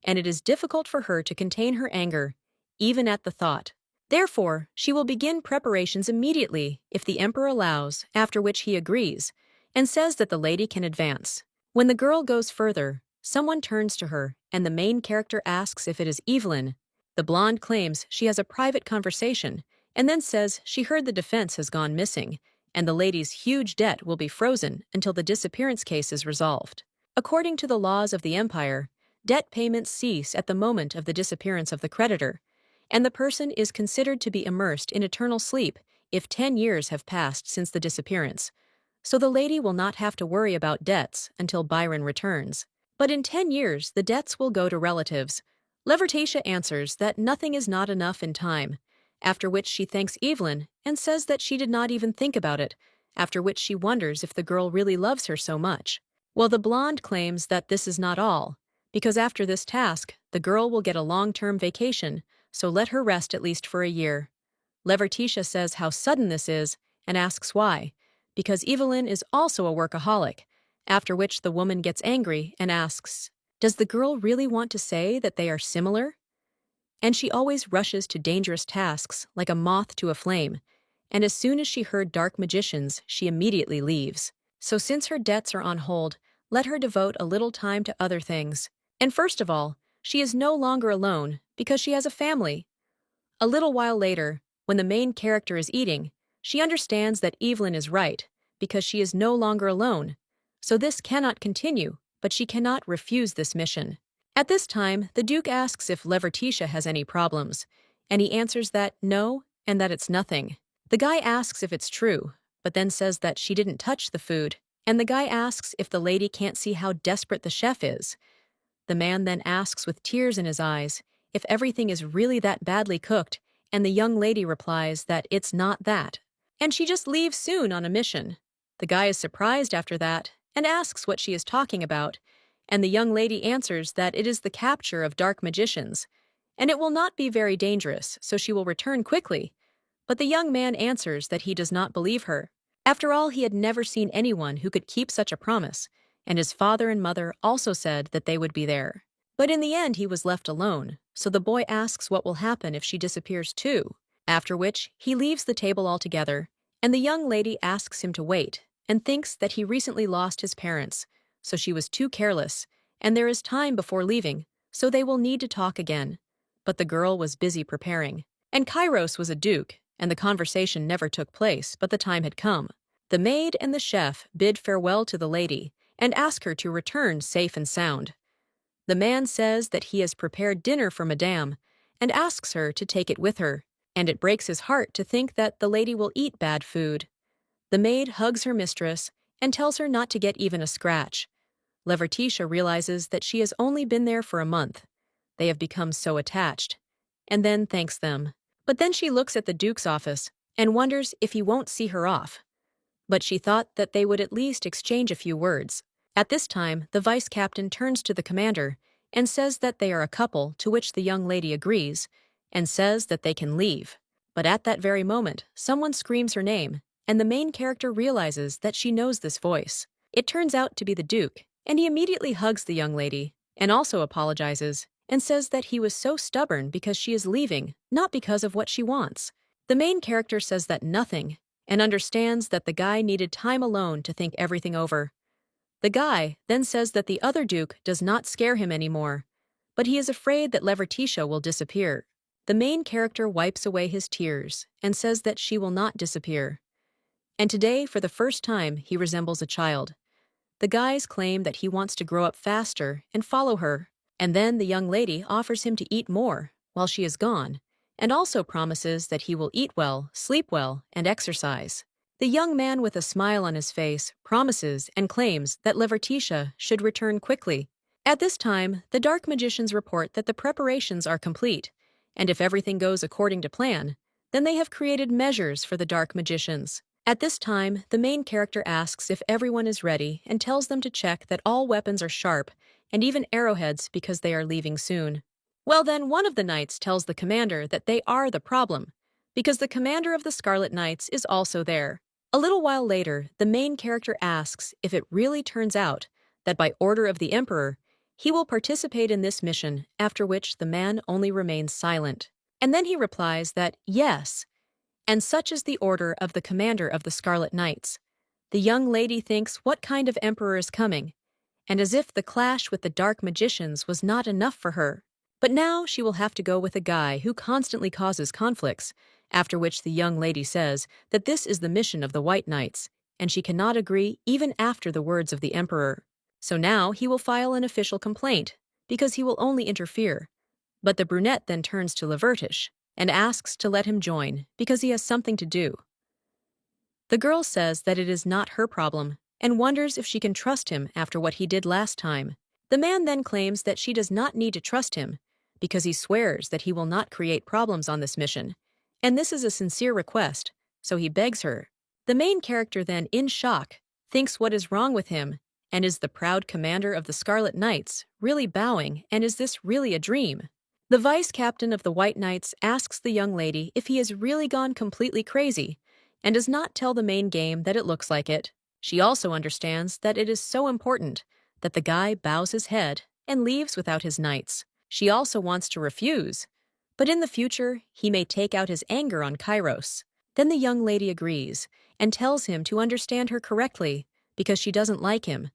Speaker 1: and it is difficult for her to contain her anger, even at the thought. Therefore, she will begin preparations immediately if the emperor allows, after which he agrees, and says that the lady can advance. When the girl goes further, someone turns to her, and the main character asks if it is Evelyn. The blonde claims she has a private conversation, and then says she heard the defense has gone missing, and the lady's huge debt will be frozen until the disappearance case is resolved. According to the laws of the Empire, debt payments cease at the moment of the disappearance of the creditor, and the person is considered to be immersed in eternal sleep if 10 years have passed since the disappearance, so the lady will not have to worry about debts until Byron returns. But in 10 years, the debts will go to relatives. Levertatia answers that nothing is not enough in time, after which she thanks Evelyn and says that she did not even think about it, after which she wonders if the girl really loves her so much. Well, the blonde claims that this is not all, because after this task, the girl will get a long-term vacation, so let her rest at least for a year. Levertitia says how sudden this is and asks why, because Evelyn is also a workaholic, after which the woman gets angry and asks, does the girl really want to say that they are similar? And she always rushes to dangerous tasks like a moth to a flame, and as soon as she heard dark magicians, she immediately leaves. So since her debts are on hold, let her devote a little time to other things. And first of all, she is no longer alone because she has a family. A little while later, when the main character is eating, she understands that Evelyn is right because she is no longer alone. So this cannot continue, but she cannot refuse this mission. At this time, the Duke asks if Levertitia has any problems, and he answers that no, and that it's nothing. The guy asks if it's true, but then says that she didn't touch the food, and the guy asks if the lady can't see how desperate the chef is. The man then asks with tears in his eyes if everything is really that badly cooked, and the young lady replies that it's not that, and she just leaves soon on a mission. The guy is surprised after that and asks what she is talking about, and the young lady answers that it is the capture of dark magicians, and it will not be very dangerous, so she will return quickly. But the young man answers that he does not believe her. After all, he had never seen anyone who could keep such a promise, and his father and mother also said that they would be there. But in the end, he was left alone, so the boy asks what will happen if she disappears too, after which he leaves the table altogether, and the young lady asks him to wait, and thinks that he recently lost his parents, so she was too careless, and there is time before leaving, so they will need to talk again. But the girl was busy preparing, and Kairos was a duke, and the conversation never took place, but the time had come. The maid and the chef bid farewell to the lady and ask her to return safe and sound. The man says that he has prepared dinner for Madame and asks her to take it with her, and it breaks his heart to think that the lady will eat bad food. The maid hugs her mistress and tells her not to get even a scratch. Levertitia realizes that she has only been there for a month. They have become so attached, and then thanks them. But then she looks at the Duke's office and wonders if he won't see her off. But she thought that they would at least exchange a few words. At this time, the vice captain turns to the commander and says that they are a couple, to which the young lady agrees and says that they can leave. But at that very moment, someone screams her name, and the main character realizes that she knows this voice. It turns out to be the Duke, and he immediately hugs the young lady, and also apologizes, and says that he was so stubborn because she is leaving, not because of what she wants. The main character says that nothing, and understands that the guy needed time alone to think everything over. The guy then says that the other Duke does not scare him anymore, but he is afraid that Levertitia will disappear. The main character wipes away his tears and says that she will not disappear. And today, for the first time, he resembles a child. The guys claim that he wants to grow up faster and follow her, and then the young lady offers him to eat more while she is gone, and also promises that he will eat well, sleep well, and exercise. The young man with a smile on his face promises and claims that Levertitia should return quickly. At this time, the dark magicians report that the preparations are complete, and if everything goes according to plan, then they have created measures for the dark magicians. At this time, the main character asks if everyone is ready and tells them to check that all weapons are sharp, and even arrowheads because they are leaving soon. Well then, one of the knights tells the commander that they are the problem, because the commander of the Scarlet Knights is also there. A little while later, the main character asks if it really turns out that by order of the Emperor, he will participate in this mission, after which the man only remains silent. And then he replies that yes, and such is the order of the commander of the Scarlet Knights. The young lady thinks what kind of emperor is coming, and as if the clash with the dark magicians was not enough for her. But now she will have to go with a guy who constantly causes conflicts, after which the young lady says that this is the mission of the White Knights, and she cannot agree even after the words of the emperor. So now he will file an official complaint, because he will only interfere. But the brunette then turns to Levertish and asks to let him join because he has something to do. The girl says that it is not her problem and wonders if she can trust him after what he did last time. The man then claims that she does not need to trust him because he swears that he will not create problems on this mission, and this is a sincere request, so he begs her. The main character then, in shock, thinks what is wrong with him, and is the proud commander of the Scarlet Knights really bowing, and is this really a dream? The vice captain of the White Knights asks the young lady if he has really gone completely crazy, and does not tell the main game that it looks like it. She also understands that it is so important that the guy bows his head and leaves without his knights. She also wants to refuse, but in the future he may take out his anger on Kairos. Then the young lady agrees and tells him to understand her correctly because she doesn't like him,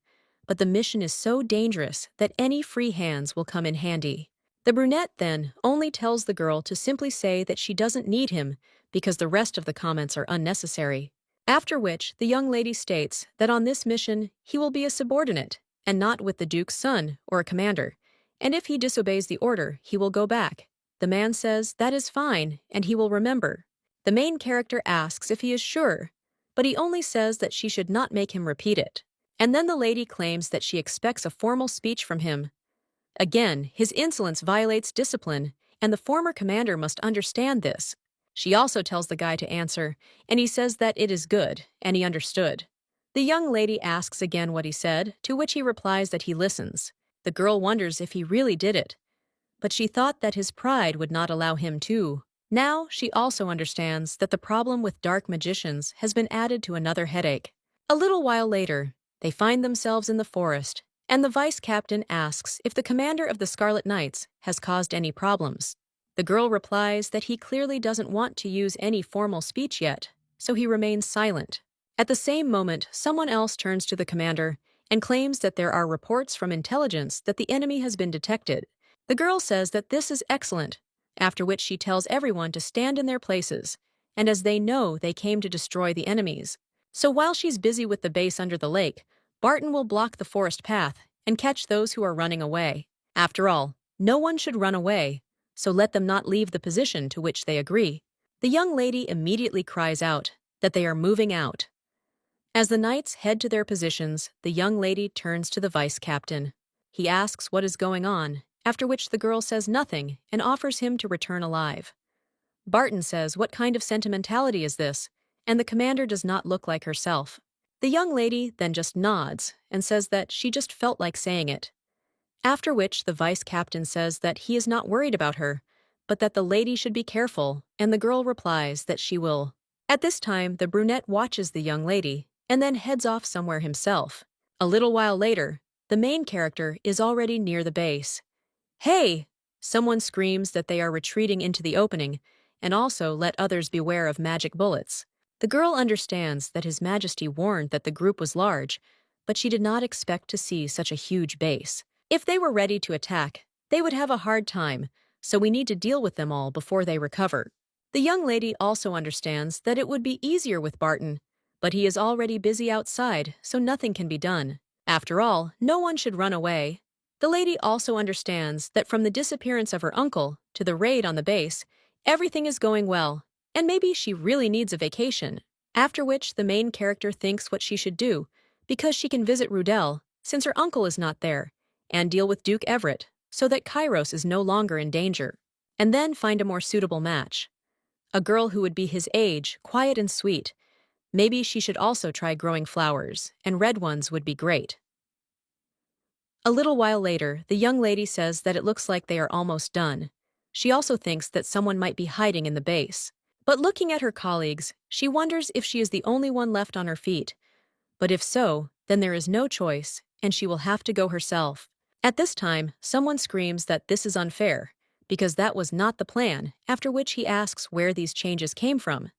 Speaker 1: but the mission is so dangerous that any free hands will come in handy. The brunette then only tells the girl to simply say that she doesn't need him because the rest of the comments are unnecessary. After which, the young lady states that on this mission he will be a subordinate and not with the Duke's son or a commander, and if he disobeys the order, he will go back. The man says that is fine and he will remember. The main character asks if he is sure, but he only says that she should not make him repeat it. And then the lady claims that she expects a formal speech from him. Again, his insolence violates discipline, and the former commander must understand this. She also tells the guy to answer, and he says that it is good, and he understood. The young lady asks again what he said, to which he replies that he listens. The girl wonders if he really did it, but she thought that his pride would not allow him to. Now she also understands that the problem with dark magicians has been added to another headache. A little while later, they find themselves in the forest, and the vice captain asks if the commander of the Scarlet Knights has caused any problems. The girl replies that he clearly doesn't want to use any formal speech yet, so he remains silent. At the same moment, someone else turns to the commander and claims that there are reports from intelligence that the enemy has been detected. The girl says that this is excellent, after which she tells everyone to stand in their places, and as they know, they came to destroy the enemies. So while she's busy with the base under the lake, Barton will block the forest path and catch those who are running away. After all, no one should run away, so let them not leave the position to which they agree. The young lady immediately cries out that they are moving out. As the knights head to their positions, the young lady turns to the vice captain. He asks what is going on, after which the girl says nothing and offers him to return alive. Barton says what kind of sentimentality is this, and the commander does not look like herself. The young lady then just nods and says that she just felt like saying it. After which the vice captain says that he is not worried about her, but that the lady should be careful, and the girl replies that she will. At this time, the brunette watches the young lady and then heads off somewhere himself. A little while later, the main character is already near the base. Hey! Someone screams that they are retreating into the opening, and also let others beware of magic bullets. The girl understands that His Majesty warned that the group was large, but she did not expect to see such a huge base. If they were ready to attack, they would have a hard time, so we need to deal with them all before they recover. The young lady also understands that it would be easier with Barton, but he is already busy outside, so nothing can be done. After all, no one should run away. The lady also understands that from the disappearance of her uncle to the raid on the base, everything is going well, and maybe she really needs a vacation. After which the main character thinks what she should do, because she can visit Rudel, since her uncle is not there, and deal with Duke Everett, so that Kairos is no longer in danger. And then find a more suitable match. A girl who would be his age, quiet and sweet. Maybe she should also try growing flowers, and red ones would be great. A little while later, the young lady says that it looks like they are almost done. She also thinks that someone might be hiding in the base. But looking at her colleagues, she wonders if she is the only one left on her feet. But if so, then there is no choice, and she will have to go herself. At this time, someone screams that this is unfair, because that was not the plan, after which he asks where these changes came from.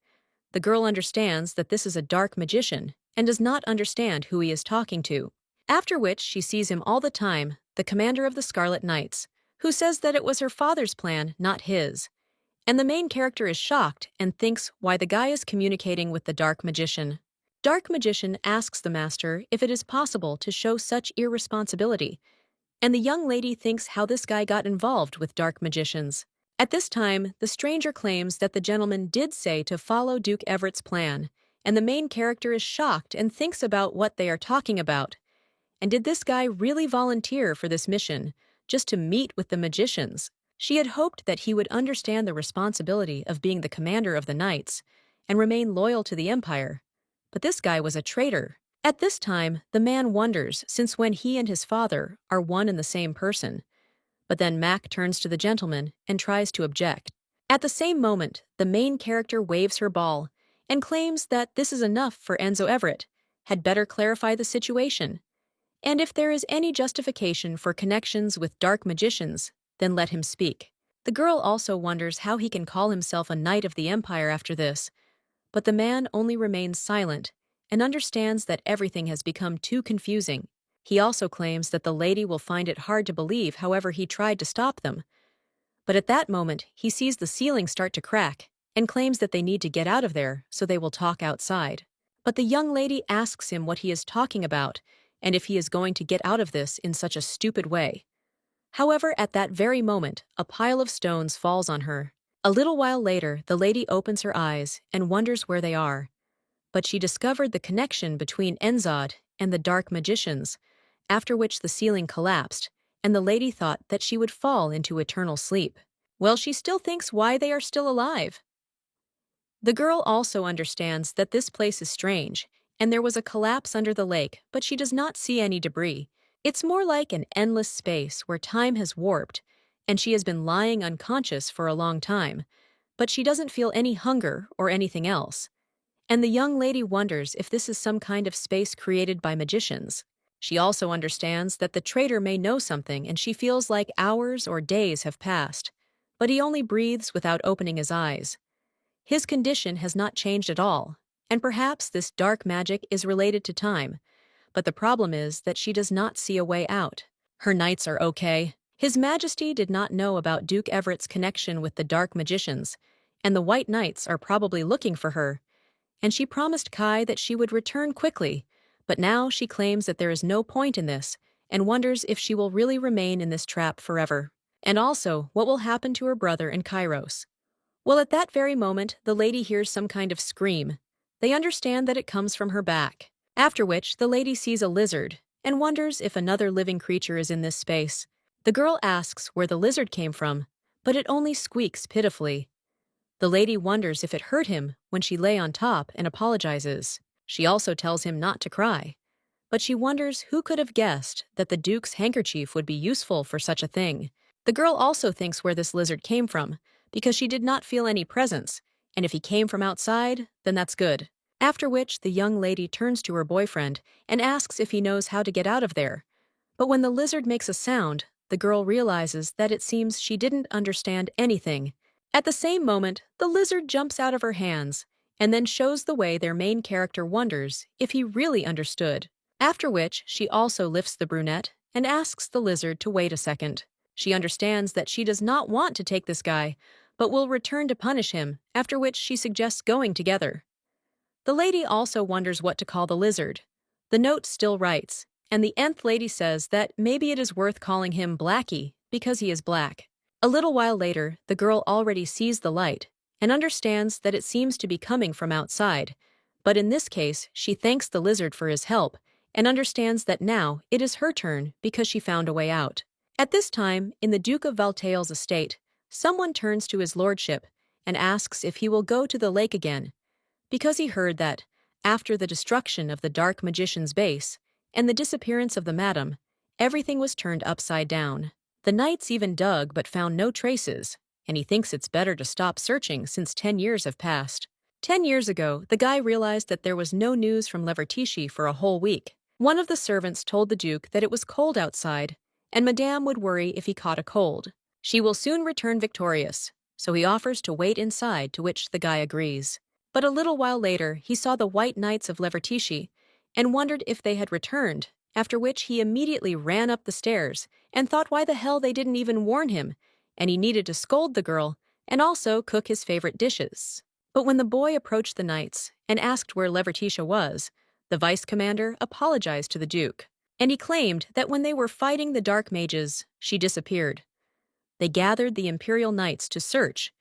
Speaker 1: The girl understands that this is a dark magician, and does not understand who he is talking to. After which she sees him all the time, the commander of the Scarlet Knights, who says that it was her father's plan, not his. And the main character is shocked and thinks why the guy is communicating with the dark magician. Dark magician asks the master if it is possible to show such irresponsibility, and the young lady thinks how this guy got involved with dark magicians. At this time, the stranger claims that the gentleman did say to follow Duke Everett's plan, and the main character is shocked and thinks about what they are talking about. And did this guy really volunteer for this mission, just to meet with the magicians? She had hoped that he would understand the responsibility of being the commander of the knights, and remain loyal to the Empire. But this guy was a traitor. At this time, the man wonders since when he and his father are one and the same person. But then Mac turns to the gentleman and tries to object. At the same moment, the main character waves her ball, and claims that this is enough for Enzo Everett, had better clarify the situation. And if there is any justification for connections with dark magicians, then let him speak. The girl also wonders how he can call himself a knight of the Empire after this, but the man only remains silent and understands that everything has become too confusing. He also claims that the lady will find it hard to believe however he tried to stop them. But at that moment, he sees the ceiling start to crack and claims that they need to get out of there so they will talk outside. But the young lady asks him what he is talking about and if he is going to get out of this in such a stupid way. However, at that very moment, a pile of stones falls on her. A little while later, the lady opens her eyes and wonders where they are. But she discovered the connection between Enzod and the dark magicians, after which the ceiling collapsed, and the lady thought that she would fall into eternal sleep. Well, she still thinks why they are still alive. The girl also understands that this place is strange, and there was a collapse under the lake, but she does not see any debris. It's more like an endless space where time has warped, and she has been lying unconscious for a long time, but she doesn't feel any hunger or anything else. And the young lady wonders if this is some kind of space created by magicians. She also understands that the traitor may know something and she feels like hours or days have passed, but he only breathes without opening his eyes. His condition has not changed at all, and perhaps this dark magic is related to time, but the problem is that she does not see a way out. Her knights are okay. His Majesty did not know about Duke Everett's connection with the dark magicians, and the White Knights are probably looking for her. And she promised Kai that she would return quickly, but now she claims that there is no point in this, and wonders if she will really remain in this trap forever. And also, what will happen to her brother and Kairos? Well, at that very moment, the lady hears some kind of scream. They understand that it comes from her back. After which, the lady sees a lizard, and wonders if another living creature is in this space. The girl asks where the lizard came from, but it only squeaks pitifully. The lady wonders if it hurt him when she lay on top and apologizes. She also tells him not to cry. But she wonders who could have guessed that the Duke's handkerchief would be useful for such a thing. The girl also thinks where this lizard came from, because she did not feel any presence, and if he came from outside, then that's good. After which, the young lady turns to her boyfriend and asks if he knows how to get out of there. But when the lizard makes a sound, the girl realizes that it seems she didn't understand anything. At the same moment, the lizard jumps out of her hands and then shows the way their main character wonders if he really understood. After which, she also lifts the brunette and asks the lizard to wait a second. She understands that she does not want to take this guy, but will return to punish him, after which she suggests going together. The lady also wonders what to call the lizard. The note still writes, and the nth lady says that maybe it is worth calling him Blackie because he is black. A little while later, the girl already sees the light and understands that it seems to be coming from outside, but in this case, she thanks the lizard for his help and understands that now it is her turn because she found a way out. At this time, in the Duke of Valtail's estate, someone turns to his lordship and asks if he will go to the lake again, because he heard that, after the destruction of the dark magician's base and the disappearance of the madam, everything was turned upside down. The knights even dug but found no traces, and he thinks it's better to stop searching since 10 years have passed. 10 years ago, the guy realized that there was no news from Levertici for a whole week. One of the servants told the Duke that it was cold outside, and Madame would worry if he caught a cold. She will soon return victorious, so he offers to wait inside, to which the guy agrees. But a little while later, he saw the White Knights of Levertici and wondered if they had returned, after which he immediately ran up the stairs and thought why the hell they didn't even warn him, and he needed to scold the girl and also cook his favorite dishes. But when the boy approached the knights and asked where Leverticia was, the vice commander apologized to the Duke, and he claimed that when they were fighting the dark mages, she disappeared. They gathered the Imperial Knights to search,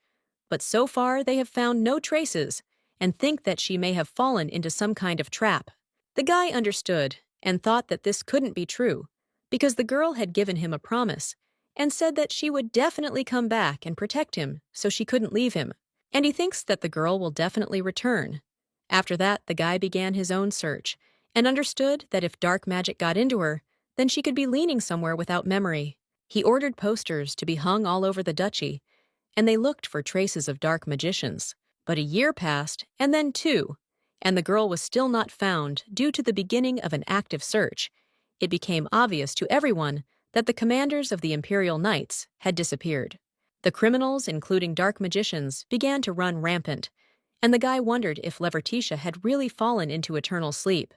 Speaker 1: but so far they have found no traces and think that she may have fallen into some kind of trap. The guy understood and thought that this couldn't be true, because the girl had given him a promise and said that she would definitely come back and protect him, so she couldn't leave him. And he thinks that the girl will definitely return. After that, the guy began his own search and understood that if dark magic got into her, then she could be leaning somewhere without memory. He ordered posters to be hung all over the duchy, and they looked for traces of dark magicians. But a year passed, and then 2, and the girl was still not found due to the beginning of an active search. It became obvious to everyone that the commanders of the Imperial Knights had disappeared. The criminals, including dark magicians, began to run rampant, and the guy wondered if Leverticia had really fallen into eternal sleep.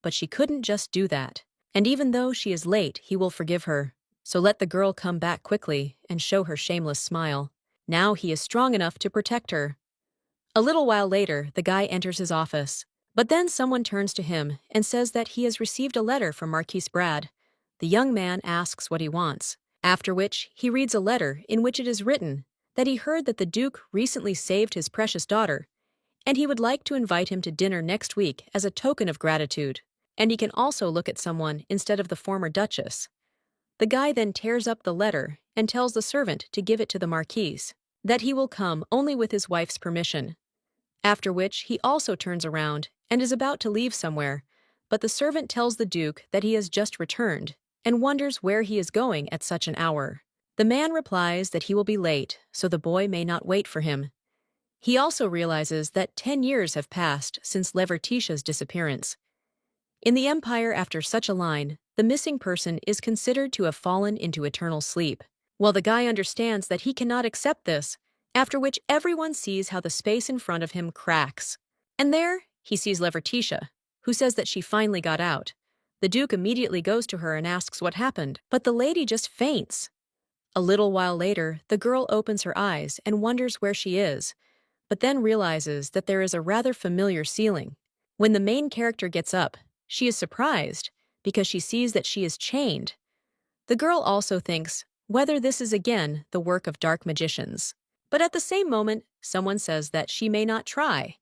Speaker 1: But she couldn't just do that, and even though she is late, he will forgive her. So let the girl come back quickly and show her shameless smile. Now he is strong enough to protect her. A little while later, the guy enters his office, but then someone turns to him and says that he has received a letter from Marquis Brad. The young man asks what he wants, after which he reads a letter in which it is written that he heard that the Duke recently saved his precious daughter, and he would like to invite him to dinner next week as a token of gratitude, and he can also look at someone instead of the former Duchess. The guy then tears up the letter and tells the servant to give it to the Marquis, that he will come only with his wife's permission. After which, he also turns around and is about to leave somewhere, but the servant tells the Duke that he has just returned and wonders where he is going at such an hour. The man replies that he will be late, so the boy may not wait for him. He also realizes that 10 years have passed since Leverticia's disappearance. In the Empire, after such a line, the missing person is considered to have fallen into eternal sleep. While the guy understands that he cannot accept this, after which everyone sees how the space in front of him cracks. And there, he sees Leverticia, who says that she finally got out. The Duke immediately goes to her and asks what happened, but the lady just faints. A little while later, the girl opens her eyes and wonders where she is, but then realizes that there is a rather familiar ceiling. When the main character gets up, she is surprised because she sees that she is chained. The girl also thinks whether this is again the work of dark magicians. But at the same moment, someone says that she may not try,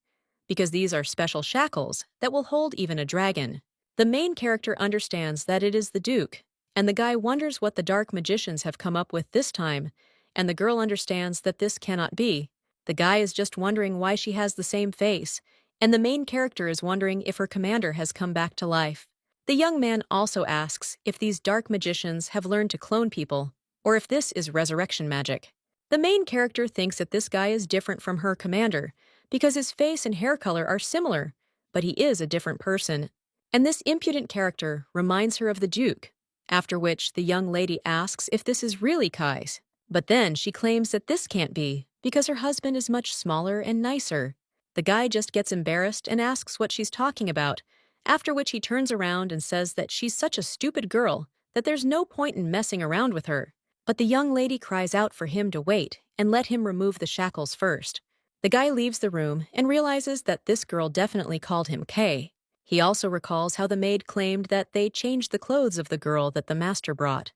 Speaker 1: because these are special shackles that will hold even a dragon. The main character understands that it is the Duke, and the guy wonders what the dark magicians have come up with this time, and the girl understands that this cannot be. The guy is just wondering why she has the same face, and the main character is wondering if her commander has come back to life. The young man also asks if these dark magicians have learned to clone people, or if this is resurrection magic. The main character thinks that this guy is different from her commander because his face and hair color are similar, but he is a different person. And this impudent character reminds her of the Duke, after which the young lady asks if this is really Kai's. But then she claims that this can't be, because her husband is much smaller and nicer. The guy just gets embarrassed and asks what she's talking about, after which he turns around and says that she's such a stupid girl that there's no point in messing around with her. But the young lady cries out for him to wait and let him remove the shackles first. The guy leaves the room and realizes that this girl definitely called him Kay. He also recalls how the maid claimed that they changed the clothes of the girl that the master brought,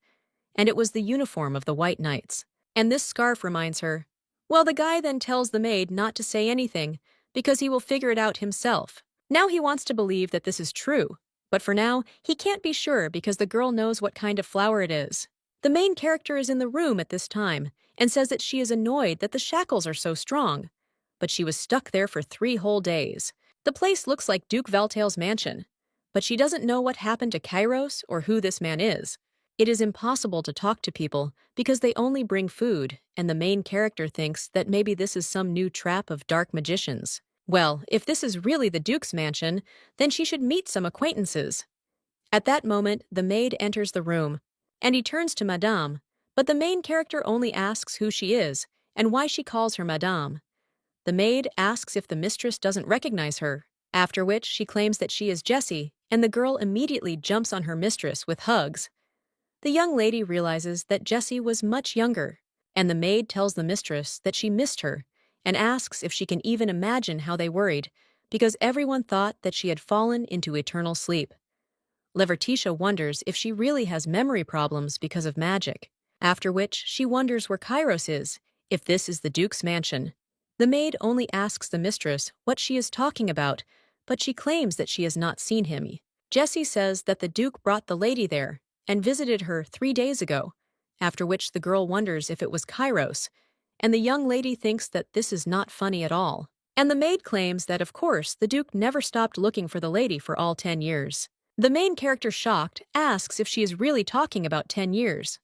Speaker 1: and it was the uniform of the White Knights. And this scarf reminds her. Well, the guy then tells the maid not to say anything because he will figure it out himself. Now he wants to believe that this is true, but for now, he can't be sure because the girl knows what kind of flower it is. The main character is in the room at this time and says that she is annoyed that the shackles are so strong, but she was stuck there for 3 whole days. The place looks like Duke Valtail's mansion, but she doesn't know what happened to Kairos or who this man is. It is impossible to talk to people because they only bring food, and the main character thinks that maybe this is some new trap of dark magicians. Well, if this is really the Duke's mansion, then she should meet some acquaintances. At that moment, the maid enters the room, and he turns to Madame, but the main character only asks who she is and why she calls her Madame. The maid asks if the mistress doesn't recognize her, after which she claims that she is Jessie, and the girl immediately jumps on her mistress with hugs. The young lady realizes that Jessie was much younger, and the maid tells the mistress that she missed her and asks if she can even imagine how they worried, because everyone thought that she had fallen into eternal sleep. Levertitia wonders if she really has memory problems because of magic, after which she wonders where Kairos is, if this is the Duke's mansion. The maid only asks the mistress what she is talking about, but she claims that she has not seen him. Jessie says that the Duke brought the lady there and visited her 3 days ago, after which the girl wonders if it was Kairos, and the young lady thinks that this is not funny at all. And the maid claims that, of course, the Duke never stopped looking for the lady for all 10 years. The main character, shocked, asks if she is really talking about 10 years.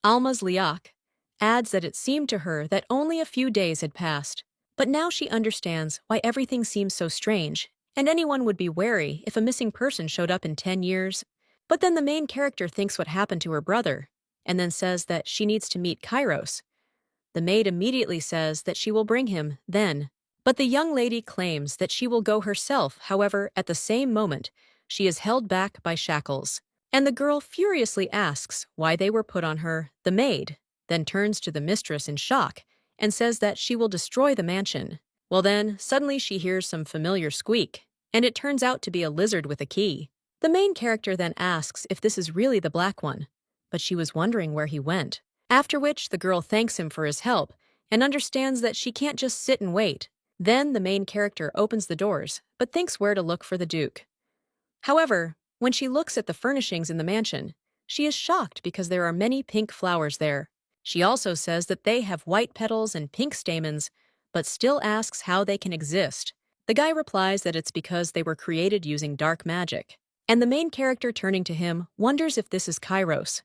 Speaker 1: Alma's Liak adds that it seemed to her that only a few days had passed, but now she understands why everything seems so strange, and anyone would be wary if a missing person showed up in 10 years. But then the main character thinks what happened to her brother, and then says that she needs to meet Kairos. The maid immediately says that she will bring him then, but the young lady claims that she will go herself. However, at the same moment, she is held back by shackles, and the girl furiously asks why they were put on her. The maid then turns to the mistress in shock and says that she will destroy the mansion. Well then, suddenly she hears some familiar squeak, and it turns out to be a lizard with a key. The main character then asks if this is really the black one, but she was wondering where he went. After which, the girl thanks him for his help and understands that she can't just sit and wait. Then the main character opens the doors, but thinks where to look for the Duke. However, when she looks at the furnishings in the mansion, she is shocked because there are many pink flowers there. She also says that they have white petals and pink stamens, but still asks how they can exist. The guy replies that it's because they were created using dark magic. And the main character, turning to him, wonders if this is Kairos.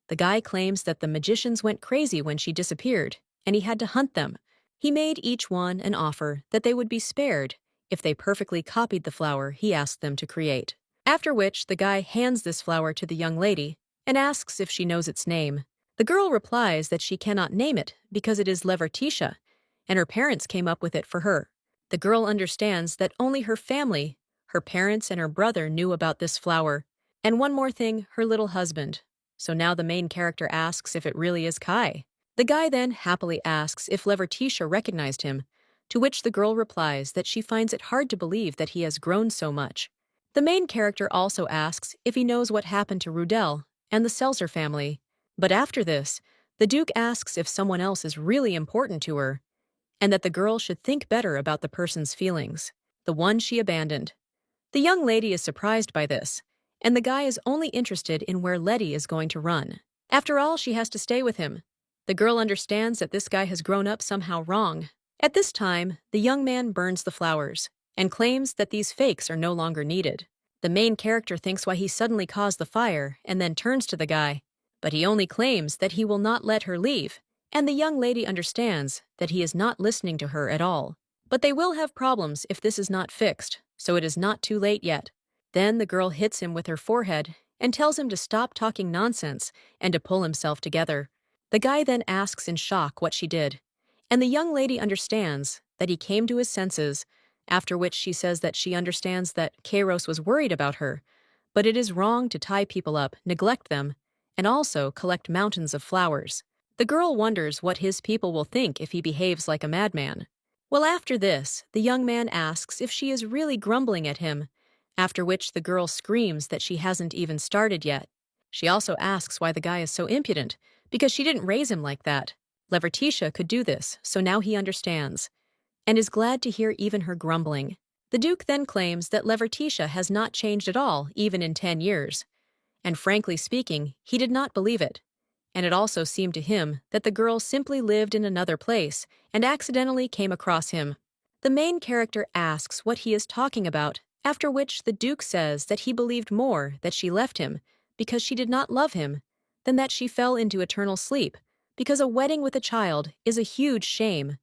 Speaker 1: The guy claims that the magicians went crazy when she disappeared, and he had to hunt them. He made each one an offer that they would be spared if they perfectly copied the flower he asked them to create. After which, the guy hands this flower to the young lady and asks if she knows its name. The girl replies that she cannot name it because it is Levertitia, and her parents came up with it for her. The girl understands that only her family, her parents and her brother, knew about this flower, and one more thing, her little husband. So now the main character asks if it really is Kai. The guy then happily asks if Levertitia recognized him, to which the girl replies that she finds it hard to believe that he has grown so much. The main character also asks if he knows what happened to Rudel and the Selzer family. But after this, the Duke asks if someone else is really important to her, and that the girl should think better about the person's feelings, the one she abandoned. The young lady is surprised by this, and the guy is only interested in where Letty is going to run. After all, she has to stay with him. The girl understands that this guy has grown up somehow wrong. At this time, the young man burns the flowers and claims that these fakes are no longer needed. The main character thinks why he suddenly caused the fire and then turns to the guy, but he only claims that he will not let her leave, and the young lady understands that he is not listening to her at all. But they will have problems if this is not fixed. so it is not too late yet. Then the girl hits him with her forehead and tells him to stop talking nonsense and to pull himself together. The guy then asks in shock what she did, and the young lady understands that he came to his senses, after which she says that she understands that Kairos was worried about her, but it is wrong to tie people up, neglect them, and also collect mountains of flowers. The girl wonders what his people will think if he behaves like a madman. Well, after this, the young man asks if she is really grumbling at him, after which the girl screams that she hasn't even started yet. She also asks why the guy is so impudent, because she didn't raise him like that. Levertitia could do this, so now he understands, and is glad to hear even her grumbling. The Duke then claims that Levertitia has not changed at all, even in 10 years. And frankly speaking, he did not believe it. And it also seemed to him that the girl simply lived in another place and accidentally came across him. The main character asks what he is talking about, after which the Duke says that he believed more that she left him because she did not love him than that she fell into eternal sleep, because a wedding with a child is a huge shame.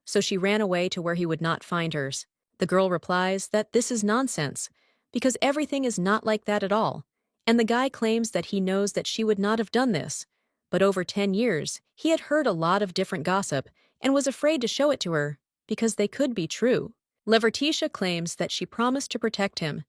Speaker 1: So she ran away to where he would not find hers. The girl replies that this is nonsense, because everything is not like that at all, and the guy claims that he knows that she would not have done this, but over 10 years, he had heard a lot of different gossip and was afraid to show it to her, because they could be true. Levertitia claims that she promised to protect him,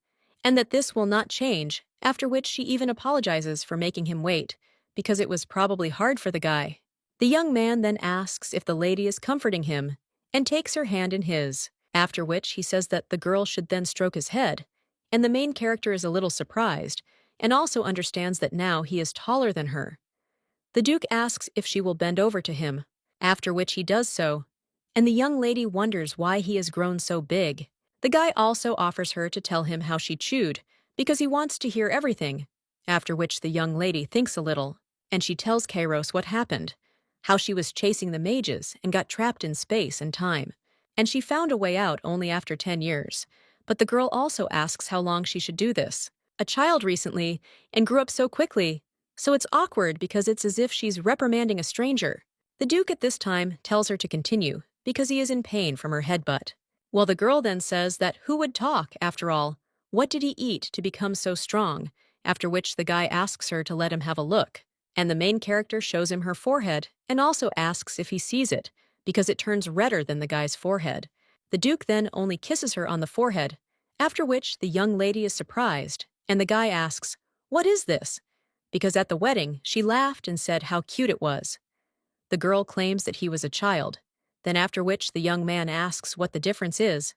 Speaker 1: and that this will not change, after which she even apologizes for making him wait, because it was probably hard for the guy. The young man then asks if the lady is comforting him, and takes her hand in his, after which he says that the girl should then stroke his head, and the main character is a little surprised, and also understands that now he is taller than her. The Duke asks if she will bend over to him, after which he does so, and the young lady wonders why he has grown so big. The guy also offers her to tell him how she chewed, because he wants to hear everything, after which the young lady thinks a little, and she tells Kairos what happened, how she was chasing the mages and got trapped in space and time, and she found a way out only after 10 years. But the girl also asks how long she should do this. A child recently, and grew up so quickly, so it's awkward because it's as if she's reprimanding a stranger. The Duke at this time tells her to continue, because he is in pain from her headbutt. Well, the girl then says that who would talk, after all? What did he eat to become so strong? After which the guy asks her to let him have a look, and the main character shows him her forehead and also asks if he sees it, because it turns redder than the guy's forehead. The Duke then only kisses her on the forehead, after which the young lady is surprised, and the guy asks, "What is this?" Because at the wedding, she laughed and said how cute it was. The girl claims that he was a child, then after which the young man asks what the difference is,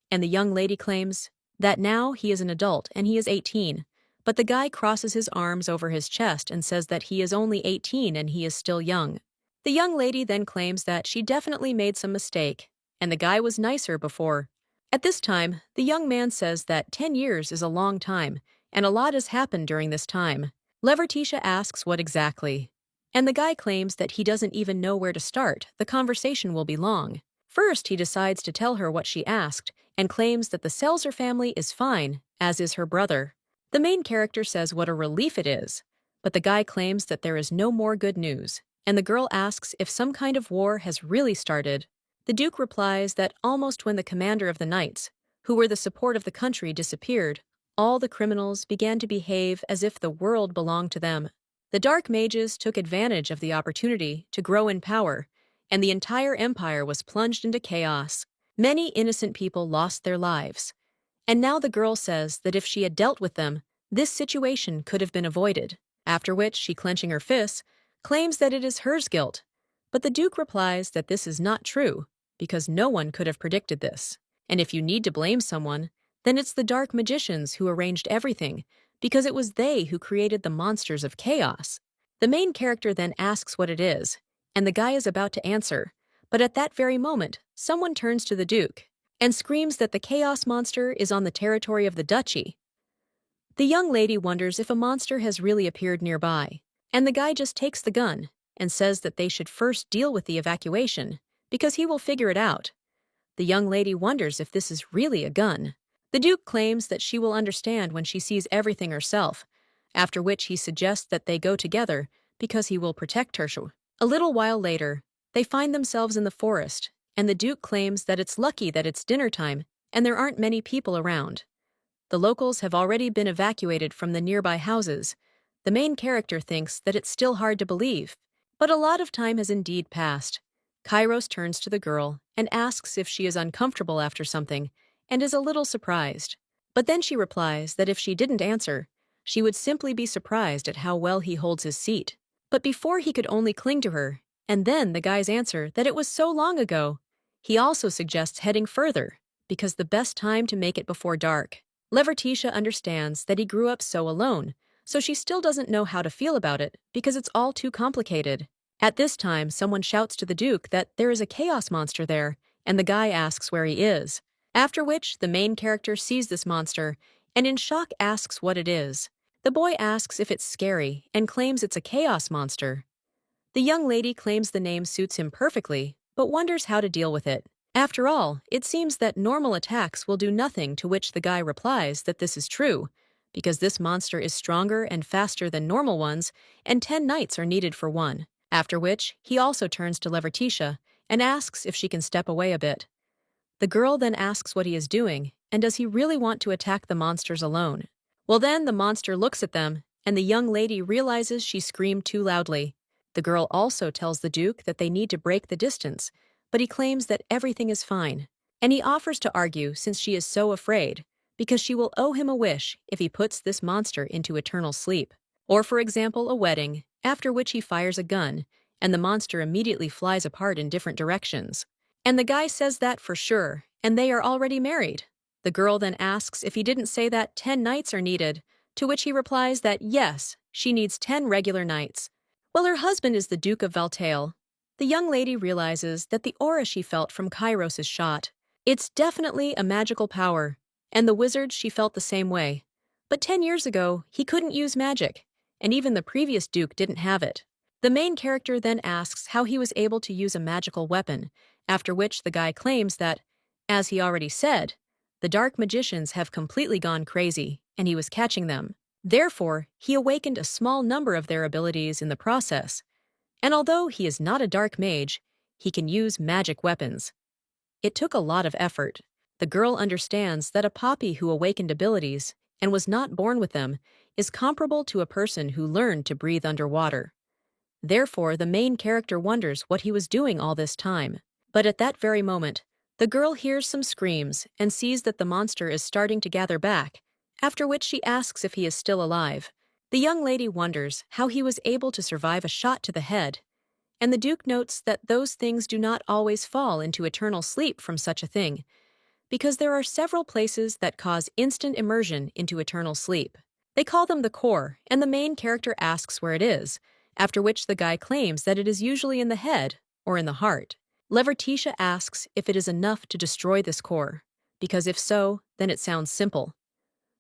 Speaker 1: and the young lady claims that now he is an adult and he is 18, but the guy crosses his arms over his chest and says that he is only 18 and he is still young. The young lady then claims that she definitely made some mistake, and the guy was nicer before. At this time, the young man says that 10 years is a long time, and a lot has happened during this time. Levertitia asks what exactly, and the guy claims that he doesn't even know where to start. The conversation will be long. First, he decides to tell her what she asked, and claims that the Selzer family is fine, as is her brother. The main character says what a relief it is, but the guy claims that there is no more good news, and the girl asks if some kind of war has really started. The Duke replies that almost when the commander of the knights, who were the support of the country, disappeared, all the criminals began to behave as if the world belonged to them. The dark mages took advantage of the opportunity to grow in power, and the entire empire was plunged into chaos. Many innocent people lost their lives. And now the girl says that if she had dealt with them, this situation could have been avoided, after which she, clenching her fists, claims that it is hers guilt. But the Duke replies that this is not true, because no one could have predicted this. And if you need to blame someone, then it's the dark magicians who arranged everything, because it was they who created the monsters of chaos. The main character then asks what it is, and the guy is about to answer, but at that very moment, someone turns to the Duke and screams that the chaos monster is on the territory of the duchy. The young lady wonders if a monster has really appeared nearby, and the guy just takes the gun and says that they should first deal with the evacuation, because he will figure it out. The young lady wonders if this is really a gun. The Duke claims that she will understand when she sees everything herself, after which he suggests that they go together because he will protect her. A little while later, they find themselves in the forest, and the Duke claims that it's lucky that it's dinner time and there aren't many people around. The locals have already been evacuated from the nearby houses. The main character thinks that it's still hard to believe, but a lot of time has indeed passed. Kairos turns to the girl and asks if she is uncomfortable after something, and is a little surprised. But then she replies that if she didn't answer, she would simply be surprised at how well he holds his seat. But before he could only cling to her, and then the guy's answer that it was so long ago. He also suggests heading further, because the best time to make it before dark. Levertitia understands that he grew up so alone, so she still doesn't know how to feel about it because it's all too complicated. At this time, someone shouts to the Duke that there is a chaos monster there, and the guy asks where he is. After which, the main character sees this monster, and in shock asks what it is. The boy asks if it's scary, and claims it's a chaos monster. The young lady claims the name suits him perfectly, but wonders how to deal with it. After all, it seems that normal attacks will do nothing, to which the guy replies that this is true, because this monster is stronger and faster than normal ones, and 10 knights are needed for one. After which, he also turns to Levertitia and asks if she can step away a bit. The girl then asks what he is doing, and does he really want to attack the monsters alone? Well then, the monster looks at them, and the young lady realizes she screamed too loudly. The girl also tells the Duke that they need to break the distance, but he claims that everything is fine, and he offers to argue since she is so afraid, because she will owe him a wish if he puts this monster into eternal sleep. Or for example, a wedding, after which he fires a gun, and the monster immediately flies apart in different directions. And the guy says that for sure, and they are already married. The girl then asks if he didn't say that 10 knights are needed, to which he replies that yes, she needs 10 regular knights. Well, her husband is the Duke of Valtail. The young lady realizes that the aura she felt from Kairos' shot. It's definitely a magical power, and the wizard she felt the same way. But 10 years ago, he couldn't use magic, and even the previous Duke didn't have it. The main character then asks how he was able to use a magical weapon, after which the guy claims that, as he already said, the dark magicians have completely gone crazy, and he was catching them. Therefore, he awakened a small number of their abilities in the process, and although he is not a dark mage, he can use magic weapons. It took a lot of effort. The girl understands that a poppy who awakened abilities, and was not born with them, is comparable to a person who learned to breathe underwater. Therefore, the main character wonders what he was doing all this time. But at that very moment, the girl hears some screams and sees that the monster is starting to gather back, after which she asks if he is still alive. The young lady wonders how he was able to survive a shot to the head, and the Duke notes that those things do not always fall into eternal sleep from such a thing, because there are several places that cause instant immersion into eternal sleep. They call them the core, and the main character asks where it is, after which the guy claims that it is usually in the head or in the heart. Levertitia asks if it is enough to destroy this core, because if so, then it sounds simple.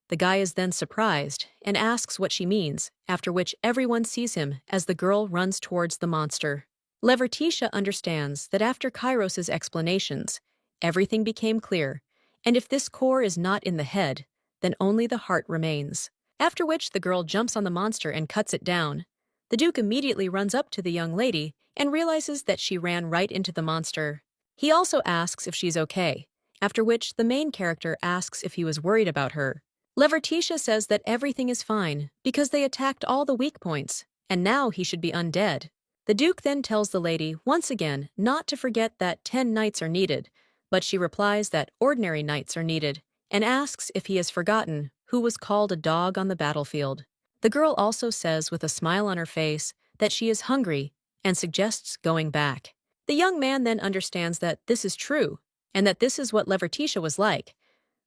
Speaker 1: The guy is then surprised and asks what she means, after which everyone sees him as the girl runs towards the monster. Levertitia understands that after Kairos' explanations, everything became clear, and if this core is not in the head, then only the heart remains. After which the girl jumps on the monster and cuts it down. The Duke immediately runs up to the young lady and realizes that she ran right into the monster. He also asks if she's okay, after which the main character asks if he was worried about her. Levertitia says that everything is fine because they attacked all the weak points, and now he should be undead. The Duke then tells the lady once again not to forget that 10 knights are needed, but she replies that ordinary knights are needed, and asks if he has forgotten who was called a dog on the battlefield. The girl also says with a smile on her face that she is hungry and suggests going back. The young man then understands that this is true, and that this is what Levertitia was like,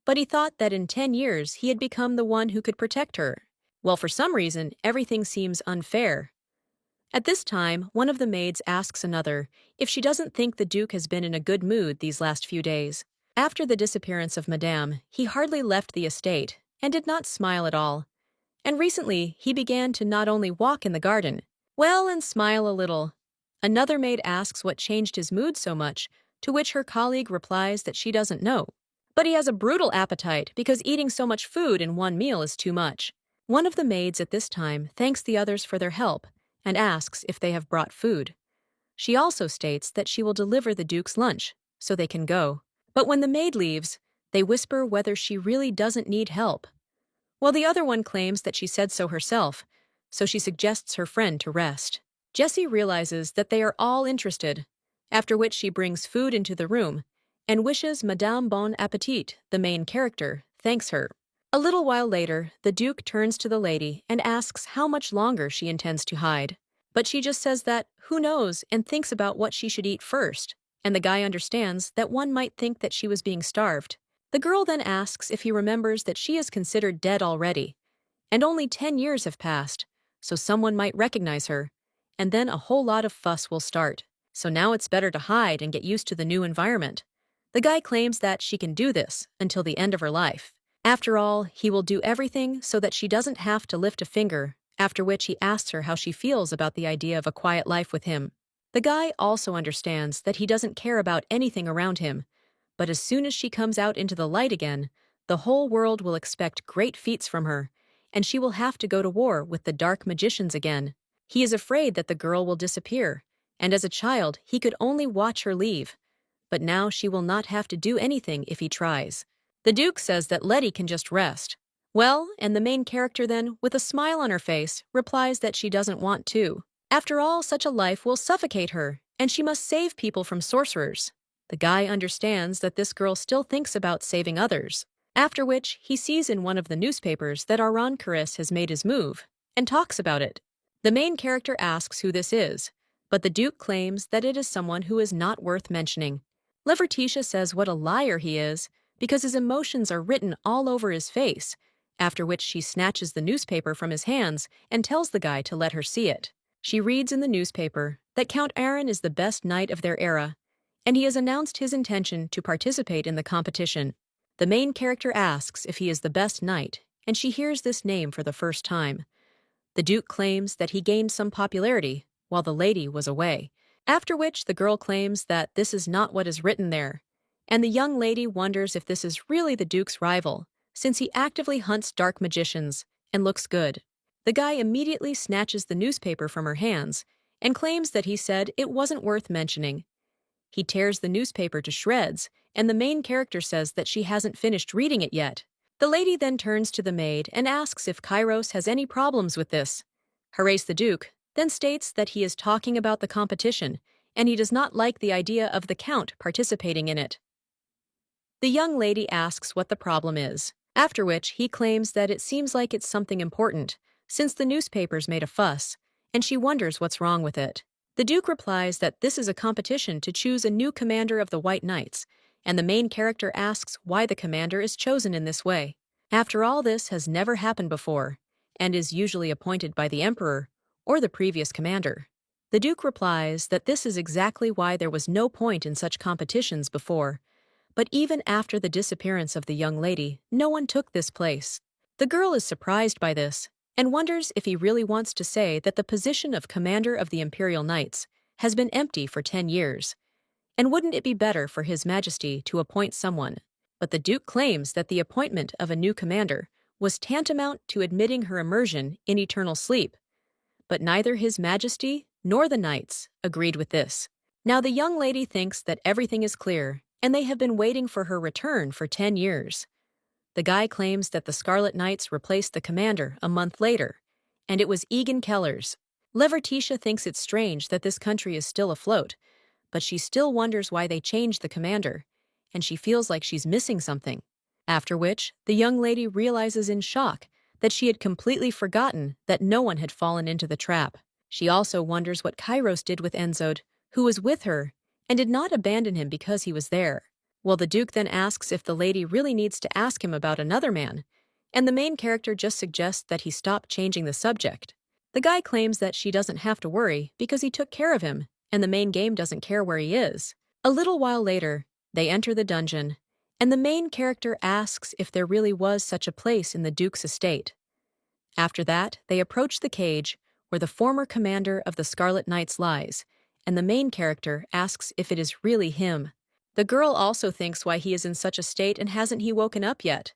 Speaker 1: but he thought that in 10 years he had become the one who could protect her. Well, for some reason, everything seems unfair. At this time, one of the maids asks another if she doesn't think the Duke has been in a good mood these last few days. After the disappearance of Madame, he hardly left the estate and did not smile at all. And recently, he began to not only walk in the garden, well, and smile a little. Another maid asks what changed his mood so much, to which her colleague replies that she doesn't know. But he has a brutal appetite because eating so much food in one meal is too much. One of the maids at this time thanks the others for their help and asks if they have brought food. She also states that she will deliver the Duke's lunch, so they can go. But when the maid leaves, They whisper whether she really doesn't need help, while the other one claims that she said so herself, so she suggests her friend to rest. Jessie realizes that they are all interested, after which she brings food into the room and wishes Madame Bon Appetit, the main character, thanks her. A little while later, the Duke turns to the lady and asks how much longer she intends to hide. But she just says that, who knows, and thinks about what she should eat first, and the guy understands that one might think that she was being starved. The girl then asks if he remembers that she is considered dead already, and only 10 years have passed, so someone might recognize her, and then a whole lot of fuss will start. So now it's better to hide and get used to the new environment. The guy claims that she can do this until the end of her life. After all, he will do everything so that she doesn't have to lift a finger, after which he asks her how she feels about the idea of a quiet life with him. The guy also understands that he doesn't care about anything around him, but as soon as she comes out into the light again, the whole world will expect great feats from her, and she will have to go to war with the dark magicians again. He is afraid that the girl will disappear, and as a child he could only watch her leave. But now she will not have to do anything if he tries. The Duke says that Letty can just rest. Well, and the main character then, with a smile on her face, replies that she doesn't want to. After all, such a life will suffocate her, and she must save people from sorcerers. The guy understands that this girl still thinks about saving others. After which, he sees in one of the newspapers that Arancaris has made his move, and talks about it. The main character asks who this is, but the Duke claims that it is someone who is not worth mentioning. Levertitia says what a liar he is, because his emotions are written all over his face, after which she snatches the newspaper from his hands and tells the guy to let her see it. She reads in the newspaper that Count Aaron is the best knight of their era, and he has announced his intention to participate in the competition. The main character asks if he is the best knight, and she hears this name for the first time. The Duke claims that he gained some popularity while the lady was away, after which the girl claims that this is not what is written there, and the young lady wonders if this is really the Duke's rival, since he actively hunts dark magicians and looks good. The guy immediately snatches the newspaper from her hands and claims that he said it wasn't worth mentioning. He tears the newspaper to shreds, and the main character says that she hasn't finished reading it yet. The lady then turns to the maid and asks if Kairos has any problems with this. Horace the Duke then states that he is talking about the competition, and he does not like the idea of the Count participating in it. The young lady asks what the problem is, after which he claims that it seems like it's something important, since the newspapers made a fuss, and she wonders what's wrong with it. The Duke replies that this is a competition to choose a new commander of the White Knights, and the main character asks why the commander is chosen in this way. After all, this has never happened before, and is usually appointed by the Emperor or the previous commander. The Duke replies that this is exactly why there was no point in such competitions before, but even after the disappearance of the young lady, no one took this place. The girl is surprised by this, and wonders if he really wants to say that the position of Commander of the Imperial Knights has been empty for 10 years, and wouldn't it be better for His Majesty to appoint someone? But the Duke claims that the appointment of a new commander was tantamount to admitting her immersion in eternal sleep. But neither His Majesty nor the knights agreed with this. Now the young lady thinks that everything is clear, and they have been waiting for her return for 10 years. The guy claims that the Scarlet Knights replaced the commander a month later, and it was Egan Kellers. Levertitia thinks it's strange that this country is still afloat, but she still wonders why they changed the commander, and she feels like she's missing something. After which, the young lady realizes in shock that she had completely forgotten that no one had fallen into the trap. She also wonders what Kairos did with Enzod, who was with her, and did not abandon him because he was there. Well, the Duke then asks if the lady really needs to ask him about another man, and the main character just suggests that he stop changing the subject. The guy claims that she doesn't have to worry because he took care of him, and the main game doesn't care where he is. A little while later, they enter the dungeon, and the main character asks if there really was such a place in the Duke's estate. After that, they approach the cage where the former commander of the Scarlet Knights lies, and the main character asks if it is really him. The girl also thinks why he is in such a state and hasn't he woken up yet.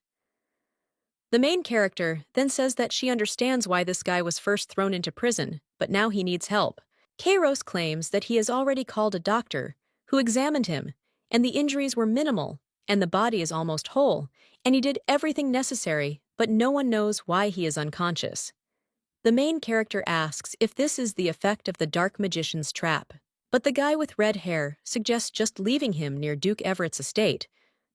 Speaker 1: The main character then says that she understands why this guy was first thrown into prison, but now he needs help. Kairos claims that he has already called a doctor, who examined him, and the injuries were minimal, and the body is almost whole, and he did everything necessary, but no one knows why he is unconscious. The main character asks if this is the effect of the dark magician's trap, but the guy with red hair suggests just leaving him near Duke Everett's estate,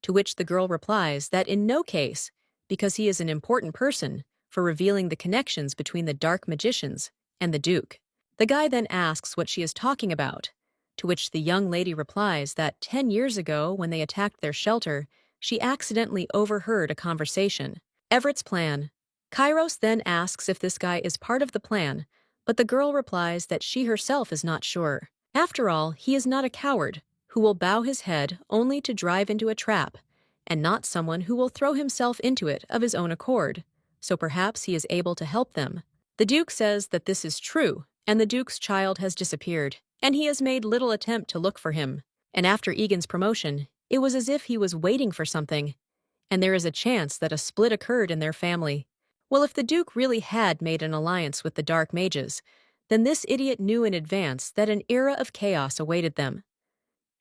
Speaker 1: to which the girl replies that in no case, because he is an important person for revealing the connections between the dark magicians and the Duke. The guy then asks what she is talking about, to which the young lady replies that 10 years ago, when they attacked their shelter, she accidentally overheard a conversation. Everett's plan. Kairos then asks if this guy is part of the plan, but the girl replies that she herself is not sure. After all, he is not a coward who will bow his head only to drive into a trap, and not someone who will throw himself into it of his own accord, so perhaps he is able to help them. The Duke says that this is true, and the Duke's child has disappeared, and he has made little attempt to look for him. And after Egan's promotion, it was as if he was waiting for something, and there is a chance that a split occurred in their family. Well, if the Duke really had made an alliance with the Dark Mages, then this idiot knew in advance that an era of chaos awaited them.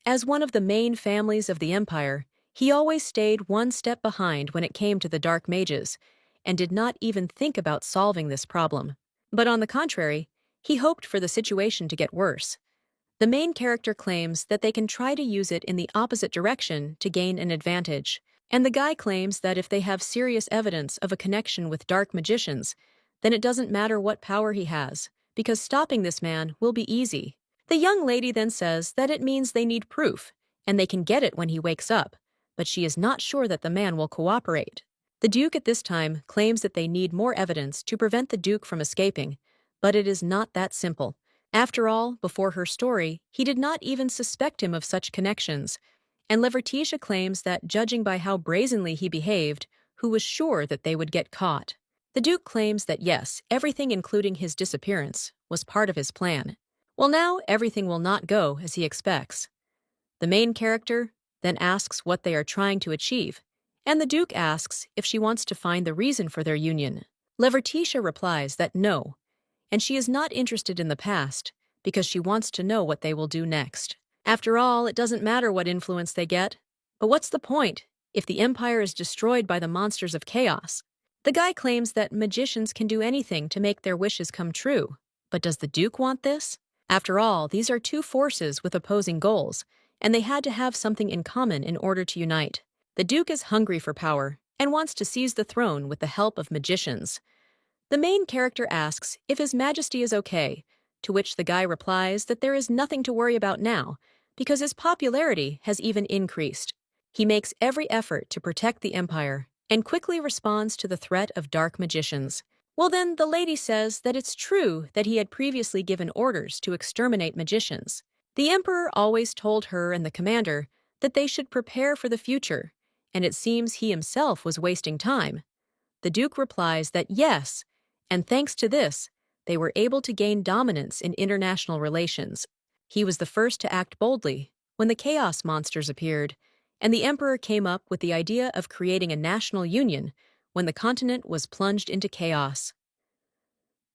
Speaker 1: As one of the main families of the Empire, he always stayed one step behind when it came to the Dark Mages, and did not even think about solving this problem. But on the contrary, he hoped for the situation to get worse. The main character claims that they can try to use it in the opposite direction to gain an advantage, and the guy claims that if they have serious evidence of a connection with dark magicians, then it doesn't matter what power he has, because stopping this man will be easy. The young lady then says that it means they need proof, and they can get it when he wakes up, but she is not sure that the man will cooperate. The Duke at this time claims that they need more evidence to prevent the Duke from escaping, but it is not that simple. After all, before her story, he did not even suspect him of such connections, and Levertitia claims that, judging by how brazenly he behaved, who was sure that they would get caught. The Duke claims that yes, everything including his disappearance was part of his plan. Well, now everything will not go as he expects. The main character then asks what they are trying to achieve, and the Duke asks if she wants to find the reason for their union. Levertitia replies that no, and she is not interested in the past because she wants to know what they will do next. After all, it doesn't matter what influence they get, but what's the point if the Empire is destroyed by the monsters of chaos? The guy claims that magicians can do anything to make their wishes come true, but does the Duke want this? After all, these are two forces with opposing goals, and they had to have something in common in order to unite. The Duke is hungry for power and wants to seize the throne with the help of magicians. The main character asks if His Majesty is okay, to which the guy replies that there is nothing to worry about now, because his popularity has even increased. He makes every effort to protect the Empire and quickly responds to the threat of dark magicians. Well, then, the lady says that it's true that he had previously given orders to exterminate magicians. The Emperor always told her and the commander that they should prepare for the future, and it seems he himself was wasting time. The Duke replies that yes, and thanks to this, they were able to gain dominance in international relations. He was the first to act boldly when the chaos monsters appeared, and the Emperor came up with the idea of creating a national union when the continent was plunged into chaos.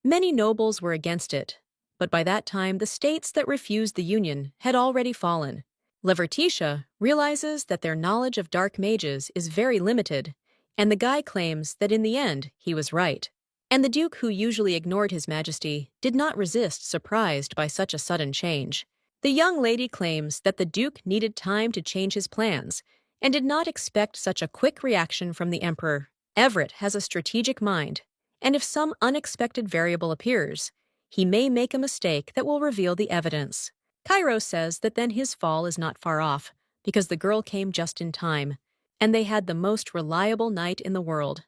Speaker 1: Many nobles were against it, but by that time the states that refused the union had already fallen. Levertitia realizes that their knowledge of dark mages is very limited, and the guy claims that in the end he was right. And the Duke, who usually ignored His Majesty, did not resist, surprised by such a sudden change. The young lady claims that the Duke needed time to change his plans and did not expect such a quick reaction from the Emperor. Everett has a strategic mind, and if some unexpected variable appears, he may make a mistake that will reveal the evidence. Kairos says that then his fall is not far off, because the girl came just in time, and they had the most reliable knight in the world.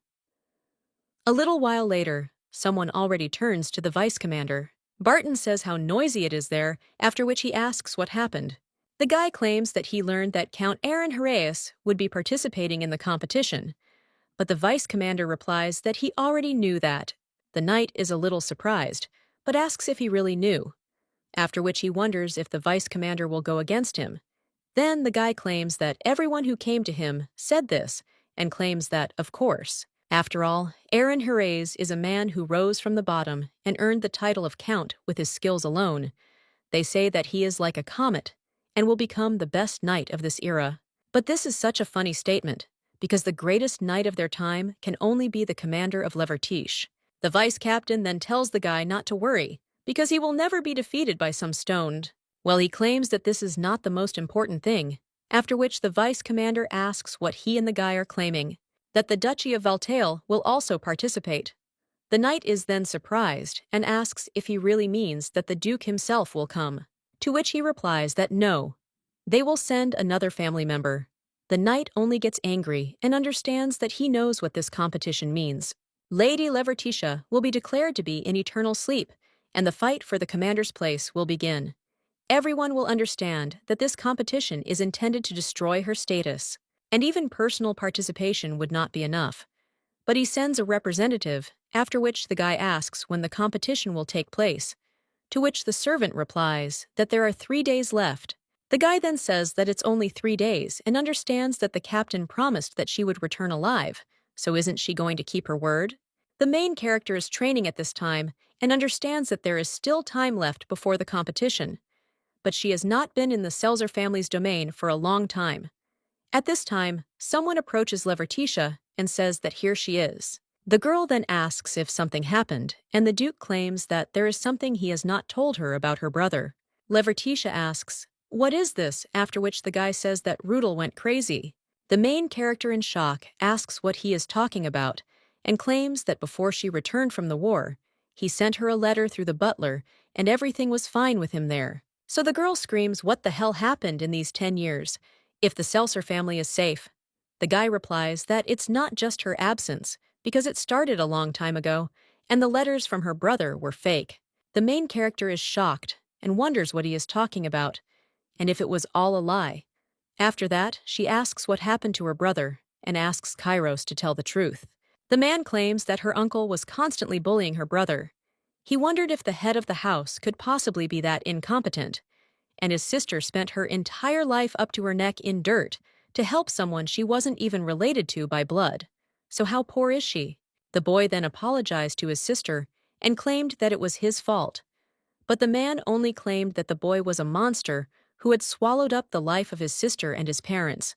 Speaker 1: A little while later, someone already turns to the vice commander. Barton says how noisy it is there, after which he asks what happened. The guy claims that he learned that Count Aaron Heraeus would be participating in the competition, but the vice commander replies that he already knew that. The knight is a little surprised, but asks if he really knew, after which he wonders if the vice commander will go against him. Then the guy claims that everyone who came to him said this, and claims that, of course. After all, Aaron Heraeus is a man who rose from the bottom and earned the title of count with his skills alone. They say that he is like a comet and will become the best knight of this era. But this is such a funny statement, because the greatest knight of their time can only be the commander of Levertiche. The vice captain then tells the guy not to worry, because he will never be defeated by some stoned. Well, he claims that this is not the most important thing, after which the vice commander asks what he and the guy are claiming, that the Duchy of Valtail will also participate. The knight is then surprised and asks if he really means that the duke himself will come, to which he replies that no, they will send another family member. The knight only gets angry and understands that he knows what this competition means. Lady Levertitia will be declared to be in eternal sleep, and the fight for the commander's place will begin. Everyone will understand that this competition is intended to destroy her status, and even personal participation would not be enough. But he sends a representative, after which the guy asks when the competition will take place, to which the servant replies that there are 3 days left. The guy then says that it's only 3 days and understands that the captain promised that she would return alive, so isn't she going to keep her word? The main character is training at this time and understands that there is still time left before the competition, but she has not been in the Selzer family's domain for a long time. At this time, someone approaches Levertitia and says that here she is. The girl then asks if something happened, and the duke claims that there is something he has not told her about her brother. Levertitia asks, "What is this?" After which the guy says that Rudel went crazy. The main character in shock asks what he is talking about and claims that before she returned from the war, he sent her a letter through the butler and everything was fine with him there. So the girl screams what the hell happened in these 10 years, if the Seltzer family is safe. The guy replies that it's not just her absence, because it started a long time ago, and the letters from her brother were fake. The main character is shocked and wonders what he is talking about, and if it was all a lie. After that, she asks what happened to her brother and asks Kairos to tell the truth. The man claims that her uncle was constantly bullying her brother. He wondered if the head of the house could possibly be that incompetent, and his sister spent her entire life up to her neck in dirt to help someone she wasn't even related to by blood. So how poor is she? The boy then apologized to his sister and claimed that it was his fault. But the man only claimed that the boy was a monster who had swallowed up the life of his sister and his parents.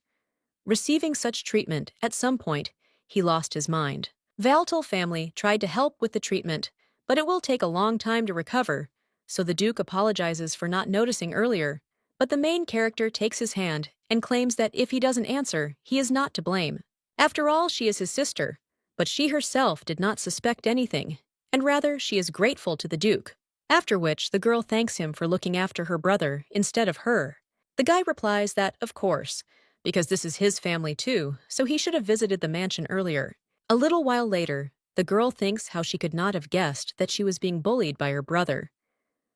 Speaker 1: Receiving such treatment, at some point, he lost his mind. Valtal family tried to help with the treatment, but it will take a long time to recover, so the Duke apologizes for not noticing earlier, but the main character takes his hand and claims that if he doesn't answer, he is not to blame. After all, she is his sister, but she herself did not suspect anything, and rather she is grateful to the Duke. After which, the girl thanks him for looking after her brother instead of her. The guy replies that, of course, because this is his family too, so he should have visited the mansion earlier. A little while later, the girl thinks how she could not have guessed that she was being bullied by her brother.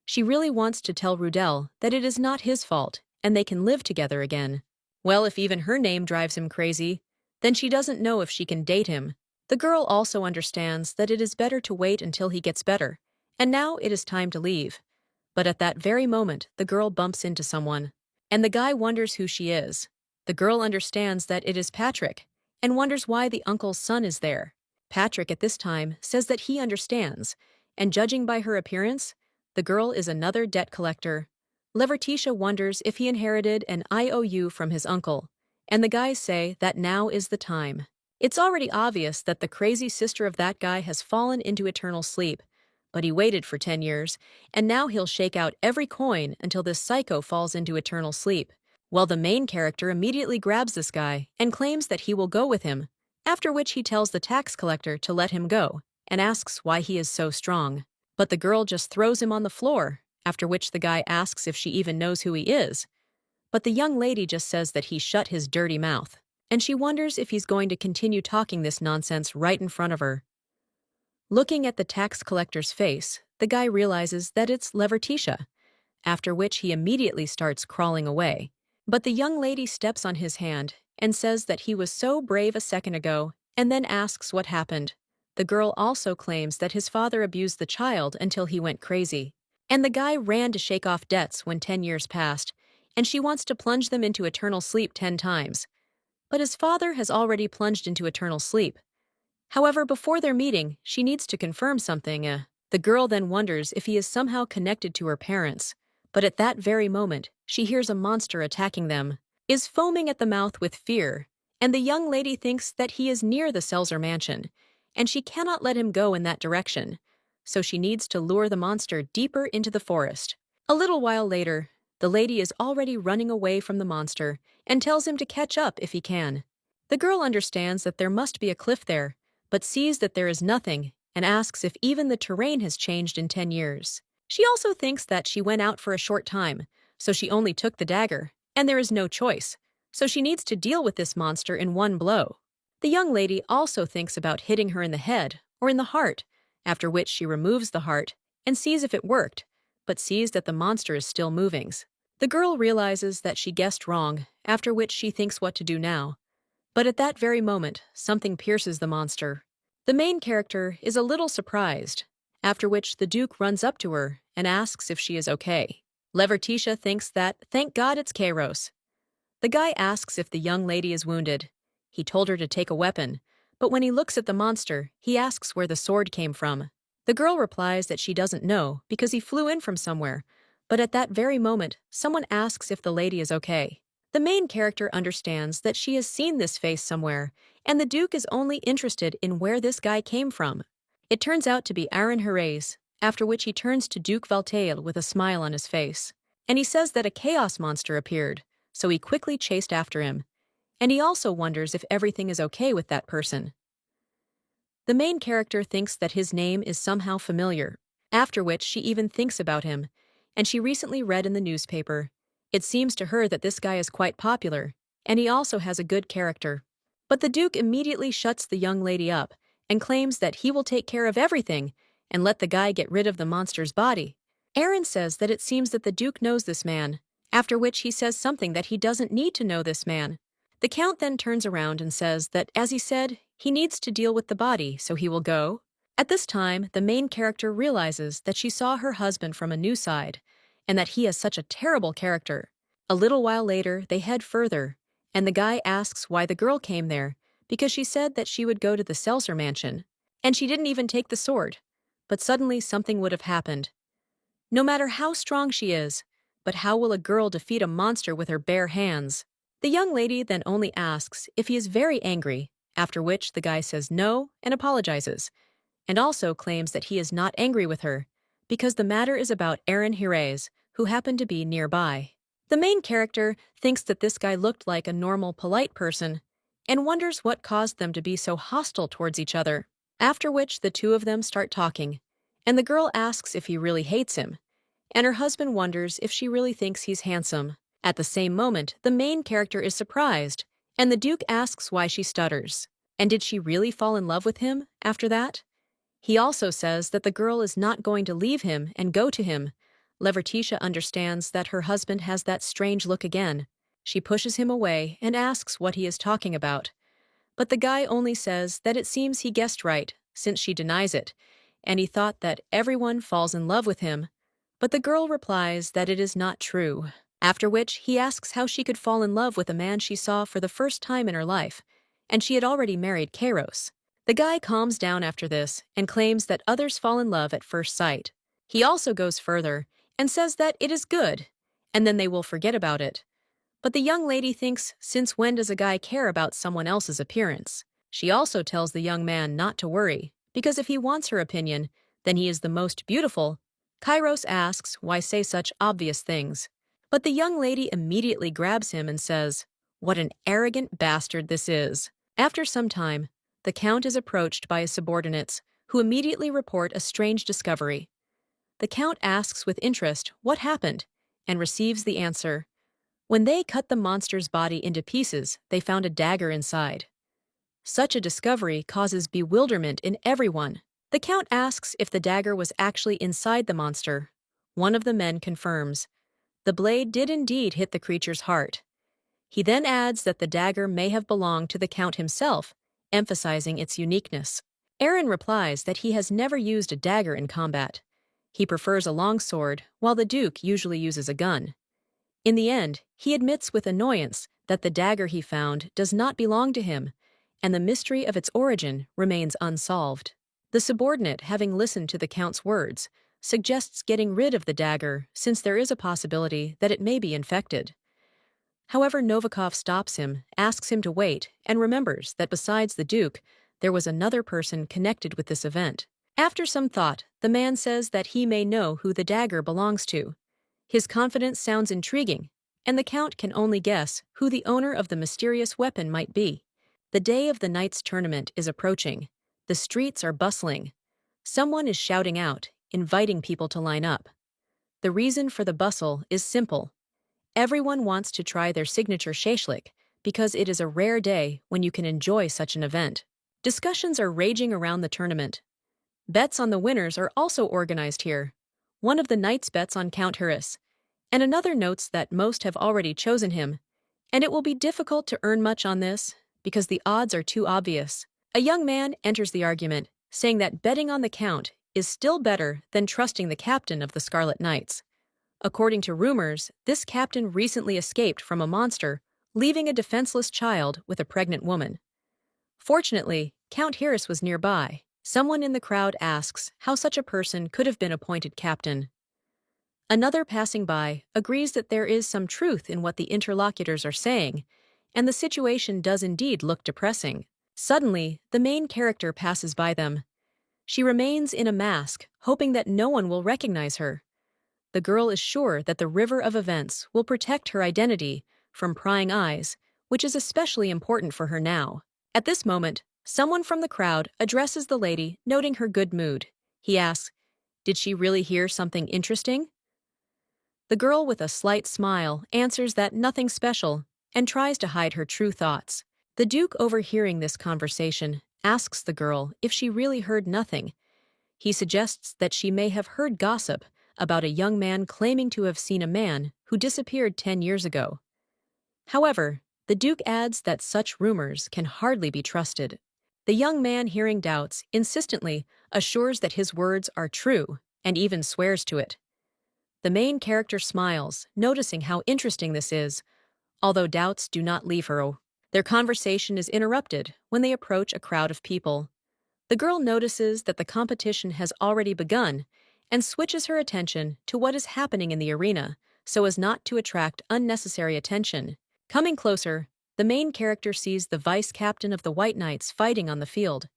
Speaker 1: She really wants to tell Rudel that it is not his fault and they can live together again. Well, if even her name drives him crazy, then she doesn't know if she can date him. The girl also understands that it is better to wait until he gets better, and now it is time to leave. But at that very moment, the girl bumps into someone, and the guy wonders who she is. The girl understands that it is Patrick, and wonders why the uncle's son is there. Patrick at this time says that he understands, and judging by her appearance, the girl is another debt collector. Levertitia wonders if he inherited an IOU from his uncle, and the guys say that now is the time. It's already obvious that the crazy sister of that guy has fallen into eternal sleep, but he waited for 10 years, and now he'll shake out every coin until this psycho falls into eternal sleep. Well, the main character immediately grabs this guy and claims that he will go with him, after which he tells the tax collector to let him go and asks why he is so strong. But the girl just throws him on the floor, after which the guy asks if she even knows who he is. But the young lady just says that he shut his dirty mouth, and she wonders if he's going to continue talking this nonsense right in front of her. Looking at the tax collector's face, the guy realizes that it's Levertitia, after which he immediately starts crawling away. But the young lady steps on his hand and says that he was so brave a second ago, and then asks what happened. The girl also claims that his father abused the child until he went crazy, and the guy ran to shake off debts when 10 years passed, and she wants to plunge them into eternal sleep 10 times. But his father has already plunged into eternal sleep. However, before their meeting, she needs to confirm something. The girl then wonders if he is somehow connected to her parents, but at that very moment, she hears a monster attacking them. is foaming at the mouth with fear, and the young lady thinks that he is near the Seltzer mansion, and she cannot let him go in that direction, so she needs to lure the monster deeper into the forest. A little while later, the lady is already running away from the monster and tells him to catch up if he can. The girl understands that there must be a cliff there, but sees that there is nothing and asks if even the terrain has changed in 10 years. She also thinks that she went out for a short time, so she only took the dagger, and there is no choice, so she needs to deal with this monster in one blow. The young lady also thinks about hitting her in the head or in the heart, after which she removes the heart and sees if it worked, but sees that the monster is still moving. The girl realizes that she guessed wrong, after which she thinks what to do now. But at that very moment, something pierces the monster. The main character is a little surprised, after which the Duke runs up to her and asks if she is okay. Levertitia thinks that, thank God it's Kairos. The guy asks if the young lady is wounded. He told her to take a weapon, but when he looks at the monster, he asks where the sword came from. The girl replies that she doesn't know because he flew in from somewhere, but at that very moment, someone asks if the lady is okay. The main character understands that she has seen this face somewhere, and the Duke is only interested in where this guy came from. It turns out to be Aaron Herrez, after which he turns to Duke Valtail with a smile on his face. And he says that a chaos monster appeared, so he quickly chased after him. And he also wonders if everything is okay with that person. The main character thinks that his name is somehow familiar, after which she even thinks about him, and she recently read in the newspaper. It seems to her that this guy is quite popular, and he also has a good character. But the Duke immediately shuts the young lady up and claims that he will take care of everything and let the guy get rid of the monster's body. Aaron says that it seems that the Duke knows this man, after which he says something that he doesn't need to know this man. The Count then turns around and says that, as he said, he needs to deal with the body, so he will go. At this time, the main character realizes that she saw her husband from a new side, and that he is such a terrible character. A little while later, they head further, and the guy asks why the girl came there, because she said that she would go to the Seltzer mansion, and she didn't even take the sword. But suddenly something would have happened. No matter how strong she is, but how will a girl defeat a monster with her bare hands? The young lady then only asks if he is very angry, after which the guy says no and apologizes, and also claims that he is not angry with her, because the matter is about Aaron Herrez, who happened to be nearby. The main character thinks that this guy looked like a normal, polite person, and wonders what caused them to be so hostile towards each other. After which the two of them start talking, and the girl asks if he really hates him, and her husband wonders if she really thinks he's handsome. At the same moment, the main character is surprised, and the Duke asks why she stutters. And did she really fall in love with him after that? He also says that the girl is not going to leave him and go to him. Levertitia understands that her husband has that strange look again. She pushes him away and asks what he is talking about. But the guy only says that it seems he guessed right, since she denies it, and he thought that everyone falls in love with him. But the girl replies that it is not true. After which, he asks how she could fall in love with a man she saw for the first time in her life, and she had already married Kairos. The guy calms down after this and claims that others fall in love at first sight. He also goes further and says that it is good, and then they will forget about it. But the young lady thinks, since when does a guy care about someone else's appearance? She also tells the young man not to worry, because if he wants her opinion, then he is the most beautiful. Kairos asks why say such obvious things. But the young lady immediately grabs him and says, "What an arrogant bastard this is." After some time, the Count is approached by his subordinates, who immediately report a strange discovery. The Count asks with interest what happened, and receives the answer. When they cut the monster's body into pieces, they found a dagger inside. Such a discovery causes bewilderment in everyone. The Count asks if the dagger was actually inside the monster. One of the men confirms. The blade did indeed hit the creature's heart. He then adds that the dagger may have belonged to the Count himself, emphasizing its uniqueness. Aaron replies that he has never used a dagger in combat. He prefers a long sword, while the Duke usually uses a gun. In the end, he admits with annoyance that the dagger he found does not belong to him, and the mystery of its origin remains unsolved. The subordinate, having listened to the Count's words, suggests getting rid of the dagger since there is a possibility that it may be infected. However, Novikov stops him, asks him to wait, and remembers that besides the Duke, there was another person connected with this event. After some thought, the man says that he may know who the dagger belongs to. His confidence sounds intriguing, and the Count can only guess who the owner of the mysterious weapon might be. The day of the knight's tournament is approaching. The streets are bustling. Someone is shouting out, inviting people to line up. The reason for the bustle is simple. Everyone wants to try their signature shashlik because it is a rare day when you can enjoy such an event. Discussions are raging around the tournament. Bets on the winners are also organized here. One of the knights bets on Count Harris, and another notes that most have already chosen him, and it will be difficult to earn much on this because the odds are too obvious. A young man enters the argument, saying that betting on the Count is still better than trusting the captain of the Scarlet Knights. According to rumors, this captain recently escaped from a monster, leaving a defenseless child with a pregnant woman. Fortunately, Count Harris was nearby. Someone in the crowd asks how such a person could have been appointed captain. Another passing by agrees that there is some truth in what the interlocutors are saying, and the situation does indeed look depressing. Suddenly, the main character passes by them. She remains in a mask, hoping that no one will recognize her. The girl is sure that the river of events will protect her identity from prying eyes, which is especially important for her now. At this moment, someone from the crowd addresses the lady, noting her good mood. He asks, "Did she really hear something interesting?" The girl, with a slight smile, answers that nothing special and tries to hide her true thoughts. The Duke, overhearing this conversation, asks the girl if she really heard nothing. He suggests that she may have heard gossip about a young man claiming to have seen a man who disappeared 10 years ago. However, the Duke adds that such rumors can hardly be trusted. The young man, hearing doubts, insistently assures that his words are true and even swears to it. The main character smiles, noticing how interesting this is, although doubts do not leave her. Their conversation is interrupted when they approach a crowd of people. The girl notices that the competition has already begun and switches her attention to what is happening in the arena so as not to attract unnecessary attention. Coming closer, the main character sees the vice-captain of the White Knights fighting on the field.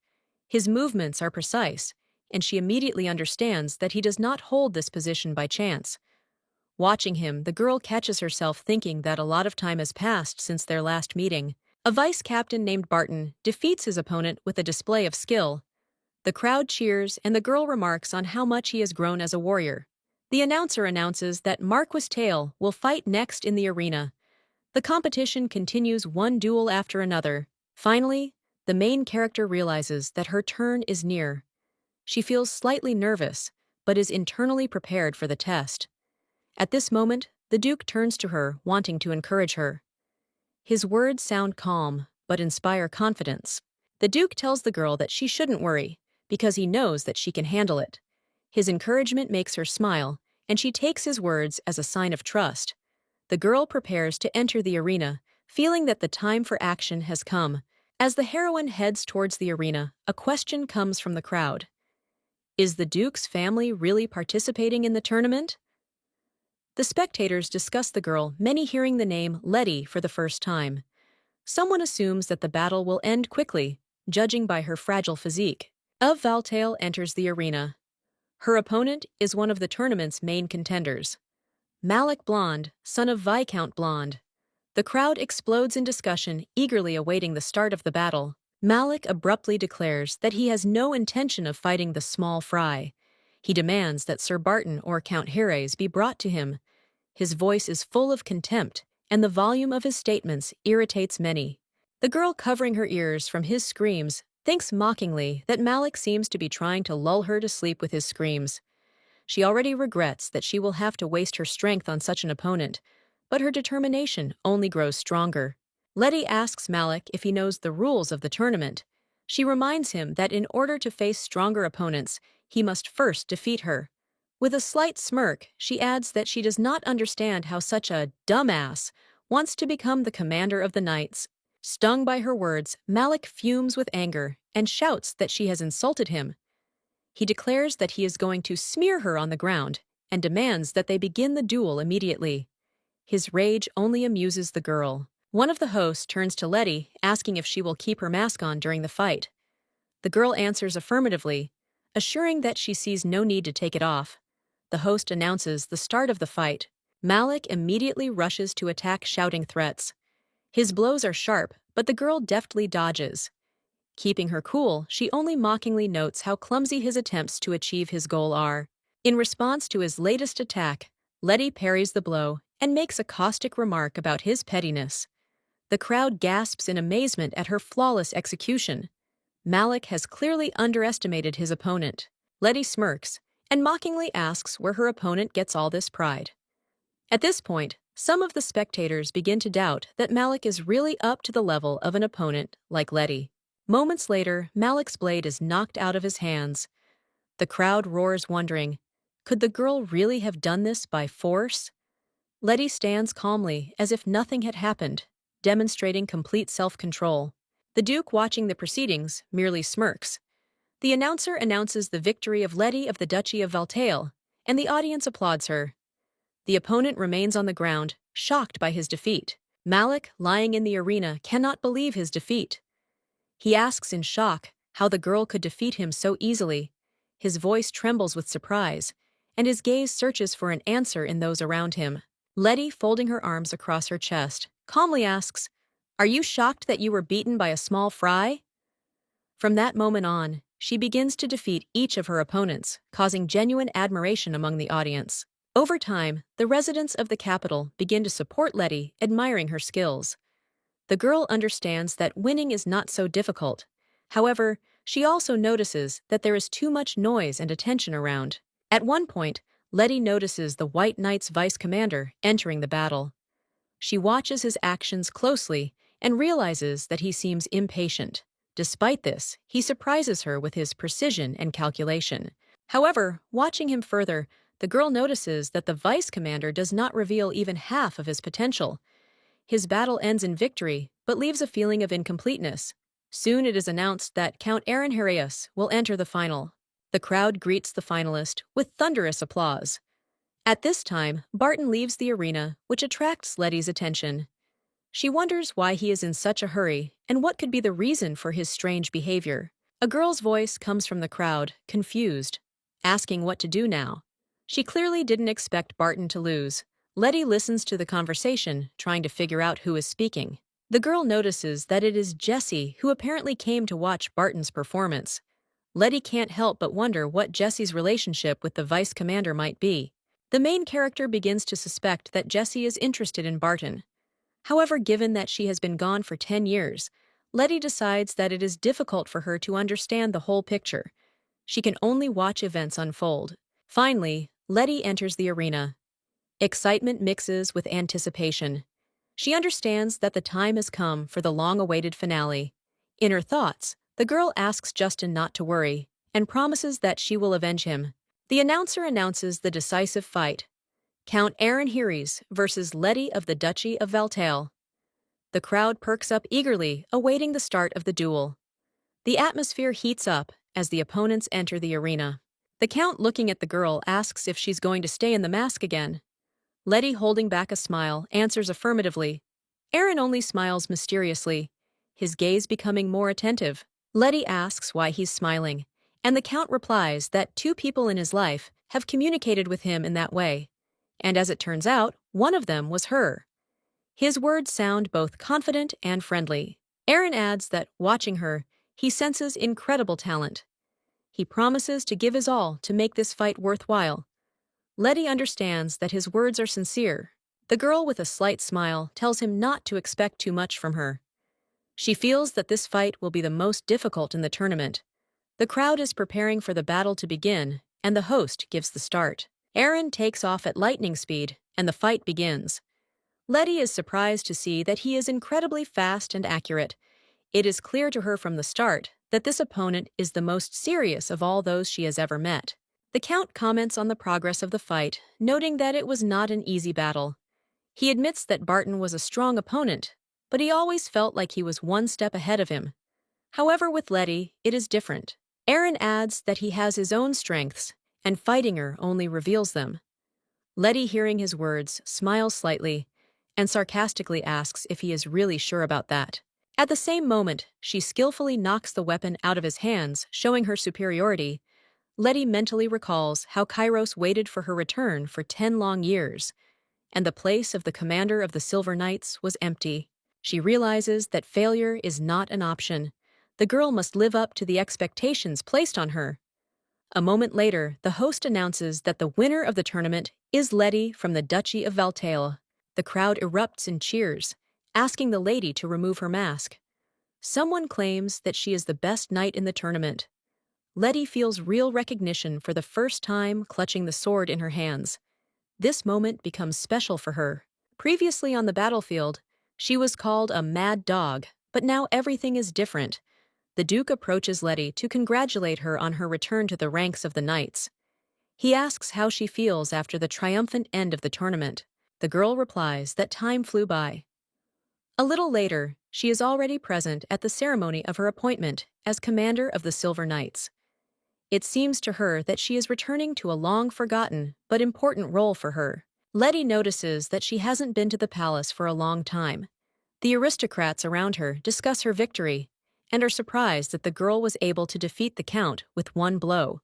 Speaker 1: His movements are precise, and she immediately understands that he does not hold this position by chance. Watching him, the girl catches herself thinking that a lot of time has passed since their last meeting. A vice-captain named Barton defeats his opponent with a display of skill. The crowd cheers, and the girl remarks on how much he has grown as a warrior. The announcer announces that Marquis Tail will fight next in the arena. The competition continues, one duel after another. Finally, the main character realizes that her turn is near. She feels slightly nervous, but is internally prepared for the test. At this moment, the Duke turns to her, wanting to encourage her. His words sound calm, but inspire confidence. The Duke tells the girl that she shouldn't worry, because he knows that she can handle it. His encouragement makes her smile, and she takes his words as a sign of trust. The girl prepares to enter the arena, feeling that the time for action has come. As the heroine heads towards the arena, a question comes from the crowd. Is the Duke's family really participating in the tournament? The spectators discuss the girl, many hearing the name Letty for the first time. Someone assumes that the battle will end quickly, judging by her fragile physique. Of Valtail enters the arena. Her opponent is one of the tournament's main contenders, Malik Blonde, son of Viscount Blonde. The crowd explodes in discussion, eagerly awaiting the start of the battle. Malik abruptly declares that he has no intention of fighting the small fry. He demands that Sir Barton or Count Harris be brought to him. His voice is full of contempt, and the volume of his statements irritates many. The girl, covering her ears from his screams, thinks mockingly that Malik seems to be trying to lull her to sleep with his screams. She already regrets that she will have to waste her strength on such an opponent, but her determination only grows stronger. Letty asks Malik if he knows the rules of the tournament. She reminds him that in order to face stronger opponents, he must first defeat her. With a slight smirk, she adds that she does not understand how such a dumbass wants to become the commander of the knights. Stung by her words, Malik fumes with anger and shouts that she has insulted him. He declares that he is going to smear her on the ground and demands that they begin the duel immediately. His rage only amuses the girl. One of the hosts turns to Letty, asking if she will keep her mask on during the fight. The girl answers affirmatively, assuring that she sees no need to take it off. The host announces the start of the fight. Malik immediately rushes to attack, shouting threats. His blows are sharp, but the girl deftly dodges. Keeping her cool, she only mockingly notes how clumsy his attempts to achieve his goal are. In response to his latest attack, Letty parries the blow and makes a caustic remark about his pettiness. The crowd gasps in amazement at her flawless execution. Malik has clearly underestimated his opponent. Letty smirks and mockingly asks where her opponent gets all this pride. At this point, some of the spectators begin to doubt that Malik is really up to the level of an opponent like Letty. Moments later, Malik's blade is knocked out of his hands. The crowd roars, wondering, could the girl really have done this by force? Letty stands calmly, as if nothing had happened, demonstrating complete self-control. The Duke, watching the proceedings, merely smirks. The announcer announces the victory of Letty of the Duchy of Valtail, and the audience applauds her. The opponent remains on the ground, shocked by his defeat. Malik, lying in the arena, cannot believe his defeat. He asks in shock how the girl could defeat him so easily. His voice trembles with surprise, and his gaze searches for an answer in those around him. Letty, folding her arms across her chest, calmly asks, "Are you shocked that you were beaten by a small fry?" From that moment on, she begins to defeat each of her opponents, causing genuine admiration among the audience. Over time, the residents of the capital begin to support Letty, admiring her skills. The girl understands that winning is not so difficult. However, she also notices that there is too much noise and attention around. At one point, Letty notices the White Knight's vice commander entering the battle. She watches his actions closely and realizes that he seems impatient. Despite this, he surprises her with his precision and calculation. However, watching him further, the girl notices that the vice commander does not reveal even half of his potential. His battle ends in victory, but leaves a feeling of incompleteness. Soon it is announced that Count Aaron Harius will enter the final. The crowd greets the finalist with thunderous applause. At this time, Barton leaves the arena, which attracts Letty's attention. She wonders why he is in such a hurry and what could be the reason for his strange behavior. A girl's voice comes from the crowd, confused, asking what to do now. She clearly didn't expect Barton to lose. Letty listens to the conversation, trying to figure out who is speaking. The girl notices that it is Jessie, who apparently came to watch Barton's performance. Letty can't help but wonder what Jessie's relationship with the vice commander might be. The main character begins to suspect that Jessie is interested in Barton. However, given that she has been gone for 10 years, Letty decides that it is difficult for her to understand the whole picture. She can only watch events unfold. Finally, Letty enters the arena. Excitement mixes with anticipation. She understands that the time has come for the long-awaited finale. In her thoughts, the girl asks Justin not to worry and promises that she will avenge him. The announcer announces the decisive fight: Count Aaron Harius versus Letty of the Duchy of Valtail. The crowd perks up eagerly, awaiting the start of the duel. The atmosphere heats up as the opponents enter the arena. The Count, looking at the girl, asks if she's going to stay in the mask again. Letty, holding back a smile, answers affirmatively. Aaron only smiles mysteriously, his gaze becoming more attentive. Letty asks why he's smiling, and the Count replies that 2 people in his life have communicated with him in that way, and as it turns out, one of them was her. His words sound both confident and friendly. Aaron adds that, watching her, he senses incredible talent. He promises to give his all to make this fight worthwhile. Letty understands that his words are sincere. The girl, with a slight smile, tells him not to expect too much from her. She feels that this fight will be the most difficult in the tournament. The crowd is preparing for the battle to begin, and the host gives the start. Aaron takes off at lightning speed, and the fight begins. Letty is surprised to see that he is incredibly fast and accurate. It is clear to her from the start that this opponent is the most serious of all those she has ever met. The Count comments on the progress of the fight, noting that it was not an easy battle. He admits that Barton was a strong opponent, but he always felt like he was one step ahead of him. However, with Letty, it is different. Aaron adds that he has his own strengths, and fighting her only reveals them. Letty, hearing his words, smiles slightly and sarcastically asks if he is really sure about that. At the same moment, she skillfully knocks the weapon out of his hands, showing her superiority. Letty mentally recalls how Kairos waited for her return for 10 long years, and the place of the commander of the Silver Knights was empty. She realizes that failure is not an option. The girl must live up to the expectations placed on her. A moment later, the host announces that the winner of the tournament is Letty from the Duchy of Valtail. The crowd erupts in cheers, asking the lady to remove her mask. Someone claims that she is the best knight in the tournament. Letty feels real recognition for the first time, clutching the sword in her hands. This moment becomes special for her. Previously on the battlefield, she was called a mad dog, but now everything is different. The Duke approaches Letty to congratulate her on her return to the ranks of the knights. He asks how she feels after the triumphant end of the tournament. The girl replies that time flew by. A little later, she is already present at the ceremony of her appointment as commander of the Silver Knights. It seems to her that she is returning to a long-forgotten but important role for her. Letty notices that she hasn't been to the palace for a long time. The aristocrats around her discuss her victory and are surprised that the girl was able to defeat the count with one blow.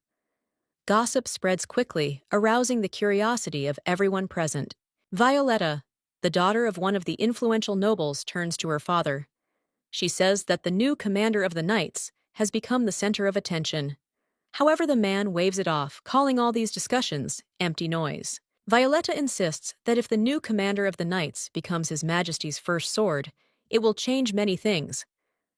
Speaker 1: Gossip spreads quickly, arousing the curiosity of everyone present. Violetta, the daughter of one of the influential nobles, turns to her father. She says that the new commander of the knights has become the center of attention. However, the man waves it off, calling all these discussions empty noise. Violetta insists that if the new commander of the knights becomes His Majesty's first sword, it will change many things.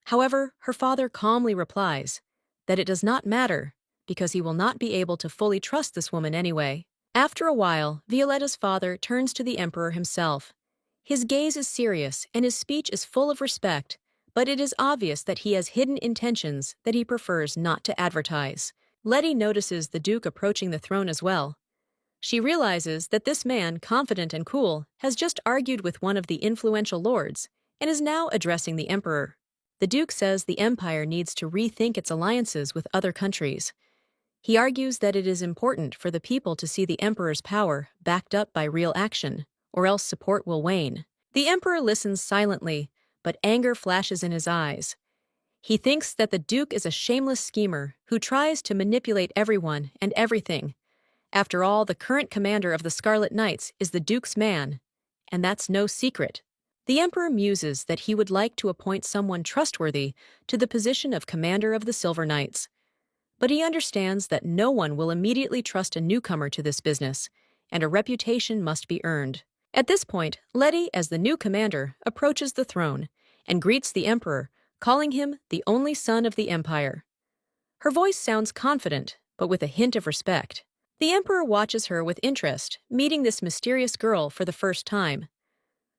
Speaker 1: However, her father calmly replies that it does not matter because he will not be able to fully trust this woman anyway. After a while, Violetta's father turns to the emperor himself. His gaze is serious and his speech is full of respect, but it is obvious that he has hidden intentions that he prefers not to advertise. Letty notices the Duke approaching the throne as well. She realizes that this man, confident and cool, has just argued with one of the influential lords and is now addressing the emperor. The Duke says the empire needs to rethink its alliances with other countries. He argues that it is important for the people to see the emperor's power backed up by real action, or else support will wane. The emperor listens silently, but anger flashes in his eyes. He thinks that the Duke is a shameless schemer who tries to manipulate everyone and everything. After all, the current commander of the Scarlet Knights is the Duke's man, and that's no secret. The emperor muses that he would like to appoint someone trustworthy to the position of commander of the Silver Knights. But he understands that no one will immediately trust a newcomer to this business, and a reputation must be earned. At this point, Letty, as the new commander, approaches the throne and greets the emperor, calling him the only son of the empire. Her voice sounds confident, but with a hint of respect. The emperor watches her with interest, meeting this mysterious girl for the first time.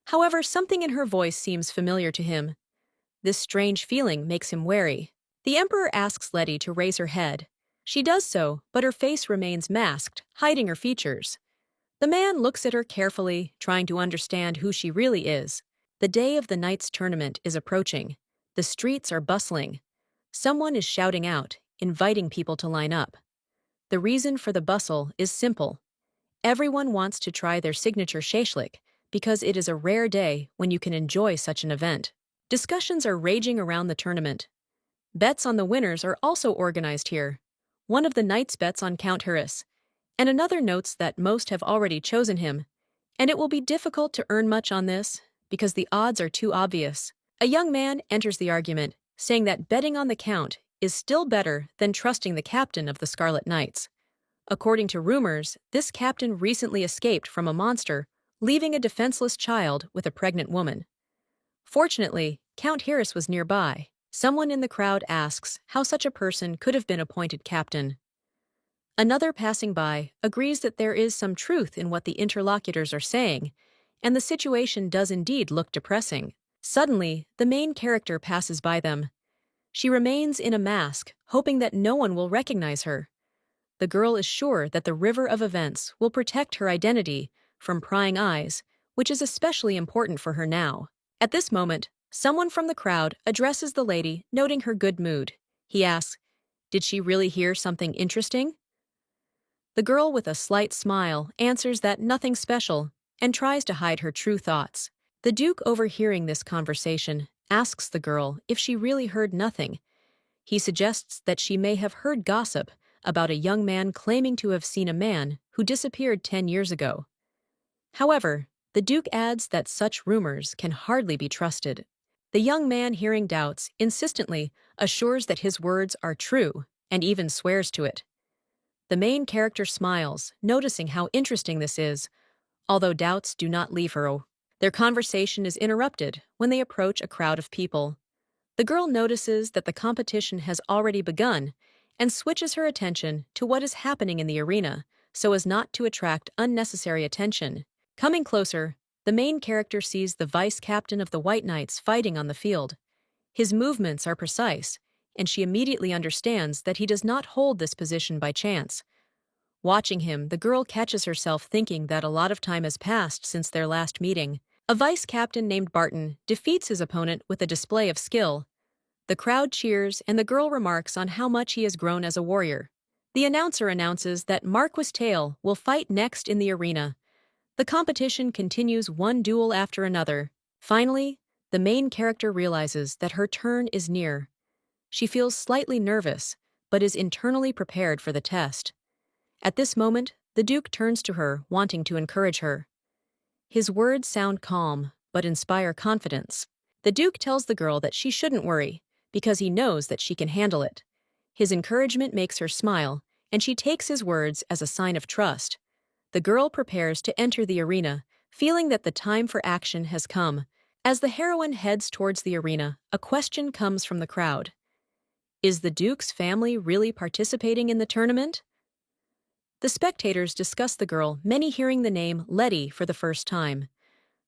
Speaker 1: However, something in her voice seems familiar to him. This strange feeling makes him wary. The emperor asks Letty to raise her head. She does so, but her face remains masked, hiding her features. The man looks at her carefully, trying to understand who she really is. The day of the Knights tournament is approaching. The streets are bustling. Someone is shouting out, inviting people to line up. The reason for the bustle is simple. Everyone wants to try their signature shashlik, because it is a rare day when you can enjoy such an event. Discussions are raging around the tournament. Bets on the winners are also organized here. One of the knights bets on Count Harris, and another notes that most have already chosen him, and it will be difficult to earn much on this because the odds are too obvious. A young man enters the argument, saying that betting on the Count is still better than trusting the captain of the Scarlet Knights. According to rumors, this captain recently escaped from a monster, leaving a defenseless child with a pregnant woman. Fortunately, Count Harris was nearby. Someone in the crowd asks how such a person could have been appointed captain. Another passing by agrees that there is some truth in what the interlocutors are saying, and the situation does indeed look depressing. Suddenly, the main character passes by them. She remains in a mask, hoping that no one will recognize her. The girl is sure that the river of events will protect her identity from prying eyes, which is especially important for her now. At this moment, someone from the crowd addresses the lady, noting her good mood. He asks, "Did she really hear something interesting?" The girl, with a slight smile, answers that nothing special and tries to hide her true thoughts. The Duke, overhearing this conversation, asks the girl if she really heard nothing. He suggests that she may have heard gossip about a young man claiming to have seen a man who disappeared 10 years ago. However, the Duke adds that such rumors can hardly be trusted. The young man, hearing doubts, insistently assures that his words are true and even swears to it. The main character smiles, noticing how interesting this is, although doubts do not leave her. Their conversation is interrupted when they approach a crowd of people. The girl notices that the competition has already begun and switches her attention to what is happening in the arena so as not to attract unnecessary attention. Coming closer, the main character sees the vice captain of the White Knights fighting on the field. His movements are precise, and she immediately understands that he does not hold this position by chance. Watching him, the girl catches herself thinking that a lot of time has passed since their last meeting. A vice captain named Barton defeats his opponent with a display of skill. The crowd cheers, and the girl remarks on how much he has grown as a warrior. The announcer announces that Marquis Tail will fight next in the arena. The competition continues, one duel after another. Finally, the main character realizes that her turn is near. She feels slightly nervous, but is internally prepared for the test. At this moment, the Duke turns to her, wanting to encourage her. His words sound calm, but inspire confidence. The Duke tells the girl that she shouldn't worry, because he knows that she can handle it. His encouragement makes her smile, and she takes his words as a sign of trust. The girl prepares to enter the arena, feeling that the time for action has come. As the heroine heads towards the arena, a question comes from the crowd. Is the Duke's family really participating in the tournament? The spectators discuss the girl, many hearing the name Letty for the first time.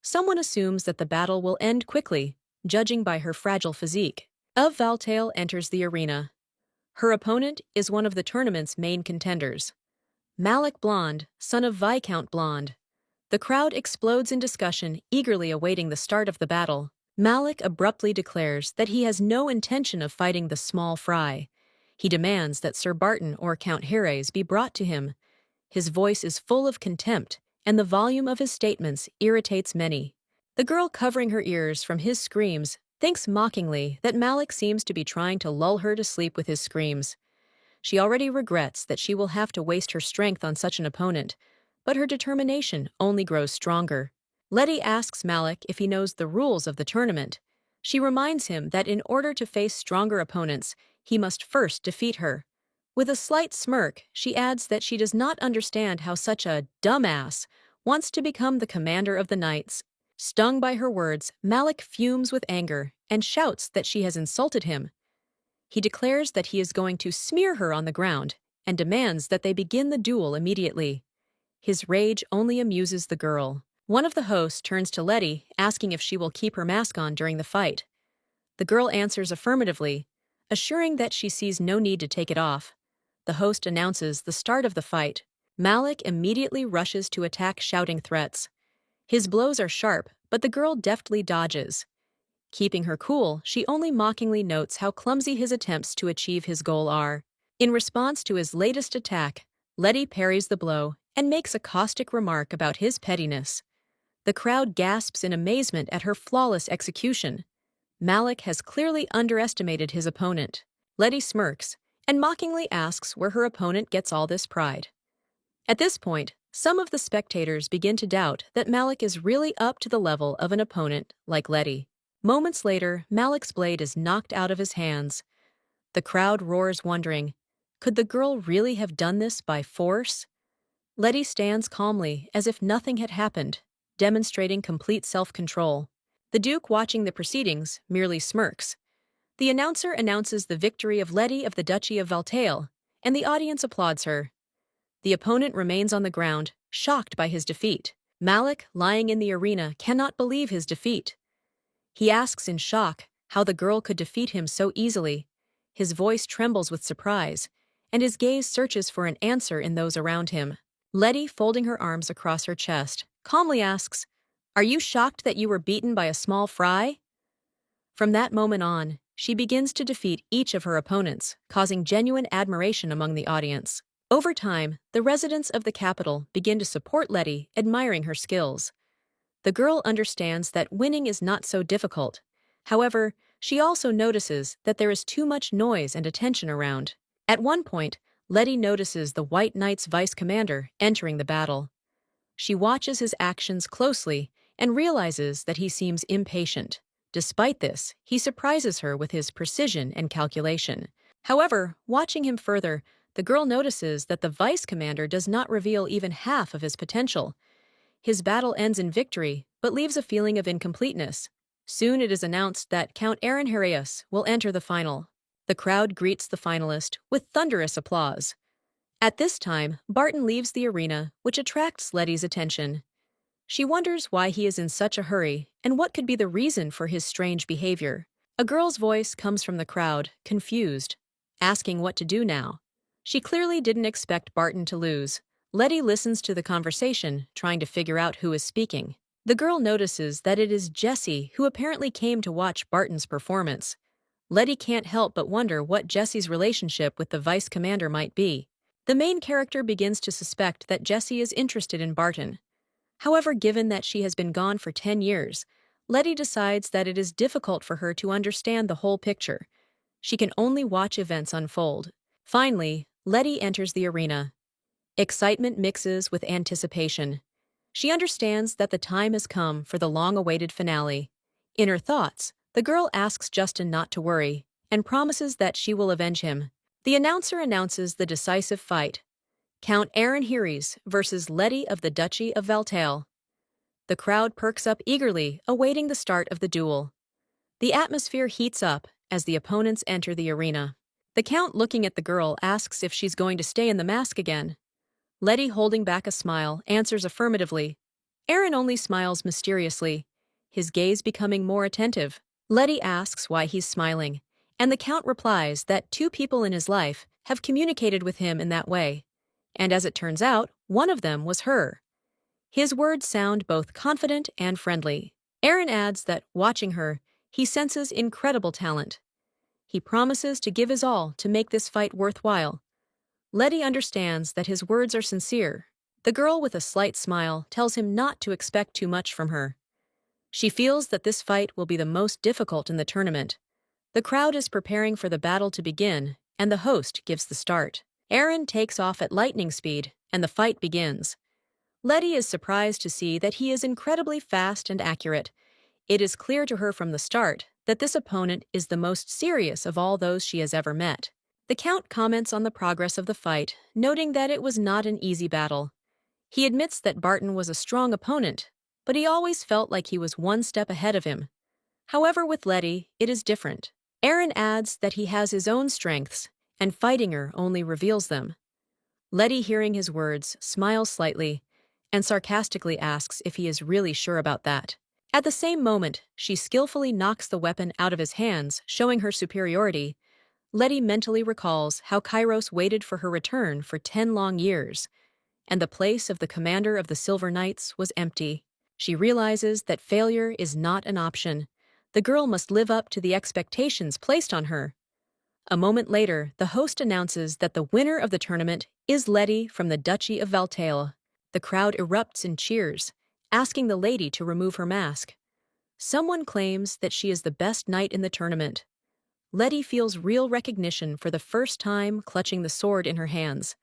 Speaker 1: Someone assumes that the battle will end quickly, judging by her fragile physique. Of Valtail enters the arena. Her opponent is one of the tournament's main contenders, Malik Blonde, son of Viscount Blonde. The crowd explodes in discussion, eagerly awaiting the start of the battle. Malik abruptly declares that he has no intention of fighting the small fry. He demands that Sir Barton or Count Heres be brought to him. His voice is full of contempt, and the volume of his statements irritates many. The girl, covering her ears from his screams, thinks mockingly that Malik seems to be trying to lull her to sleep with his screams. She already regrets that she will have to waste her strength on such an opponent, but her determination only grows stronger. Letty asks Malik if he knows the rules of the tournament. She reminds him that in order to face stronger opponents, he must first defeat her. With a slight smirk, she adds that she does not understand how such a dumbass wants to become the commander of the knights. Stung by her words, Malik fumes with anger and shouts that she has insulted him. He declares that he is going to smear her on the ground and demands that they begin the duel immediately. His rage only amuses the girl. One of the hosts turns to Letty, asking if she will keep her mask on during the fight. The girl answers affirmatively, assuring that she sees no need to take it off. The host announces the start of the fight. Malik immediately rushes to attack, shouting threats. His blows are sharp, but the girl deftly dodges. Keeping her cool, she only mockingly notes how clumsy his attempts to achieve his goal are. In response to his latest attack, Letty parries the blow and makes a caustic remark about his pettiness. The crowd gasps in amazement at her flawless execution. Malik has clearly underestimated his opponent. Letty smirks and mockingly asks where her opponent gets all this pride. At this point, some of the spectators begin to doubt that Malik is really up to the level of an opponent like Letty. Moments later, Malik's blade is knocked out of his hands. The crowd roars, wondering, could the girl really have done this by force? Letty stands calmly, as if nothing had happened, demonstrating complete self-control. The Duke, watching the proceedings, merely smirks. The announcer announces the victory of Letty of the Duchy of Valtail, and the audience applauds her. The opponent remains on the ground, shocked by his defeat. Malik, lying in the arena, cannot believe his defeat. He asks in shock how the girl could defeat him so easily. His voice trembles with surprise, and his gaze searches for an answer in those around him. Letty, folding her arms across her chest, calmly asks, "Are you shocked that you were beaten by a small fry?" From that moment on, she begins to defeat each of her opponents, causing genuine admiration among the audience. Over time, the residents of the capital begin to support Letty, admiring her skills. The girl understands that winning is not so difficult. However, she also notices that there is too much noise and attention around. At one point, Letty notices the White Knight's vice commander entering the battle. She watches his actions closely and realizes that he seems impatient. Despite this, he surprises her with his precision and calculation. However, watching him further, the girl notices that the vice commander does not reveal even half of his potential. His battle ends in victory, but leaves a feeling of incompleteness. Soon it is announced that Count Aaron Harius will enter the final. The crowd greets the finalist with thunderous applause. At this time, Barton leaves the arena, which attracts Letty's attention. She wonders why he is in such a hurry and what could be the reason for his strange behavior. A girl's voice comes from the crowd, confused, asking what to do now. She clearly didn't expect Barton to lose. Letty listens to the conversation, trying to figure out who is speaking. The girl notices that it is Jessie, who apparently came to watch Barton's performance. Letty can't help but wonder what Jessie's relationship with the vice commander might be. The main character begins to suspect that Jessie is interested in Barton. However, given that she has been gone for 10 years, Letty decides that it is difficult for her to understand the whole picture. She can only watch events unfold. Finally, Letty enters the arena. Excitement mixes with anticipation. She understands that the time has come for the long-awaited finale. In her thoughts, the girl asks Justin not to worry and promises that she will avenge him. The announcer announces the decisive fight: Count Aaron Harius versus Letty of the Duchy of Valtale. The crowd perks up eagerly, awaiting the start of the duel. The atmosphere heats up as the opponents enter the arena. The Count, looking at the girl, asks if she's going to stay in the mask again. Letty, holding back a smile, answers affirmatively. Aaron only smiles mysteriously, his gaze becoming more attentive. Letty asks why he's smiling, and the Count replies that 2 people in his life have communicated with him in that way. And as it turns out, one of them was her. His words sound both confident and friendly. Aaron adds that, watching her, he senses incredible talent. He promises to give his all to make this fight worthwhile. Letty understands that his words are sincere. The girl, with a slight smile, tells him not to expect too much from her. She feels that this fight will be the most difficult in the tournament. The crowd is preparing for the battle to begin, and the host gives the start. Aaron takes off at lightning speed, and the fight begins. Letty is surprised to see that he is incredibly fast and accurate. It is clear to her from the start that this opponent is the most serious of all those she has ever met. The Count comments on the progress of the fight, noting that it was not an easy battle. He admits that Barton was a strong opponent, but he always felt like he was one step ahead of him. However, with Letty, it is different. Aaron adds that he has his own strengths, and fighting her only reveals them. Letty, hearing his words, smiles slightly and sarcastically asks if he is really sure about that. At the same moment, she skillfully knocks the weapon out of his hands, showing her superiority. Letty mentally recalls how Kairos waited for her return for 10 long years, and the place of the commander of the Silver Knights was empty. She realizes that failure is not an option. The girl must live up to the expectations placed on her. A moment later, the host announces that the winner of the tournament is Letty from the Duchy of Valtale. The crowd erupts in cheers, asking the lady to remove her mask. Someone claims that she is the best knight in the tournament. Letty feels real recognition for the first time, clutching the sword in her hands.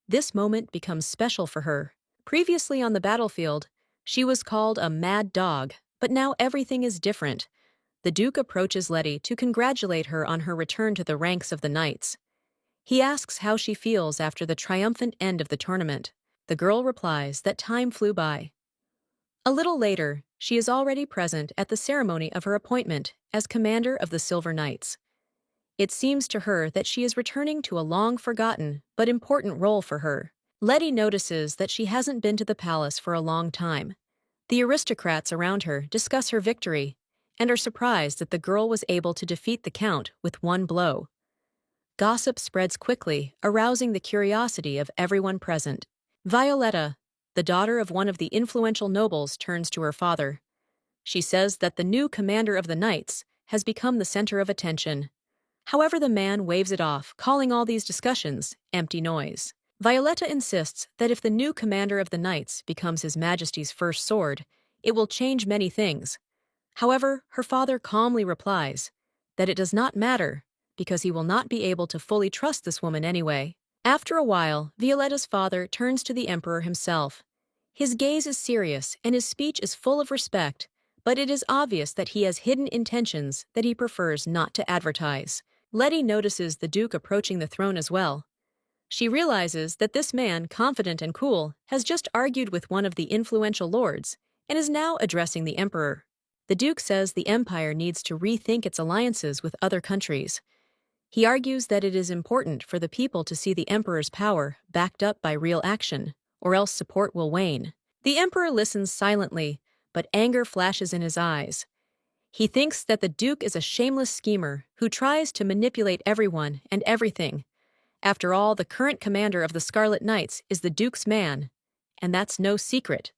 Speaker 1: This moment becomes special for her. Previously on the battlefield, she was called a mad dog, but now everything is different. The Duke approaches Letty to congratulate her on her return to the ranks of the knights. He asks how she feels after the triumphant end of the tournament. The girl replies that time flew by. A little later, she is already present at the ceremony of her appointment as commander of the Silver Knights. It seems to her that she is returning to a long-forgotten but important role for her. Letty notices that she hasn't been to the palace for a long time. The aristocrats around her discuss her victory and are surprised that the girl was able to defeat the Count with one blow. Gossip spreads quickly, arousing the curiosity of everyone present. Violetta, the daughter of one of the influential nobles, turns to her father. She says that the new commander of the knights has become the center of attention. However, the man waves it off, calling all these discussions empty noise. Violetta insists that if the new commander of the knights becomes His Majesty's first sword, It will change many things. However, her father calmly replies that it does not matter because he will not be able to fully trust this woman anyway. After a while, Violetta's father turns to the emperor himself. His gaze is serious and his speech is full of respect, but it is obvious that he has hidden intentions that he prefers not to advertise. Letty notices the Duke approaching the throne as well. She realizes that this man, confident and cool, has just argued with one of the influential lords and is now addressing the emperor. The Duke says the empire needs to rethink its alliances with other countries. He argues that it is important for the people to see the emperor's power backed up by real action, or else support will wane. The emperor listens silently, but anger flashes in his eyes. He thinks that the Duke is a shameless schemer who tries to manipulate everyone and everything. After all, the current commander of the Scarlet Knights is the Duke's man, and that's no secret.